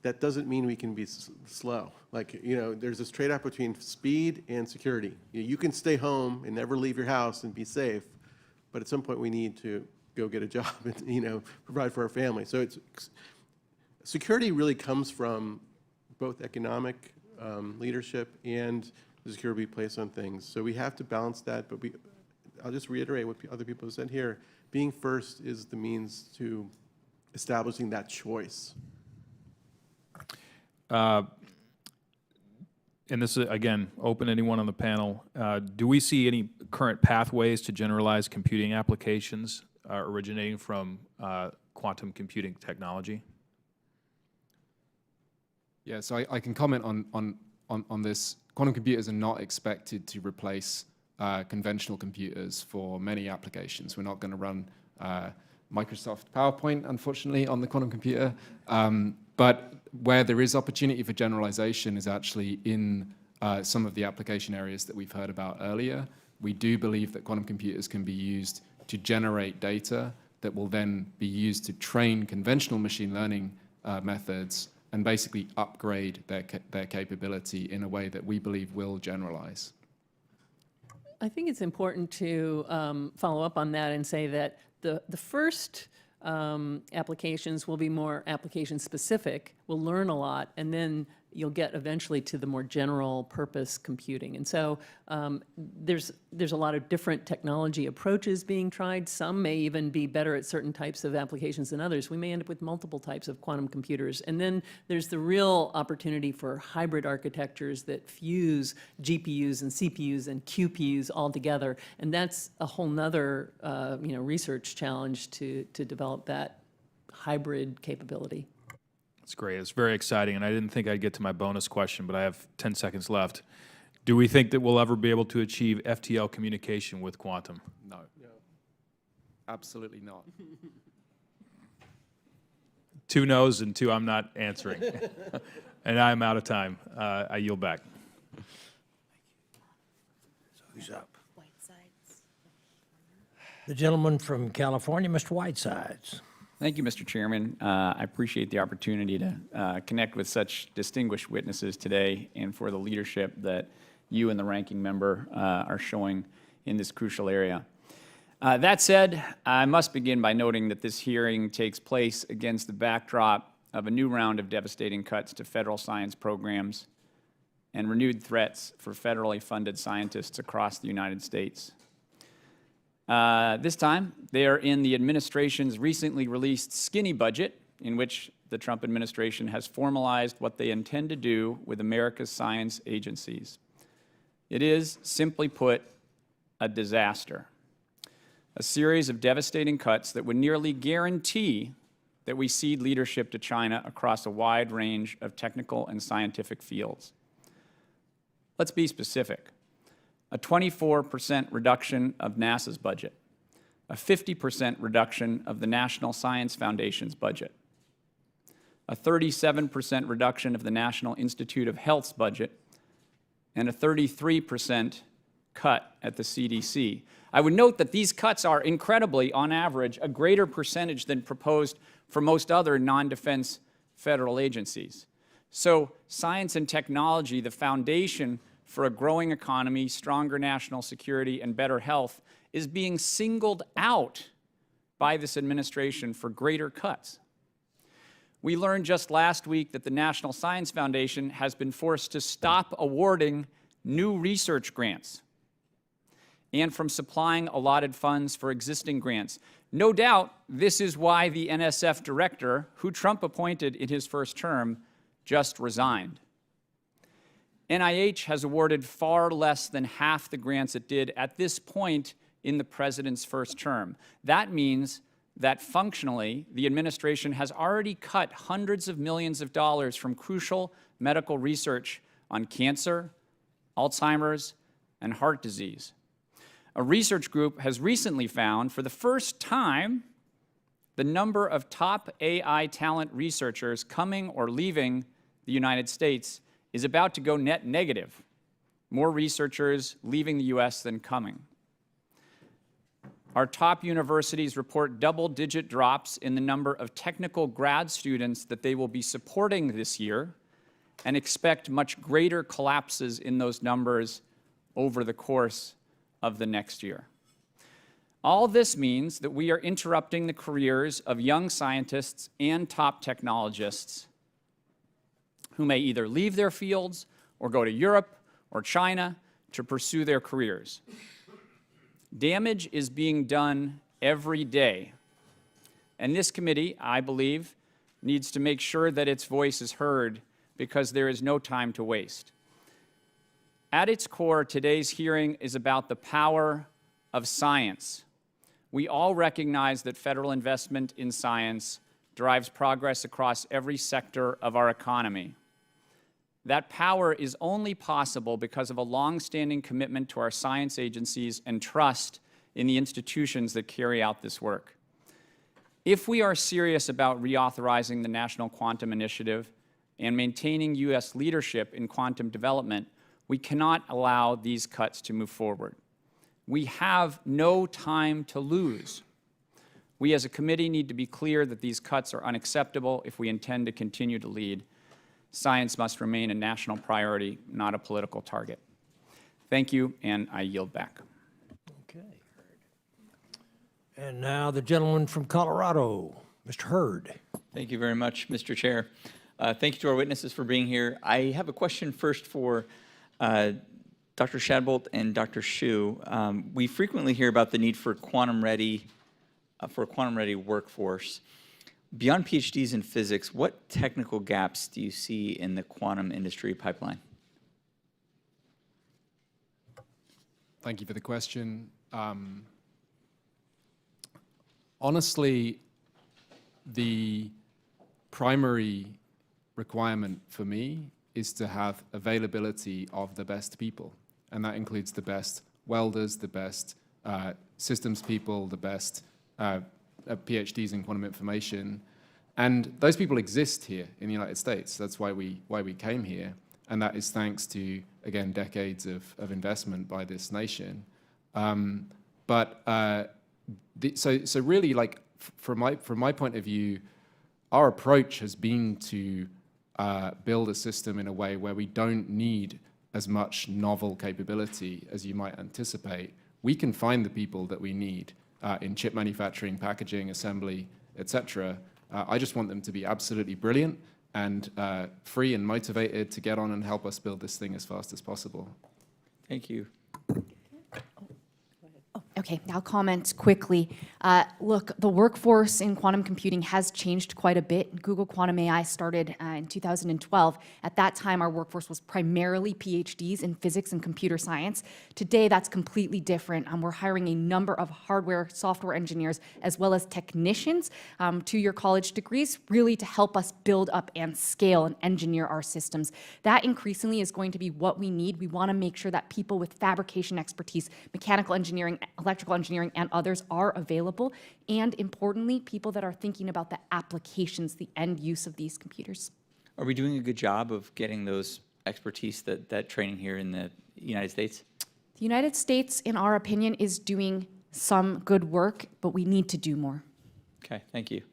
That doesn't mean we can be slow. There's this trade-off between speed and security. You can stay home and never leave your house and be safe, but at some point we need to go get a job and provide for our family. So security really comes from both economic leadership and the security we place on things. So we have to balance that, but I'll just reiterate what other people have said here. Being first is the means to establishing that choice. And this is, again, open to anyone on the panel. Do we see any current pathways to generalize computing applications originating from quantum computing technology? Yeah, so I can comment on this. Quantum computers are not expected to replace conventional computers for many applications. We're not going to run Microsoft PowerPoint, unfortunately, on the quantum computer. But where there is opportunity for generalization is actually in some of the application areas that we've heard about earlier. We do believe that quantum computers can be used to generate data that will then be used to train conventional machine learning methods and basically upgrade their capability in a way that we believe will generalize. I think it's important to follow up on that and say that the first applications will be more application specific. We'll learn a lot, and then you'll get eventually to the more general purpose computing. And so there's a lot of different technology approaches being tried. Some may even be better at certain types of applications than others. We may end up with multiple types of quantum computers. And then there's the real opportunity for hybrid architectures that fuse GPUs and CPUs and QPUs all together. And that's a whole nother research challenge to develop that hybrid capability. That's great. It's very exciting, and I didn't think I'd get to my bonus question, but I have 10 seconds left. Do we think that we'll ever be able to achieve FTL communication with quantum? No. Absolutely not. 2 no's and 2 I'm not answering. And I'm out of time. I yield back. So who's up? The gentleman from California, Mr. Whitesides. Thank you, Mr. Chairman. I appreciate the opportunity to connect with such distinguished witnesses today and for the leadership that you and the ranking member are showing in this crucial area. That said, I must begin by noting that this hearing takes place against the backdrop of a new round of devastating cuts to federal science programs and renewed threats for federally funded scientists across the United States. This time, they are in the administration's recently released skinny budget, in which the Trump administration has formalized what they intend to do with America's science agencies. It is, simply put, a disaster. A series of devastating cuts that would nearly guarantee that we cede leadership to China across a wide range of technical and scientific fields. Let's be specific. A 24% reduction of NASA's budget, a 50% reduction of the National Science Foundation's budget, a 37% reduction of the National Institute of Health's budget, and a 33% cut at the CDC. I would note that these cuts are incredibly, on average, a greater percentage than proposed for most other non-defense federal agencies. So science and technology, the foundation for a growing economy, stronger national security, and better health, is being singled out by this administration for greater cuts. We learned just last week that the National Science Foundation has been forced to stop awarding new research grants and from supplying allotted funds for existing grants. No doubt, this is why the NSF director, who Trump appointed in his first term, just resigned. NIH has awarded far less than half the grants it did at this point in the president's first term. That means that functionally, the administration has already cut hundreds of millions of dollars from crucial medical research on cancer, Alzheimer's, and heart disease. A research group has recently found, for the first time, the number of top AI talent researchers coming or leaving the United States is about to go net negative. More researchers leaving the U.S. than coming. Our top universities report double-digit drops in the number of technical grad students that they will be supporting this year, and expect much greater collapses in those numbers over the course of the next year. All this means that we are interrupting the careers of young scientists and top technologists who may either leave their fields or go to Europe or China to pursue their careers. Damage is being done every day, and this committee, I believe, needs to make sure that its voice is heard, because there is no time to waste. At its core, today's hearing is about the power of science. We all recognize that federal investment in science drives progress across every sector of our economy. That power is only possible because of a long-standing commitment to our science agencies and trust in the institutions that carry out this work. If we are serious about reauthorizing the National Quantum Initiative and maintaining U.S. leadership in quantum development, we cannot allow these cuts to move forward. We have no time to lose. We as a committee need to be clear that these cuts are unacceptable if we intend to continue to lead. Science must remain a national priority, not a political target. Thank you, and I yield back. Okay. And now the gentleman from Colorado, Mr. Hurd. Thank you very much, Mr. Chair. Thank you to our witnesses for being here. I have a question first for Dr. Shadbolt and Dr. Chou. We frequently hear about the need for a quantum-ready workforce. Beyond PhDs in physics, what technical gaps do you see in the quantum industry pipeline? Thank you for the question. Honestly, the primary requirement for me is to have availability of the best people, and that includes the best welders, the best systems people, the best PhDs in quantum information, and those people exist here in the United States. That's why we came here, and that is thanks to, again, decades of investment by this nation. So really, like, from my point of view, our approach has been to build a system in a way where we don't need as much novel capability as you might anticipate. We can find the people that we need in chip manufacturing, packaging, assembly, etc. I just want them to be absolutely brilliant and free and motivated to get on and help us build this thing as fast as possible. Thank you. Okay, I'll comment quickly. Look, the workforce in quantum computing has changed quite a bit. Google Quantum AI started in 2012. At that time, our workforce was primarily PhDs in physics and computer science. Today, that's completely different. We're hiring a number of hardware, software engineers, as well as technicians, two-year college degrees, really to help us build up and scale and engineer our systems. That increasingly is going to be what we need. We want to make sure that people with fabrication expertise, mechanical engineering, electrical engineering, and others are available, and importantly, people that are thinking about the applications, the end use of these computers. Are we doing a good job of getting those expertise, that training here in the United States? The United States, in our opinion, is doing some good work, but we need to do more. Okay, thank you.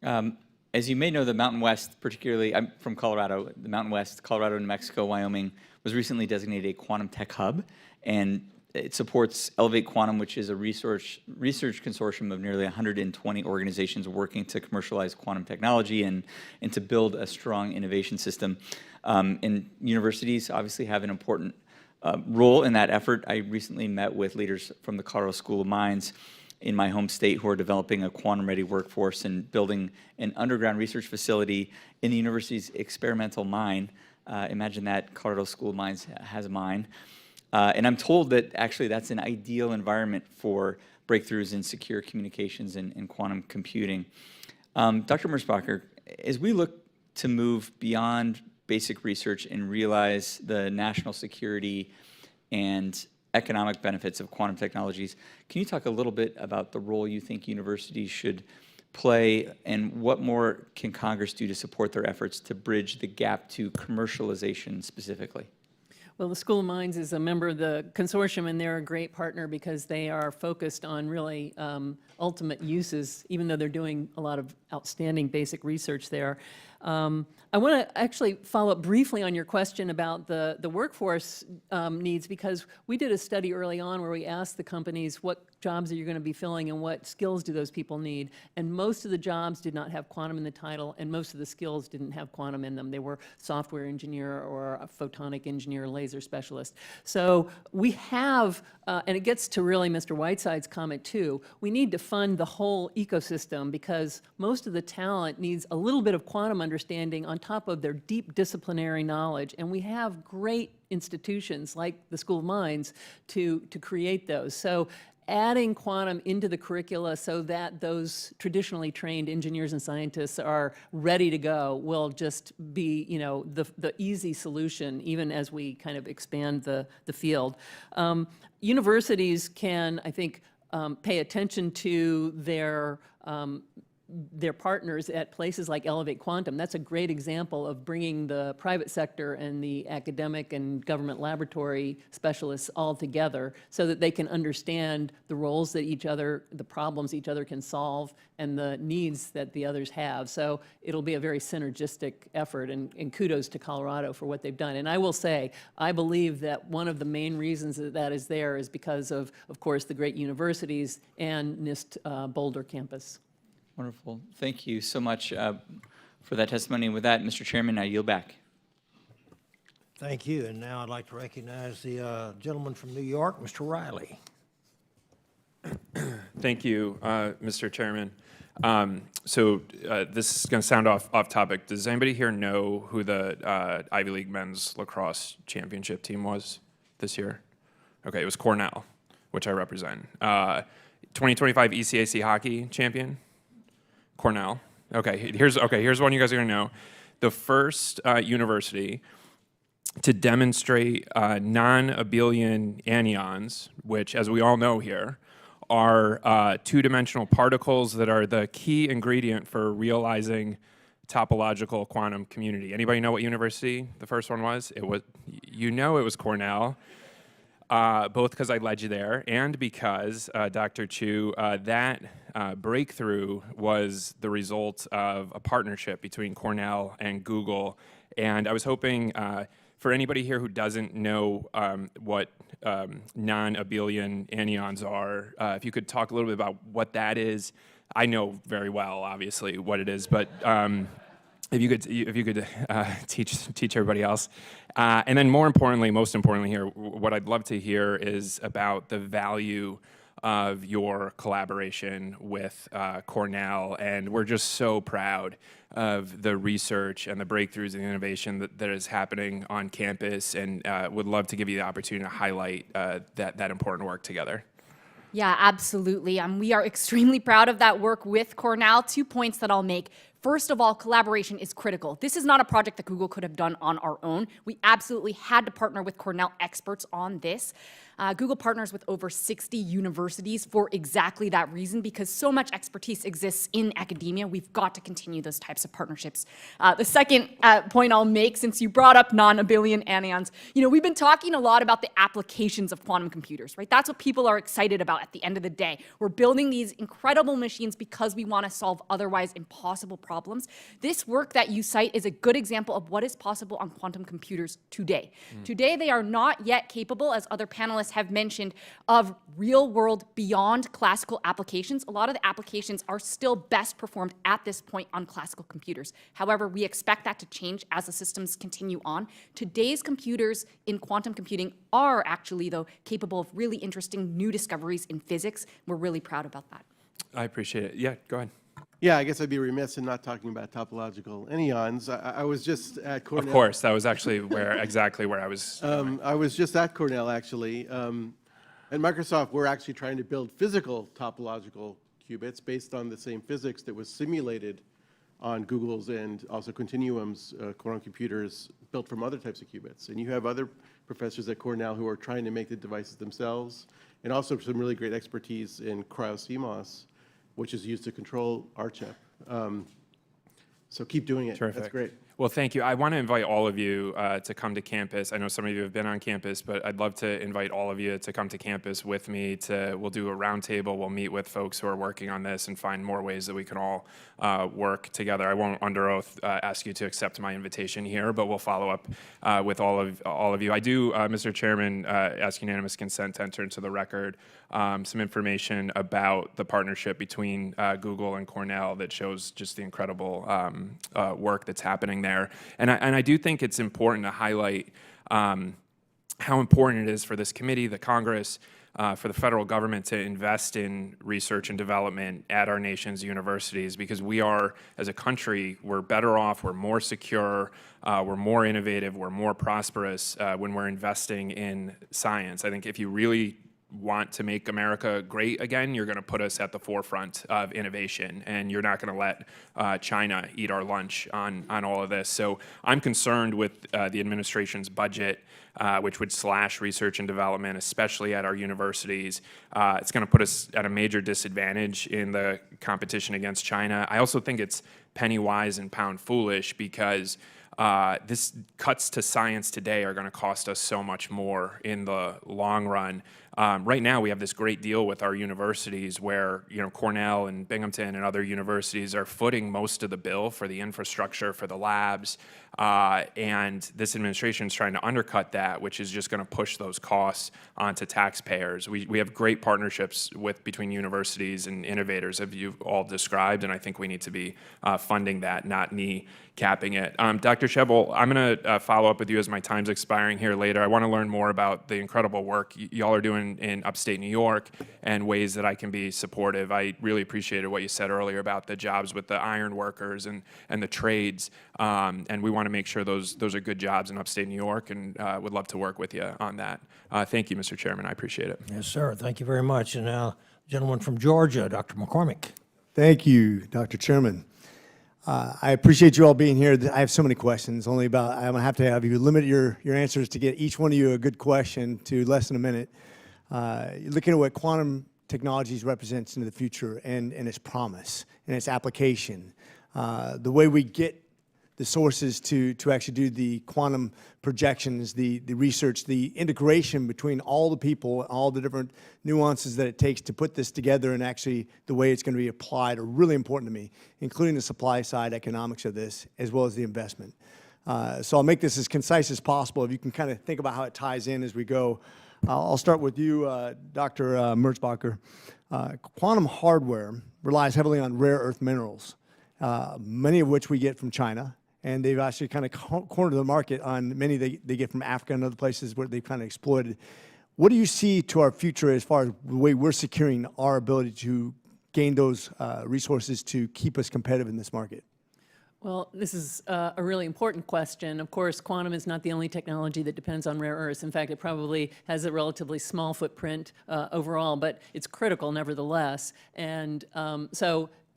As you may know, the Mountain West, particularly, I'm from Colorado, the Mountain West, Colorado, New Mexico, Wyoming, was recently designated a quantum tech hub, and it supports Elevate Quantum, which is a research consortium of nearly 120 organizations working to commercialize quantum technology and to build a strong innovation system. And universities obviously have an important role in that effort. I recently met with leaders from the Colorado School of Mines in my home state who are developing a quantum-ready workforce and building an underground research facility in the university's experimental mine. Imagine that, Colorado School of Mines has a mine. And I'm told that actually that's an ideal environment for breakthroughs in secure communications and quantum computing. Dr. Merzbacher, as we look to move beyond basic research and realize the national security and economic benefits of quantum technologies, can you talk a little bit about the role you think universities should play, and what more can Congress do to support their efforts to bridge the gap to commercialization specifically? Well, the School of Mines is a member of the consortium, and they're a great partner because they are focused on really ultimate uses, even though they're doing a lot of outstanding basic research there. I want to actually follow up briefly on your question about the workforce needs, because we did a study early on where we asked the companies what jobs are you going to be filling and what skills do those people need, and most of the jobs did not have quantum in the title, and most of the skills didn't have quantum in them. They were software engineer or a photonic engineer, laser specialist. So we have, and it gets to really Mr. Whiteside's comment too, we need to fund the whole ecosystem because most of the talent needs a little bit of quantum understanding on top of their deep disciplinary knowledge, and we have great institutions like the School of Mines to create those. So adding quantum into the curricula so that those traditionally trained engineers and scientists are ready to go will just be, you know, the easy solution, even as we kind of expand the field. Universities can, I think, pay attention to their partners at places like Elevate Quantum. That's a great example of bringing the private sector and the academic and government laboratory specialists all together so that they can understand the roles that the problems each other can solve, and the needs that the others have. So it'll be a very synergistic effort, and kudos to Colorado for what they've done. And I will say, I believe that one of the main reasons that is there is because of course, the great universities and NIST Boulder campus. Wonderful. Thank you so much for that testimony. And with that, Mr. Chairman, I yield back. Thank you. And now I'd like to recognize the gentleman from New York, Mr. Riley. Thank you, Mr. Chairman. This is going to sound off topic. Does anybody here know who the Ivy League men's lacrosse championship team was this year? Okay, it was Cornell, which I represent. 2025 ECAC hockey champion? Cornell. Okay, here's one you guys are going to know. The first university to demonstrate non-abelian anyons, which, as we all know here, are two-dimensional particles that are the key ingredient for realizing topological quantum community. Anybody know what university the first one was? It was, you know, it was Cornell. Both because I led you there and because, Dr. Chou, that breakthrough was the result of a partnership between Cornell and Google. And I was hoping for anybody here who doesn't know what non-abelian anions are, if you could talk a little bit about what that is. I know very well, obviously, what it is, but if you could teach everybody else. And then most importantly here, what I'd love to hear is about the value of your collaboration with Cornell, and we're just so proud of the research and the breakthroughs and the innovation that is happening on campus, and would love to give you the opportunity to highlight that important work together. Yeah, absolutely. We are extremely proud of that work with Cornell. 2 points that I'll make. First of all, collaboration is critical. This is not a project that Google could have done on our own. We absolutely had to partner with Cornell experts on this. Google partners with over 60 universities for exactly that reason, because so much expertise exists in academia. We've got to continue those types of partnerships. The second point I'll make, since you brought up non-abelian anions, we've been talking a lot about the applications of quantum computers, right? That's what people are excited about at the end of the day. We're building these incredible machines because we want to solve otherwise impossible problems. This work that you cite is a good example of what is possible on quantum computers today. Today, they are not yet capable, as other panelists have mentioned, of real-world, beyond classical applications. A lot of the applications are still best performed at this point on classical computers. However, we expect that to change as the systems continue on. Today's computers in quantum computing are actually, though, capable of really interesting new discoveries in physics. We're really proud about that. I appreciate it. Yeah, go ahead. Yeah, I guess I'd be remiss in not talking about topological anions. I was just at Cornell. Of course, that was actually exactly where I was. I was just at Cornell, actually. At Microsoft, we're actually trying to build physical topological qubits based on the same physics that was simulated on Google's and also Continuum's quantum computers built from other types of qubits. And you have other professors at Cornell who are trying to make the devices themselves, and also some really great expertise in cryo-CMOS, which is used to control our chip. So keep doing it. Terrific. That's great. Well, thank you. I want to invite all of you to come to campus. I know some of you have been on campus, but I'd love to invite all of you to come to campus with me. We'll do a roundtable. We'll meet with folks who are working on this and find more ways that we can all work together. I won't, under oath, ask you to accept my invitation here, but we'll follow up with all of you. I do, Mr. Chairman, ask unanimous consent to enter into the record some information about the partnership between Google and Cornell that shows just the incredible work that's happening there. And I do think it's important to highlight how important it is for this committee, the Congress, for the federal government to invest in research and development at our nation's universities, because we are, as a country, we're better off, we're more secure, we're more innovative, we're more prosperous when we're investing in science. I think if you really want to make America great again, you're going to put us at the forefront of innovation, and you're not going to let China eat our lunch on all of this. So I'm concerned with the administration's budget, which would slash research and development, especially at our universities. It's going to put us at a major disadvantage in the competition against China. I also think it's penny wise and pound foolish, because this cuts to science today are going to cost us so much more in the long run. Right now, we have this great deal with our universities where, Cornell and Binghamton and other universities are footing most of the bill for the infrastructure, for the labs, and this administration is trying to undercut that, which is just going to push those costs onto taxpayers. We have great partnerships between universities and innovators, as you've all described, and I think we need to be funding that, not capping it. Dr. Shadbolt, I'm going to follow up with you as my time's expiring here later. I want to learn more about the incredible work y'all are doing in upstate New York and ways that I can be supportive. I really appreciated what you said earlier about the jobs with the iron workers and the trades, and we want to make sure those are good jobs in upstate New York, and would love to work with you on that. Thank you, Mr. Chairman. I appreciate it. Yes, sir. Thank you very much. And now, gentleman from Georgia, Dr. McCormick. Thank you, Dr. Chairman. I appreciate you all being here. I have so many questions. I'm going to have you limit your answers to get each one of you a good question to less than a minute. Looking at what quantum technologies represents into the future and its promise and its application, the way we get the sources to actually do the quantum projections, the research, the integration between all the people, all the different nuances that it takes to put this together, and actually the way it's going to be applied are really important to me, including the supply side economics of this, as well as the investment. So I'll make this as concise as possible. If you can kind of think about how it ties in as we go. I'll start with you, Dr. Merzbacher. Quantum hardware relies heavily on rare earth minerals, many of which we get from China. And they've actually kind of cornered the market on many they get from Africa and other places where they've kind of exploited. What do you see to our future as far as the way we're securing our ability to gain those resources to keep us competitive in this market? Well, this is a really important question. Of course, quantum is not the only technology that depends on rare earths. In fact, it probably has a relatively small footprint overall, but it's critical nevertheless. And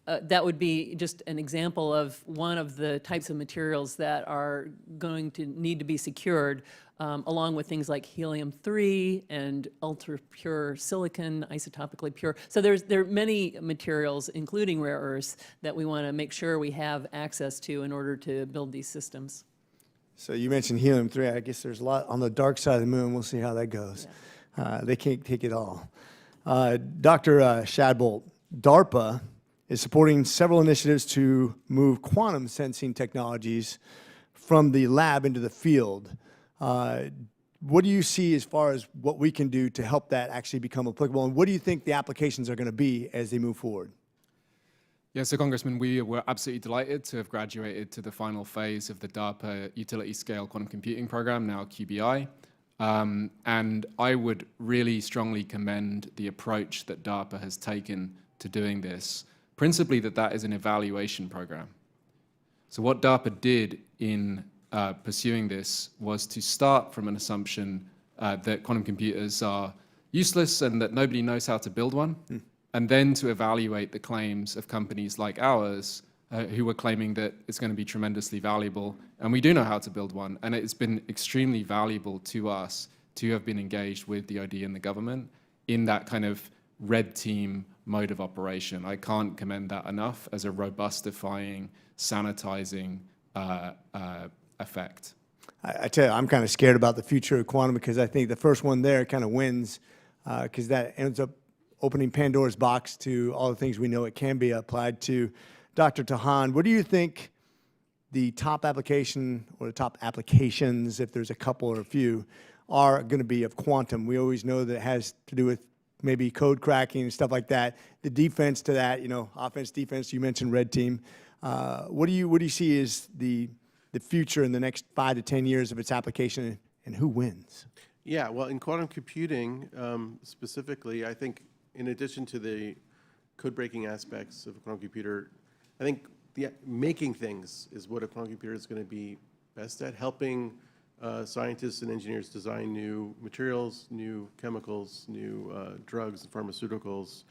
that would be just an example of one of the types of materials that are going to need to be secured, along with things like helium-3 and ultra-pure silicon, isotopically pure. So there are many materials, including rare earths, that we want to make sure we have access to in order to build these systems. So you mentioned helium-3. I guess there's a lot on the dark side of the moon. We'll see how that goes. Yeah. They can't take it all. Dr. Shadbolt, DARPA is supporting several initiatives to move quantum sensing technologies from the lab into the field. What do you see as far as what we can do to help that actually become applicable? And what do you think the applications are going to be as they move forward? Yeah, so Congressman, we were absolutely delighted to have graduated to the final phase of the DARPA Utility Scale Quantum Computing Program, now QBI. And I would really strongly commend the approach that DARPA has taken to doing this, principally that is an evaluation program. So what DARPA did in pursuing this was to start from an assumption that quantum computers are useless and that nobody knows how to build one, and then to evaluate the claims of companies like ours who were claiming that it's going to be tremendously valuable, and we do know how to build one, and it's been extremely valuable to us to have been engaged with DoD and the government in that kind of red team mode of operation. I can't commend that enough as a robustifying, sanitizing effect. I tell you, I'm kind of scared about the future of quantum because I think the first one there kind of wins because that ends up opening Pandora's box to all the things we know it can be applied to. Dr. Tahan, what do you think the top application or the top applications, if there's a couple or a few, are going to be of quantum? We always know that it has to do with maybe code cracking and stuff like that. The defense to that, offense, defense, you mentioned red team. What do you see as the future in the next 5 to 10 years of its application, and who wins? Yeah, well, in quantum computing specifically, I think in addition to the code-breaking aspects of a quantum computer, I think making things is what a quantum computer is going to be best at, helping scientists and engineers design new materials, new chemicals, new drugs and pharmaceuticals,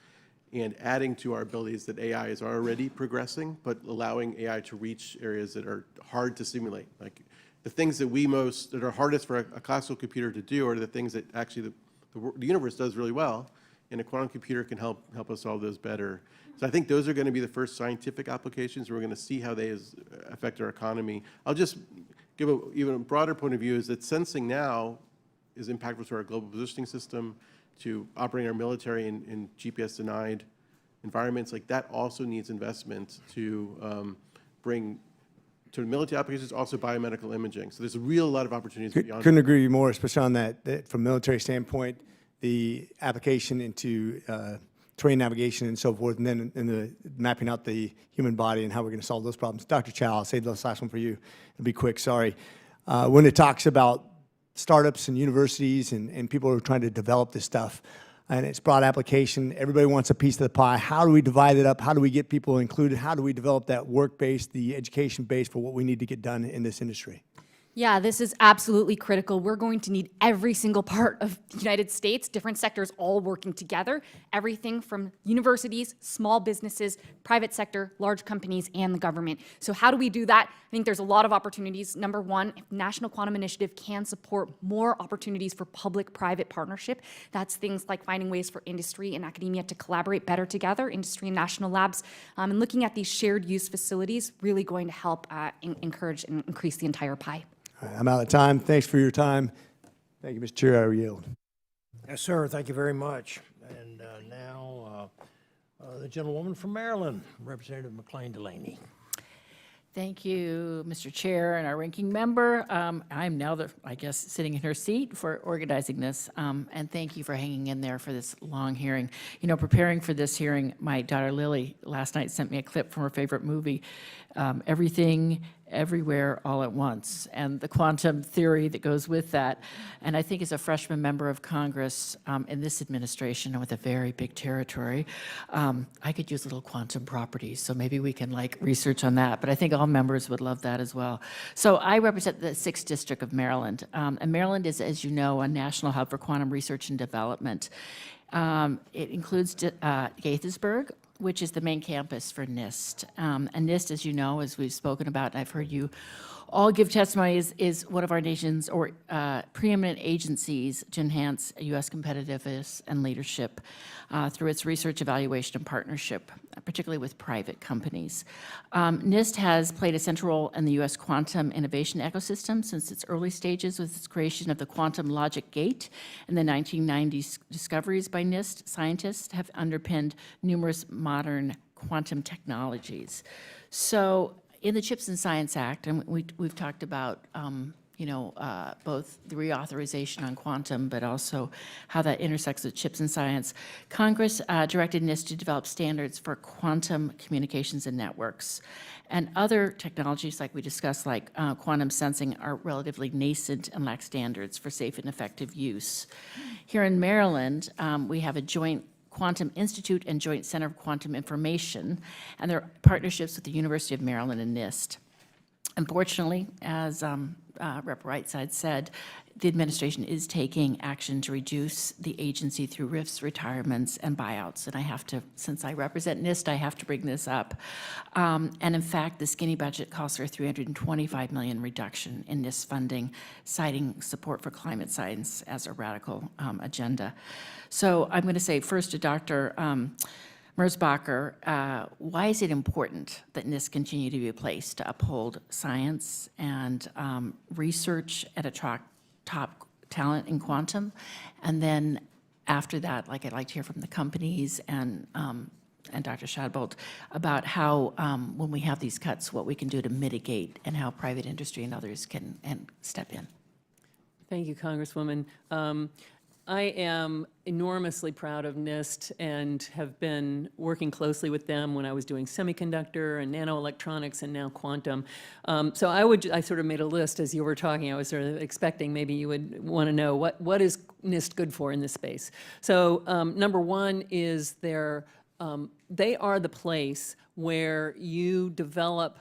and adding to our abilities that AI is already progressing, but allowing AI to reach areas that are hard to simulate. Like the things that are hardest for a classical computer to do are the things that actually the universe does really well, and a quantum computer can help us solve those better. So I think those are going to be the first scientific applications. We're going to see how they affect our economy. I'll just give an even broader point of view is that sensing now is impactful to our global positioning system, to operating our military in GPS-denied environments. Like that also needs investment to bring to military applications, also biomedical imaging. So there's a lot of opportunities beyond. Couldn't agree more, especially on that from a military standpoint, the application into terrain navigation and so forth, and then in the mapping out the human body and how we're going to solve those problems. Dr. Chou, I'll save this last one for you. It'll be quick, sorry. When it talks about startups and universities and people who are trying to develop this stuff, and it's broad application, everybody wants a piece of the pie. How do we divide it up? How do we get people included? How do we develop that work base, the education base for what we need to get done in this industry? Yeah, this is absolutely critical. We're going to need every single part of the United States, different sectors all working together, everything from universities, small businesses, private sector, large companies, and the government. So how do we do that? I think there's a lot of opportunities. Number one, if National Quantum Initiative can support more opportunities for public-private partnership. That's things like finding ways for industry and academia to collaborate better together, industry and national labs, and looking at these shared use facilities, really going to help encourage and increase the entire pie. All right, I'm out of time. Thanks for your time. Thank you, Mr. Chair. I yield. Yes, sir. Thank you very much. And now the gentlewoman from Maryland, Representative McLean Delaney. Thank you, Mr. Chair and our ranking member. I'm now, I guess, sitting in her seat for organizing this, and thank you for hanging in there for this long hearing. You know, preparing for this hearing, my daughter Lily last night sent me a clip from her favorite movie, Everything, Everywhere, All at Once, and the quantum theory that goes with that. And I think as a freshman member of Congress in this administration and with a very big territory, I could use little quantum properties, so maybe we can like research on that. But I think all members would love that as well. So I represent the 6th District of Maryland. And Maryland is, as you know, a national hub for quantum research and development. It includes Gaithersburg, which is the main campus for NIST. And NIST, as you know, as we've spoken about, and I've heard you all give testimony, is one of our nation's preeminent agencies to enhance U.S. competitiveness and leadership through its research, evaluation, and partnership, particularly with private companies. NIST has played a central role in the U.S. quantum innovation ecosystem since its early stages with its creation of the quantum logic gate. In the 1990s, discoveries by NIST scientists have underpinned numerous modern quantum technologies. So in the CHIPS and Science Act, and we've talked about both the reauthorization on quantum, but also how that intersects with CHIPS and science. Congress directed NIST to develop standards for quantum communications and networks. And other technologies, like we discussed, like quantum sensing, are relatively nascent and lack standards for safe and effective use. Here in Maryland, we have a joint Quantum Institute and Joint Center of Quantum Information, and their partnerships with the University of Maryland and NIST. Unfortunately, as Rep. Whiteside said, the administration is taking action to reduce the agency through rifts, retirements, and buyouts. And I have to, since I represent NIST, I have to bring this up. And in fact, the skinny budget calls for a $325 million reduction in NIST funding, citing support for climate science as a radical agenda. So I'm going to say first to Dr. Merzbacher, why is it important that NIST continue to be a place to uphold science and research at a top talent in quantum? And then after that, like I'd like to hear from the companies and Dr. Shadbolt about how, when we have these cuts, what we can do to mitigate and how private industry and others can step in. Thank you, Congresswoman. I am enormously proud of NIST and have been working closely with them when I was doing semiconductor and nanoelectronics and now quantum. So I sort of made a list as you were talking. I was sort of expecting maybe you would want to know what is NIST good for in this space. So number one is they are the place where you develop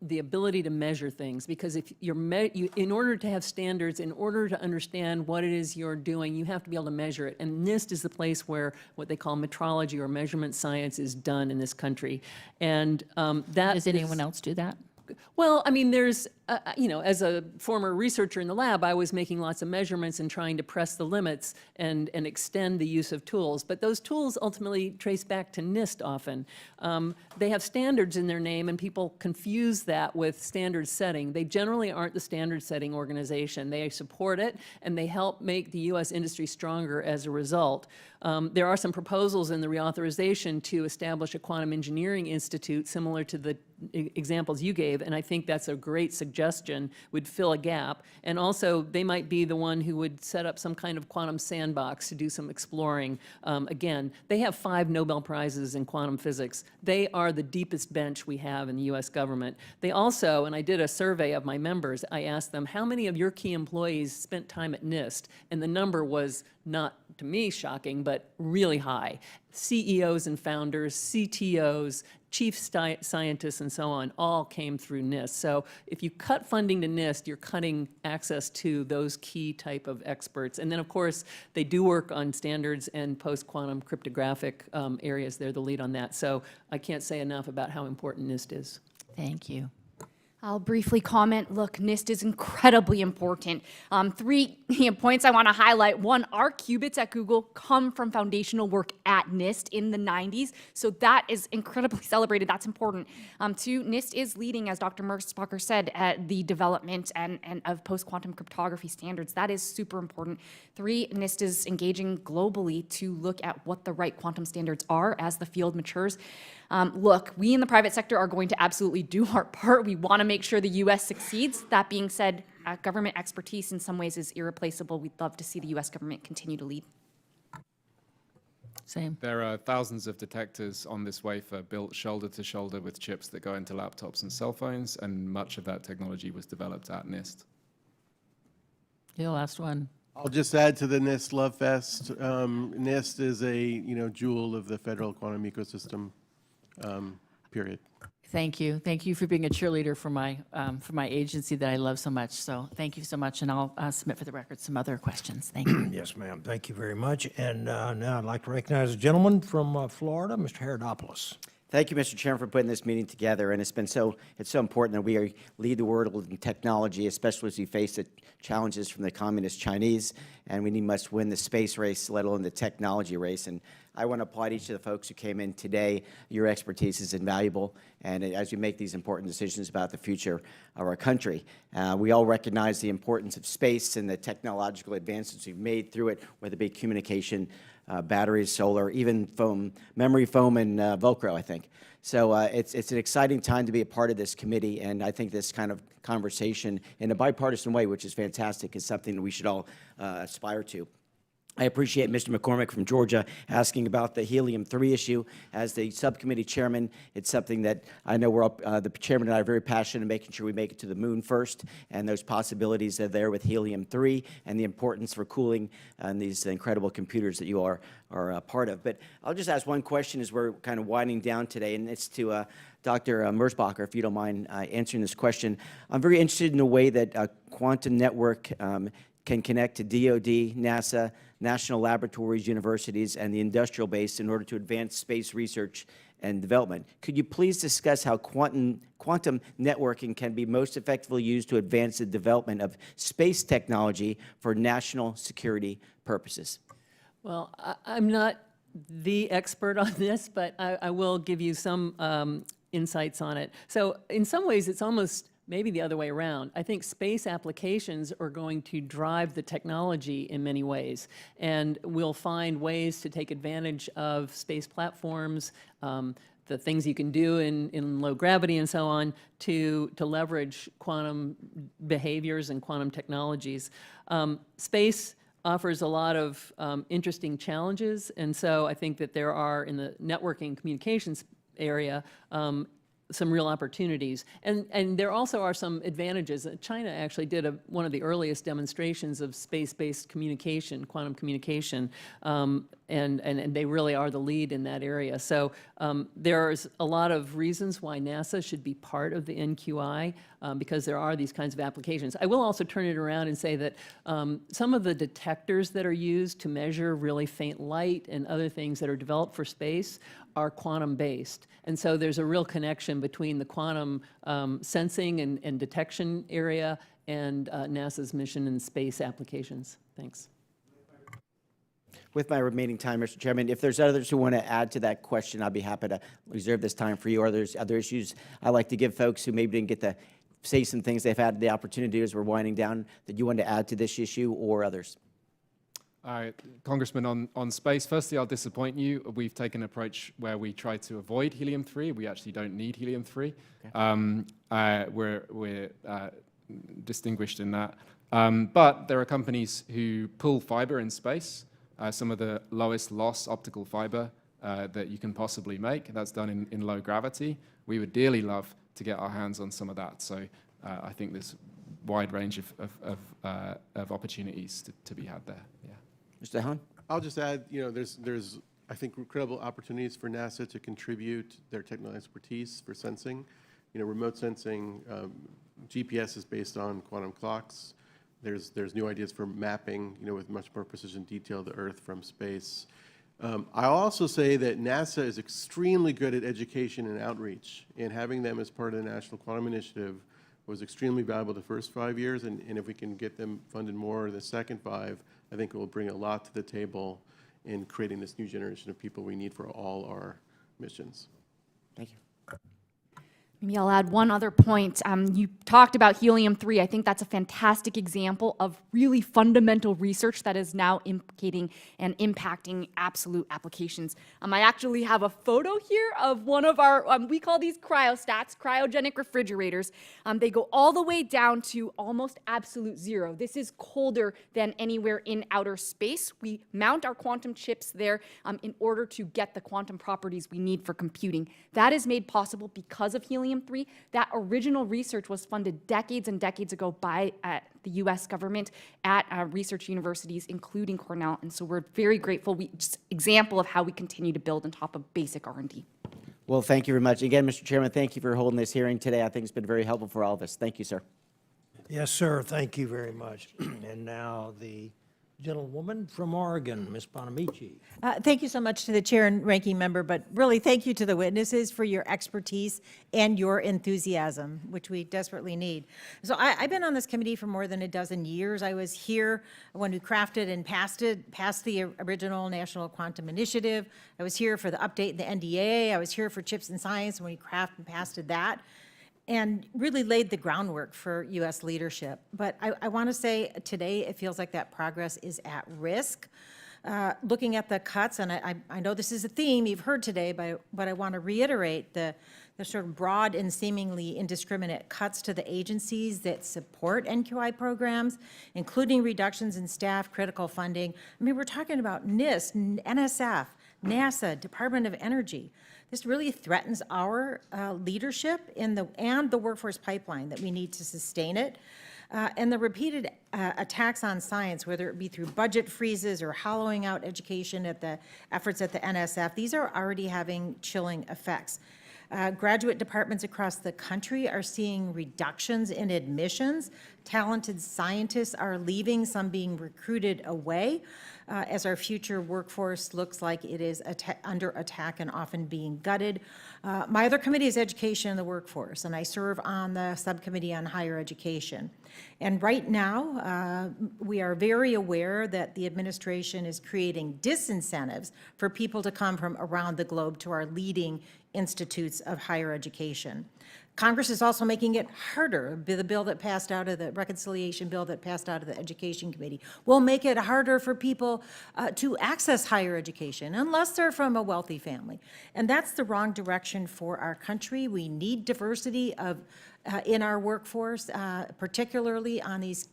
the ability to measure things, because if in order to have standards, in order to understand what it is you're doing, you have to be able to measure it. And NIST is the place where what they call metrology or measurement science is done in this country. And that Does anyone else do that? Well, I mean, there's, as a former researcher in the lab, I was making lots of measurements and trying to press the limits and extend the use of tools. But those tools ultimately trace back to NIST often. They have standards in their name, and people confuse that with standard setting. They generally aren't the standard setting organization. They support it, and they help make the U.S. industry stronger as a result. There are some proposals in the reauthorization to establish a quantum engineering institute similar to the examples you gave, and I think that's a great suggestion, would fill a gap. And also, they might be the one who would set up some kind of quantum sandbox to do some exploring. Again, they have 5 Nobel Prizes in quantum physics. They are the deepest bench we have in the U.S. government. They also, and I did a survey of my members, I asked them, how many of your key employees spent time at NIST? And the number was not, to me, shocking, but really high. CEOs and founders, CTOs, chief scientists, and so on, all came through NIST. So if you cut funding to NIST, you're cutting access to those key type of experts. And then, of course, they do work on standards and post-quantum cryptographic areas. They're the lead on that. So I can't say enough about how important NIST is. Thank you. I'll briefly comment. Look, NIST is incredibly important. 3 points I want to highlight. 1, our qubits at Google come from foundational work at NIST in the 90s, so that is incredibly celebrated. That's important. 2, NIST is leading, as Dr. Merzbacher said, at the development and of post-quantum cryptography standards. That is super important. 3, NIST is engaging globally to look at what the right quantum standards are as the field matures. Look, we in the private sector are going to absolutely do our part. We want to make sure the U.S. succeeds. That being said, government expertise in some ways is irreplaceable. We'd love to see the U.S. government continue to lead. Same. There are thousands of detectors on this wafer built shoulder to shoulder with chips that go into laptops and cell phones, and much of that technology was developed at NIST. You're the last one. I'll just add to the NIST Love Fest. NIST is a jewel of the federal quantum ecosystem. Period. Thank you. Thank you for being a cheerleader for my agency that I love so much. So thank you so much, and I'll submit for the record some other questions. Thank you. Yes, ma'am. Thank you very much. And now I'd like to recognize a gentleman from Florida, Mr. Herodopoulos. Thank you, Mr. Chairman, for putting this meeting together. And it's so important that we lead the world in technology, especially as we face the challenges from the communist Chinese. And we must win the space race, let alone the technology race. And I want to applaud each of the folks who came in today. Your expertise is invaluable, and as we make these important decisions about the future of our country, we all recognize the importance of space and the technological advances we've made through it, whether it be communication, batteries, solar, even foam, memory foam, and Velcro, I think. So it's an exciting time to be a part of this committee, and I think this kind of conversation in a bipartisan way, which is fantastic, is something that we should all aspire to. I appreciate Mr. McCormick from Georgia asking about the helium-3 issue. As the subcommittee chairman, it's something that I know the chairman and I are very passionate in making sure we make it to the moon first, and those possibilities are there with helium-3 and the importance for cooling and these incredible computers that you are a part of. But I'll just ask one question as we're kind of winding down today, and it's to Dr. Merzbacher, if you don't mind answering this question. I'm very interested in the way that a quantum network can connect to DoD, NASA, national laboratories, universities, and the industrial base in order to advance space research and development. Could you please discuss how quantum networking can be most effectively used to advance the development of space technology for national security purposes? Well, I'm not the expert on this, but I will give you some insights on it. So in some ways, it's almost maybe the other way around. I think space applications are going to drive the technology in many ways, and we'll find ways to take advantage of space platforms, the things you can do in low gravity and so on, to leverage quantum behaviors and quantum technologies. Space offers a lot of interesting challenges, and so I think that there are, in the networking communications area, some real opportunities. And there also are some advantages. China actually did one of the earliest demonstrations of space-based communication, quantum communication, and they really are the lead in that area. So there's a lot of reasons why NASA should be part of the NQI, because there are these kinds of applications. I will also turn it around and say that some of the detectors that are used to measure really faint light and other things that are developed for space are quantum-based. And so there's a real connection between the quantum sensing and detection area and NASA's mission and space applications. Thanks. With my remaining time, Mr. Chairman, if there's others who want to add to that question, I'll be happy to reserve this time for you. Or there's other issues I like to give folks who maybe didn't get to say some things they've had the opportunity as we're winding down that you want to add to this issue, or others. All right, Congressman, on space, firstly, I'll disappoint you. We've taken an approach where we try to avoid helium-3. We actually don't need helium-3. Okay. We're distinguished in that. But there are companies who pull fiber in space, some of the lowest loss optical fiber that you can possibly make. That's done in low gravity. We would dearly love to get our hands on some of that. So I think there's a wide range of opportunities to be had there. Yeah. Mr. Tahan? I'll just add, there's I think incredible opportunities for NASA to contribute their technical expertise for sensing. Remote sensing, GPS is based on quantum clocks. There's new ideas for mapping, with much more precision detail the Earth from space. I'll also say that NASA is extremely good at education and outreach, and having them as part of the National Quantum Initiative was extremely valuable the first 5 years, and if we can get them funded more the second 5, I think it will bring a lot to the table in creating this new generation of people we need for all our missions. Thank you. Maybe I'll add one other point. You talked about helium-3. I think that's a fantastic example of really fundamental research that is now implicating and impacting absolute applications. I actually have a photo here of one of our, we call these cryostats, cryogenic refrigerators. They go all the way down to almost absolute zero. This is colder than anywhere in outer space. We mount our quantum chips there in order to get the quantum properties we need for computing. That is made possible because of helium-3. That original research was funded decades and decades ago by the U.S. government at research universities, including Cornell. And so we're very grateful. Just example of how we continue to build on top of basic R&D. Well, thank you very much. Again, Mr. Chairman, thank you for holding this hearing today. I think it's been very helpful for all of us. Thank you, sir. Yes, sir. Thank you very much. And now the gentlewoman from Oregon, Ms. Bonamici. Thank you so much to the chair and ranking member, but really thank you to the witnesses for your expertise and your enthusiasm, which we desperately need. So I've been on this committee for more than a dozen years. I was here when we crafted and passed the original National Quantum Initiative. I was here for the update in the NDA. I was here for Chips and Science when we crafted and passed that, and really laid the groundwork for U.S. leadership. But I want to say today it feels like that progress is at risk. Looking at the cuts, and I know this is a theme you've heard today, but I want to reiterate the sort of broad and seemingly indiscriminate cuts to the agencies that support NQI programs, including reductions in staff, critical funding. I mean, we're talking about NIST, NSF, NASA, Department of Energy. This really threatens our leadership and the workforce pipeline that we need to sustain it. And the repeated attacks on science, whether it be through budget freezes or hollowing out education at the efforts at the NSF, these are already having chilling effects. Graduate departments across the country are seeing reductions in admissions. Talented scientists are leaving, some being recruited away, as our future workforce looks like it is under attack and often being gutted. My other committee is Education and the Workforce, and I serve on the subcommittee on higher education. And right now, we are very aware that the administration is creating disincentives for people to come from around the globe to our leading institutes of higher education. Congress is also making it harder. The bill that passed out of the reconciliation bill that passed out of the Education Committee will make it harder for people to access higher education unless they're from a wealthy family. And that's the wrong direction for our country. We need diversity in our workforce, particularly on these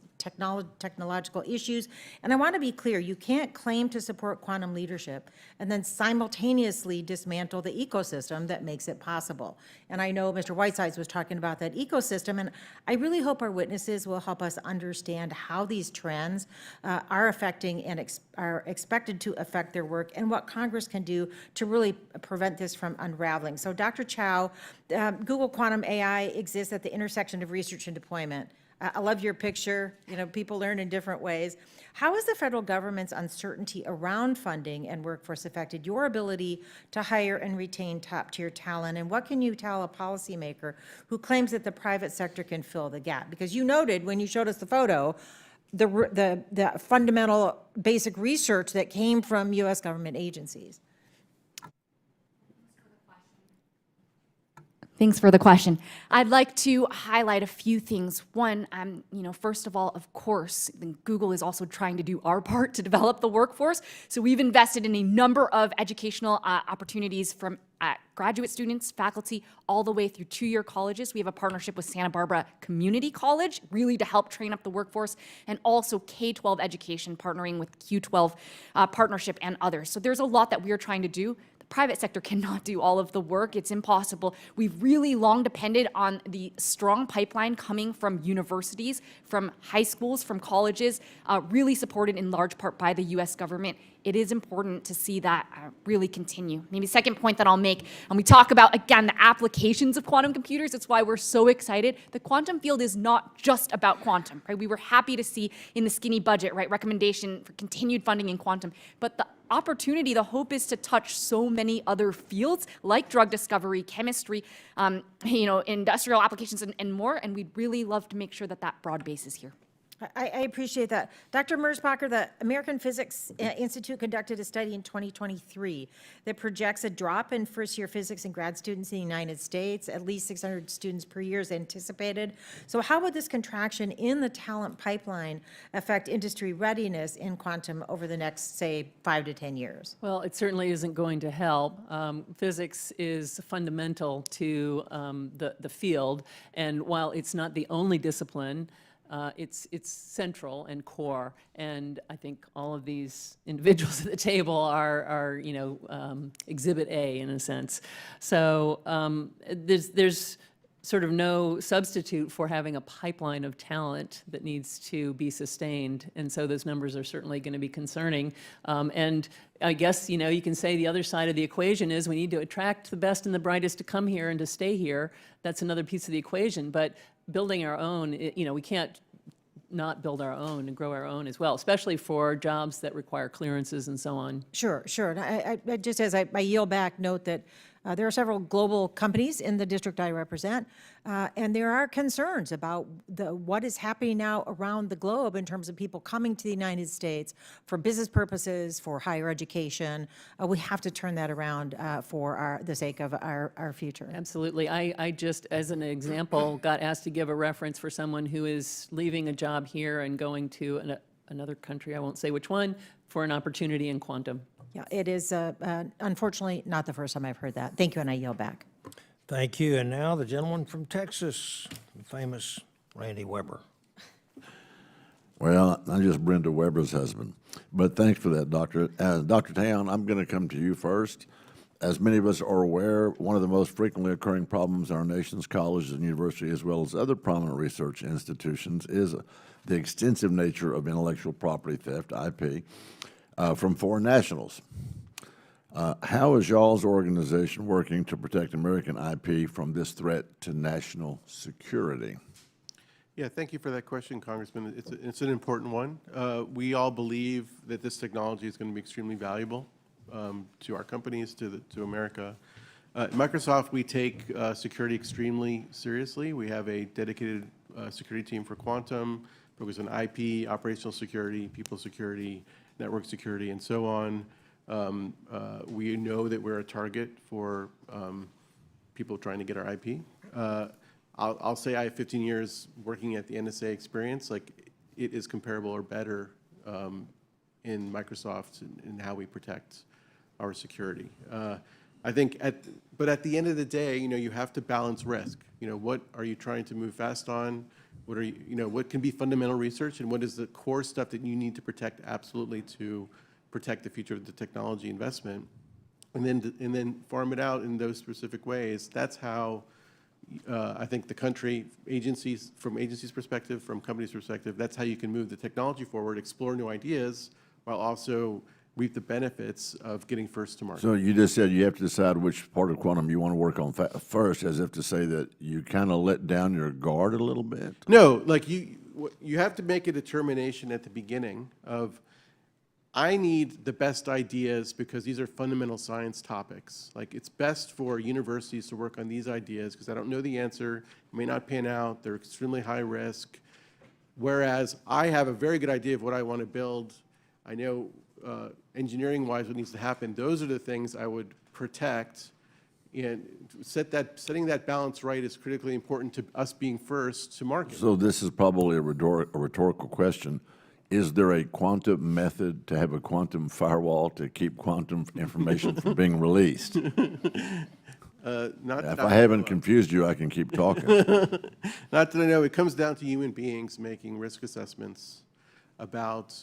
technological issues. And I want to be clear, you can't claim to support quantum leadership and then simultaneously dismantle the ecosystem that makes it possible. And I know Mr. Whitesides was talking about that ecosystem, and I really hope our witnesses will help us understand how these trends are affecting and are expected to affect their work, and what Congress can do to really prevent this from unraveling. So Dr. Chou, Google Quantum AI exists at the intersection of research and deployment. I love your picture. You know, people learn in different ways. How has the federal government's uncertainty around funding and workforce affected your ability to hire and retain top-tier talent? And what can you tell a policymaker who claims that the private sector can fill the gap? Because you noted when you showed us the photo, the fundamental basic research that came from U.S. government agencies. Thanks for the question. I'd like to highlight a few things. One, first of all, of course, Google is also trying to do our part to develop the workforce. So we've invested in a number of educational opportunities from graduate students, faculty, all the way through two-year colleges. We have a partnership with Santa Barbara Community College, really to help train up the workforce, and also K-12 education, partnering with Q12 partnership and others. So there's a lot that we are trying to do. Private sector cannot do all of the work. It's impossible. We've really long depended on the strong pipeline coming from universities, from high schools, from colleges, really supported in large part by the U.S. government. It is important to see that really continue. Maybe the second point that I'll make, and we talk about, again, the applications of quantum computers. That's why we're so excited. The quantum field is not just about quantum, right? We were happy to see in the skinny budget, right, recommendation for continued funding in quantum. But the opportunity, the hope is to touch so many other fields like drug discovery, chemistry, industrial applications, and more. And we'd really love to make sure that that broad base is here. I appreciate that. Dr. Merzbacher, the American Physics Institute conducted a study in 2023 that projects a drop in first-year physics and grad students in the United States. At least 600 students per year is anticipated. So how would this contraction in the talent pipeline affect industry readiness in quantum over the next, say, 5 to 10 years? Well, it certainly isn't going to help. Physics is fundamental to the field, and while it's not the only discipline, it's central and core, and I think all of these individuals at the table are Exhibit A in a sense. So there's sort of no substitute for having a pipeline of talent that needs to be sustained, and so those numbers are certainly going to be concerning. And I guess you can say the other side of the equation is we need to attract the best and the brightest to come here and to stay here. That's another piece of the equation, but building our own, we can't not build our own and grow our own as well, especially for jobs that require clearances and so on. Sure, sure. And I just as I yield back, note that there are several global companies in the district I represent, and there are concerns about what is happening now around the globe in terms of people coming to the United States for business purposes, for higher education. We have to turn that around for the sake of our future. Absolutely. I just, as an example, got asked to give a reference for someone who is leaving a job here and going to another country, I won't say which one, for an opportunity in quantum. Yeah, it is unfortunately not the first time I've heard that. Thank you, and I yield back. Thank you. And now the gentleman from Texas, the famous Randy Weber. Well, I'm just Brenda Weber's husband. But thanks for that, Doctor. Dr. Tahan, I'm going to come to you first. As many of us are aware, one of the most frequently occurring problems in our nation's colleges and universities, as well as other prominent research institutions, is the extensive nature of intellectual property theft, IP, from foreign nationals. How is y'all's organization working to protect American IP from this threat to national security? Yeah, thank you for that question, Congressman. It's an important one. We all believe that this technology is going to be extremely valuable to our companies, to America. At Microsoft, we take security extremely seriously. We have a dedicated security team for quantum, focused on IP, operational security, people security, network security, and so on. We know that we're a target for people trying to get our IP. I'll say I have 15 years working at the NSA experience. Like, it is comparable or better in Microsoft in how we protect our security. I think, but at the end of the day, you have to balance risk. What are you trying to move fast on? What are what can be fundamental research, and what is the core stuff that you need to protect absolutely to protect the future of the technology investment, and then farm it out in those specific ways. That's how I think the country, from agencies' perspective, from companies' perspective, that's how you can move the technology forward, explore new ideas, while also reap the benefits of getting first to market. So you just said you have to decide which part of quantum you want to work on first, as if to say that you kind of let down your guard a little bit? No, like you have to make a determination at the beginning of, I need the best ideas because these are fundamental science topics. Like, it's best for universities to work on these ideas because I don't know the answer, it may not pan out, they're extremely high risk. Whereas I have a very good idea of what I want to build. I know engineering-wise what needs to happen. Those are the things I would protect, and setting that balance right is critically important to us being first to market. So this is probably a rhetorical question. Is there a quantum method to have a quantum firewall to keep quantum information from being released? If I haven't confused you, I can keep talking. Not that I know. It comes down to human beings making risk assessments about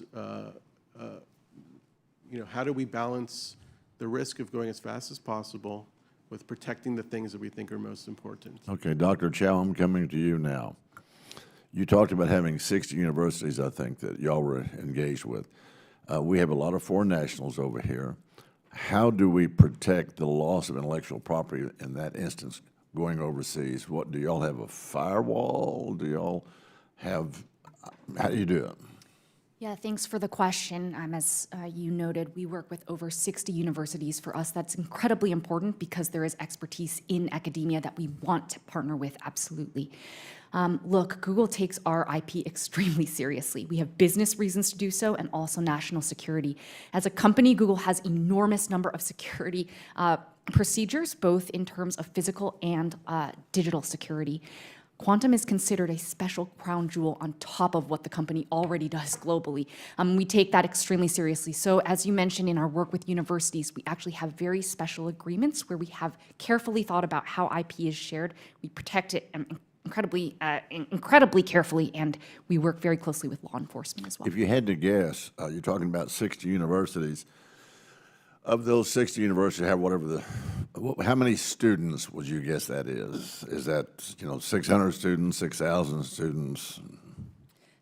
how do we balance the risk of going as fast as possible with protecting the things that we think are most important. Okay, Dr. Chou, I'm coming to you now. You talked about having 60 universities, I think, that y'all were engaged with. We have a lot of foreign nationals over here. How do we protect the loss of intellectual property in that instance going overseas? What, do y'all have a firewall? Do y'all have, how do you do it? Yeah, thanks for the question. As you noted, we work with over 60 universities. For us, that's incredibly important because there is expertise in academia that we want to partner with, absolutely. Look, Google takes our IP extremely seriously. We have business reasons to do so and also national security. As a company, Google has enormous number of security procedures, both in terms of physical and digital security. Quantum is considered a special crown jewel on top of what the company already does globally. We take that extremely seriously. So as you mentioned in our work with universities, we actually have very special agreements where we have carefully thought about how IP is shared. We protect it incredibly carefully, and we work very closely with law enforcement as well. If you had to guess, you're talking about 60 universities. Of those 60 universities, how many students would you guess that is? Is that 600 students, 6,000 students?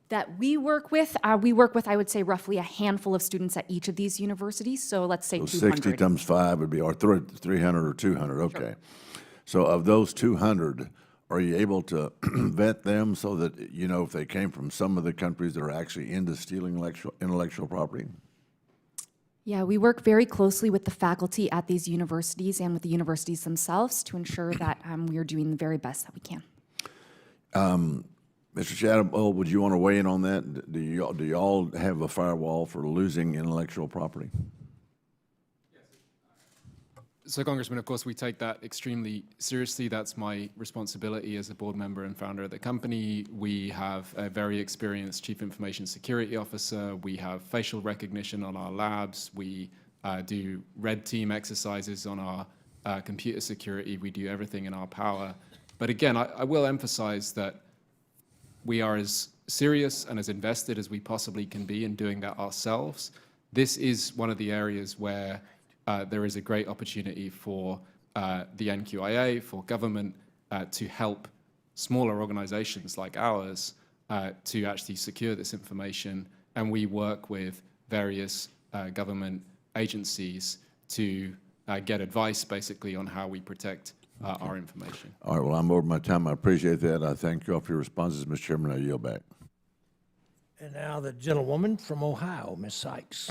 That we work with, I would say, roughly a handful of students at each of these universities. So let's say 200. 60 times 5 would be, or 300 or 200, okay. Sure. So of those 200, are you able to vet them so that if they came from some of the countries that are actually into stealing intellectual property? Yeah, we work very closely with the faculty at these universities and with the universities themselves to ensure that we are doing the very best that we can. Mr. Shadbolt, would you want to weigh in on that? Do you all have a firewall for losing intellectual property? So, Congressman, of course, we take that extremely seriously. That's my responsibility as a board member and founder of the company. We have a very experienced Chief Information Security Officer. We have facial recognition on our labs. We do red team exercises on our computer security. We do everything in our power. But again, I will emphasize that we are as serious and as invested as we possibly can be in doing that ourselves. This is one of the areas where there is a great opportunity for the NQIA, for government, to help smaller organizations like ours to actually secure this information. And we work with various government agencies to get advice, basically, on how we protect our information. All right, well, I'm over my time. I appreciate that. I thank you all for your responses. Mr. Chairman, I yield back. And now the gentlewoman from Ohio, Ms. Sykes.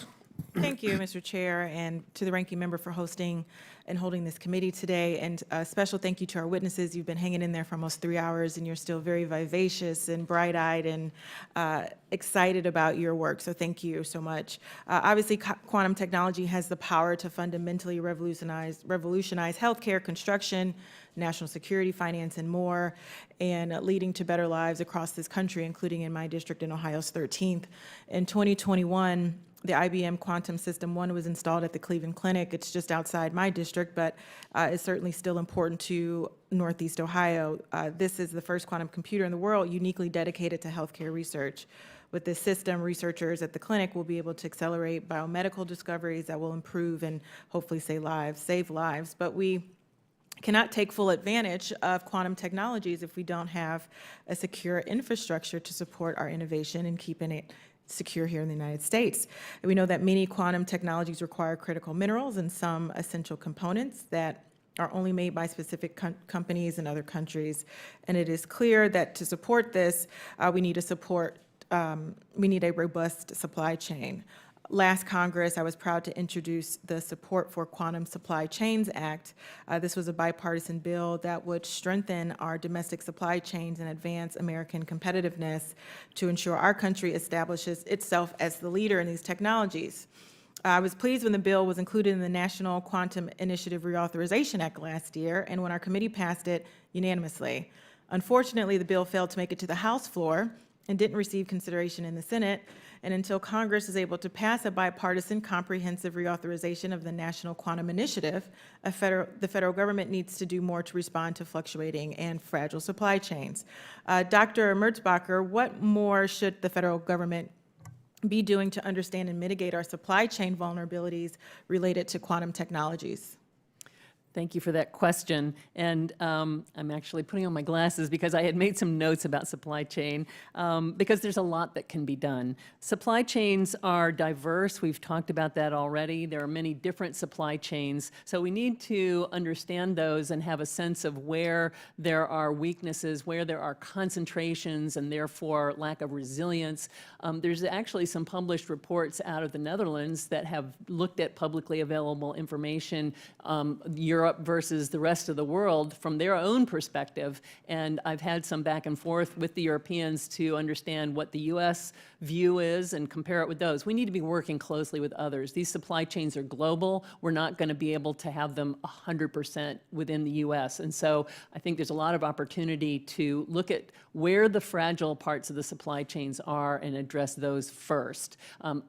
Thank you, Mr. Chair, and to the ranking member for hosting and holding this committee today. And a special thank you to our witnesses. You've been hanging in there for almost 3 hours, and you're still very vivacious and bright-eyed and excited about your work. So thank you so much. Obviously, quantum technology has the power to fundamentally revolutionize healthcare, construction, national security, finance, and more, and leading to better lives across this country, including in my district in Ohio's 13th. In 2021, the IBM Quantum System 1 was installed at the Cleveland Clinic. It's just outside my district, but it's certainly still important to Northeast Ohio. This is the first quantum computer in the world uniquely dedicated to healthcare research. With this system, researchers at the clinic will be able to accelerate biomedical discoveries that will improve and hopefully save lives. But we cannot take full advantage of quantum technologies if we don't have a secure infrastructure to support our innovation and keeping it secure here in the United States. And we know that many quantum technologies require critical minerals and some essential components that are only made by specific companies in other countries. And it is clear that to support this, we need a robust supply chain. Last Congress, I was proud to introduce the Support for Quantum Supply Chains Act. This was a bipartisan bill that would strengthen our domestic supply chains and advance American competitiveness to ensure our country establishes itself as the leader in these technologies. I was pleased when the bill was included in the National Quantum Initiative Reauthorization Act last year, and when our committee passed it unanimously. Unfortunately, the bill failed to make it to the House floor and didn't receive consideration in the Senate. And until Congress is able to pass a bipartisan comprehensive reauthorization of the National Quantum Initiative, the federal government needs to do more to respond to fluctuating and fragile supply chains. Dr. Merzbacher, what more should the federal government be doing to understand and mitigate our supply chain vulnerabilities related to quantum technologies? Thank you for that question. And I'm actually putting on my glasses because I had made some notes about supply chain, because there's a lot that can be done. Supply chains are diverse. We've talked about that already. There are many different supply chains. So we need to understand those and have a sense of where there are weaknesses, where there are concentrations, and therefore lack of resilience. There's actually some published reports out of the Netherlands that have looked at publicly available information, Europe versus the rest of the world from their own perspective. And I've had some back and forth with the Europeans to understand what the U.S. view is and compare it with those. We need to be working closely with others. These supply chains are global. We're not going to be able to have them 100% within the U.S. And so I think there's a lot of opportunity to look at where the fragile parts of the supply chains are and address those first.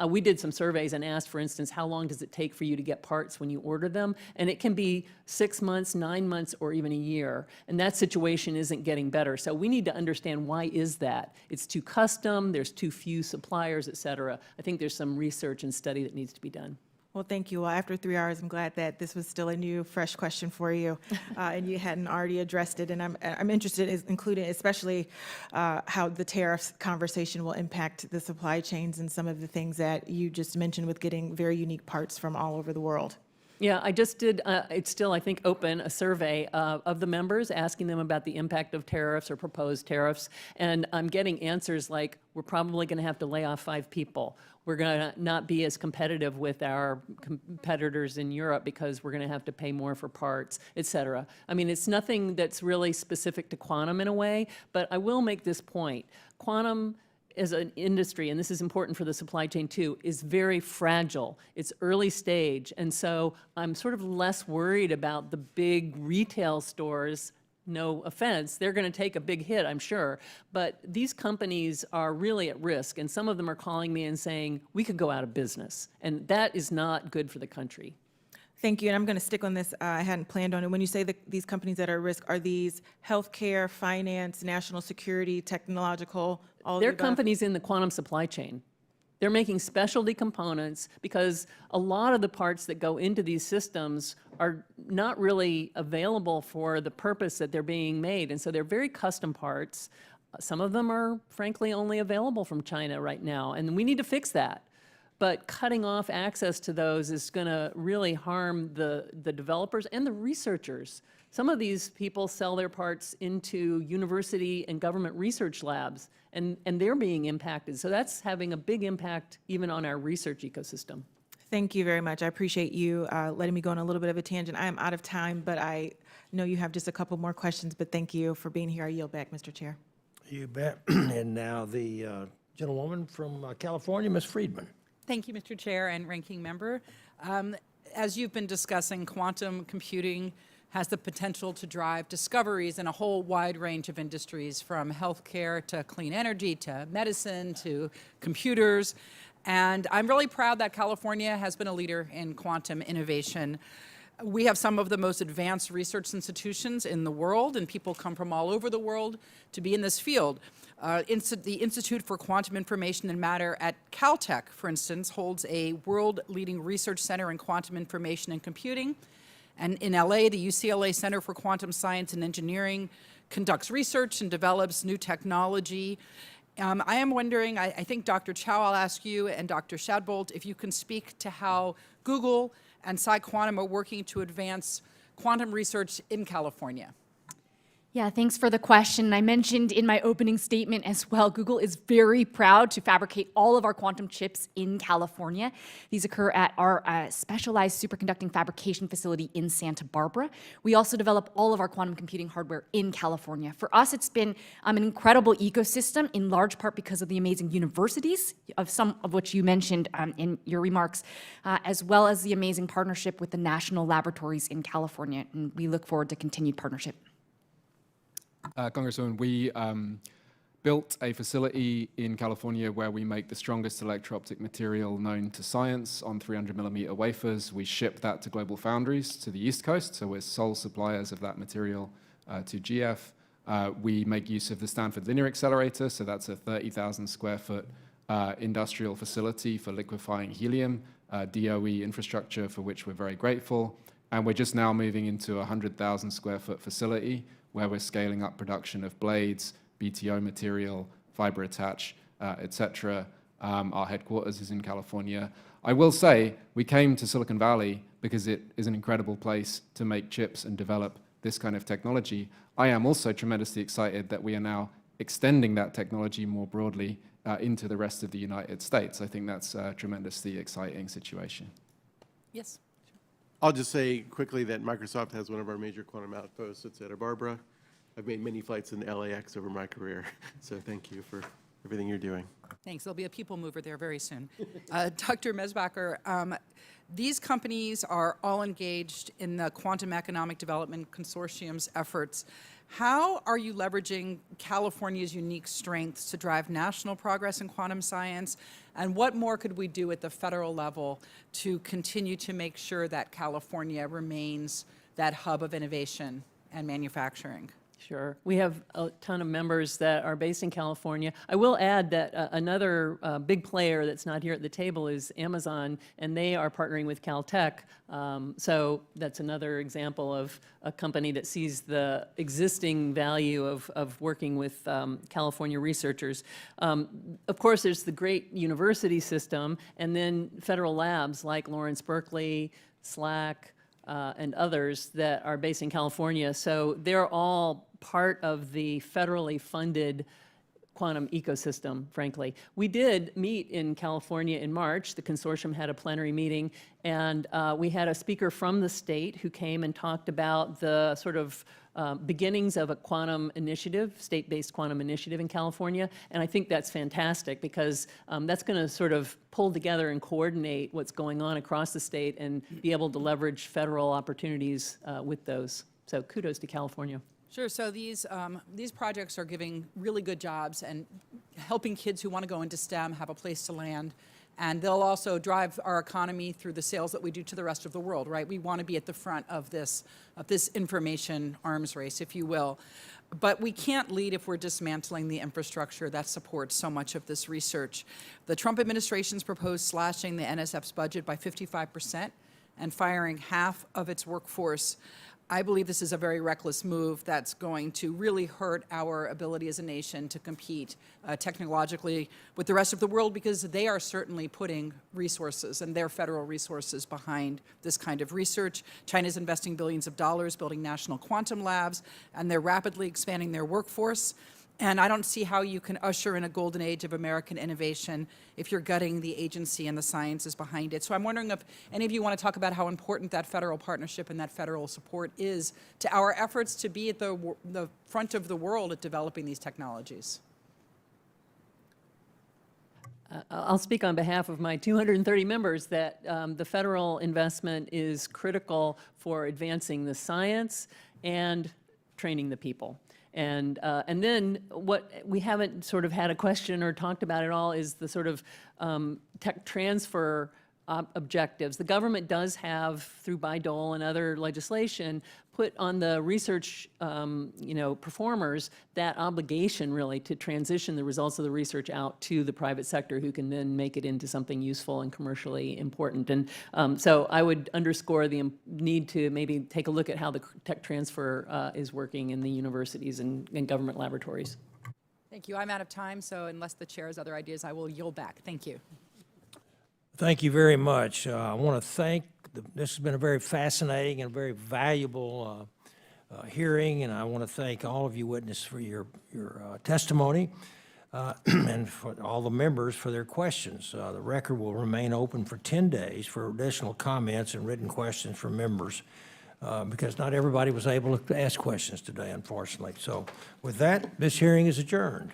We did some surveys and asked, for instance, how long does it take for you to get parts when you order them? And it can be 6 months, 9 months, or even a year. And that situation isn't getting better. So we need to understand, why is that? It's too custom, there's too few suppliers, et cetera. I think there's some research and study that needs to be done. Well, thank you. Well, after 3 hours, I'm glad that this was still a new, fresh question for you, and you hadn't already addressed it. And I'm interested in including, especially how the tariffs conversation will impact the supply chains and some of the things that you just mentioned with getting very unique parts from all over the world. Yeah, I just did, it's still, I think, open, a survey of the members, asking them about the impact of tariffs or proposed tariffs. And I'm getting answers like, we're probably going to have to lay off 5 people. We're going to not be as competitive with our competitors in Europe because we're going to have to pay more for parts, et cetera. I mean, it's nothing that's really specific to quantum in a way, but I will make this point. Quantum as an industry, and this is important for the supply chain too, is very fragile. It's early stage, and so I'm sort of less worried about the big retail stores. No offense, they're going to take a big hit, I'm sure, but these companies are really at risk, and some of them are calling me and saying, we could go out of business, and that is not good for the country. Thank you, and I'm going to stick on this. I hadn't planned on it. When you say these companies that are at risk, are these healthcare, finance, national security, technological, all They're of the above? companies in the quantum supply chain. They're making specialty components because a lot of the parts that go into these systems are not really available for the purpose that they're being made, and so they're very custom parts. Some of them are, frankly, only available from China right now, and we need to fix that. But cutting off access to those is going to really harm the developers and the researchers. Some of these people sell their parts into university and government research labs, and they're being impacted. So that's having a big impact even on our research ecosystem. Thank you very much. I appreciate you letting me go on a little bit of a tangent. I am out of time, but I know you have just a couple more questions, but thank you for being here. I yield back, Mr. Chair. You bet. And now the gentlewoman from California, Ms. Friedman. Thank you, Mr. Chair and Ranking Member. As you've been discussing, quantum computing has the potential to drive discoveries in a whole wide range of industries, from healthcare to clean energy to medicine to computers. And I'm really proud that California has been a leader in quantum innovation. We have some of the most advanced research institutions in the world, and people come from all over the world to be in this field. The Institute for Quantum Information and Matter at Caltech, for instance, holds a world-leading research center in quantum information and computing. And in LA, the UCLA Center for Quantum Science and Engineering conducts research and develops new technology. I am wondering, I think Dr. Chou, I'll ask you, and Dr. Shadbolt, if you can speak to how Google and PsiQuantum are working to advance quantum research in California. Yeah, thanks for the question. I mentioned in my opening statement as well, Google is very proud to fabricate all of our quantum chips in California. These occur at our specialized superconducting fabrication facility in Santa Barbara. We also develop all of our quantum computing hardware in California. For us, it's been an incredible ecosystem, in large part because of the amazing universities, of some of which you mentioned in your remarks, as well as the amazing partnership with the national laboratories in California. And we look forward to continued partnership. Congresswoman, we built a facility in California where we make the strongest electro-optic material known to science on 300mm wafers. We ship that to global foundries to the East Coast, so we're sole suppliers of that material to GF. We make use of the Stanford Linear Accelerator, so that's a 30,000 square foot industrial facility for liquefying helium, DOE infrastructure for which we're very grateful. And we're just now moving into a 100,000 square foot facility where we're scaling up production of blades, BTO material, fiber attach, et cetera. Our headquarters is in California. I will say we came to Silicon Valley because it is an incredible place to make chips and develop this kind of technology. I am also tremendously excited that we are now extending that technology more broadly into the rest of the United States. I think that's a tremendously exciting situation. Yes. I'll just say quickly that Microsoft has one of our major quantum outposts at Santa Barbara. I've made many flights in LAX over my career, so thank you for everything you're doing. Thanks. There'll be a people mover there very soon. Dr. Merzbacher, these companies are all engaged in the Quantum Economic Development Consortium's efforts. How are you leveraging California's unique strengths to drive national progress in quantum science? And what more could we do at the federal level to continue to make sure that California remains that hub of innovation and manufacturing? Sure. We have a ton of members that are based in California. I will add that another big player that's not here at the table is Amazon, and they are partnering with Caltech. So that's another example of a company that sees the existing value of working with California researchers. Of course, there's the great university system, and then federal labs like Lawrence Berkeley, SLAC, and others that are based in California. So they're all part of the federally funded quantum ecosystem, frankly. We did meet in California in March. The consortium had a plenary meeting, and we had a speaker from the state who came and talked about the sort of beginnings of a quantum initiative, state-based quantum initiative in California. And I think that's fantastic because that's going to sort of pull together and coordinate what's going on across the state and be able to leverage federal opportunities with those. So kudos to California. Sure. So these projects are giving really good jobs and helping kids who want to go into STEM have a place to land. And they'll also drive our economy through the sales that we do to the rest of the world, right? We want to be at the front of this information arms race, if you will. But we can't lead if we're dismantling the infrastructure that supports so much of this research. The Trump administration's proposed slashing the NSF's budget by 55% and firing half of its workforce. I believe this is a very reckless move that's going to really hurt our ability as a nation to compete technologically with the rest of the world, because they are certainly putting resources and their federal resources behind this kind of research. China's investing billions of dollars building national quantum labs, and they're rapidly expanding their workforce. And I don't see how you can usher in a golden age of American innovation if you're gutting the agency and the sciences behind it. So I'm wondering if any of you want to talk about how important that federal partnership and that federal support is to our efforts to be at the front of the world at developing these technologies. I'll speak on behalf of my 230 members that the federal investment is critical for advancing the science and training the people. And then what we haven't sort of had a question or talked about at all is the sort of tech transfer objectives. The government does have, through BIDOL and other legislation, put on the research performers that obligation really to transition the results of the research out to the private sector, who can then make it into something useful and commercially important. And so I would underscore the need to maybe take a look at how the tech transfer is working in the universities and government laboratories. Thank you. I'm out of time, so unless the chair has other ideas, I will yield back. Thank you. Thank you very much. I want to thank, this has been a very fascinating and very valuable hearing, and I want to thank all of you witnesses for your testimony and for all the members for their questions. The record will remain open for 10 days for additional comments and written questions from members because not everybody was able to ask questions today, unfortunately. So with that, this hearing is adjourned.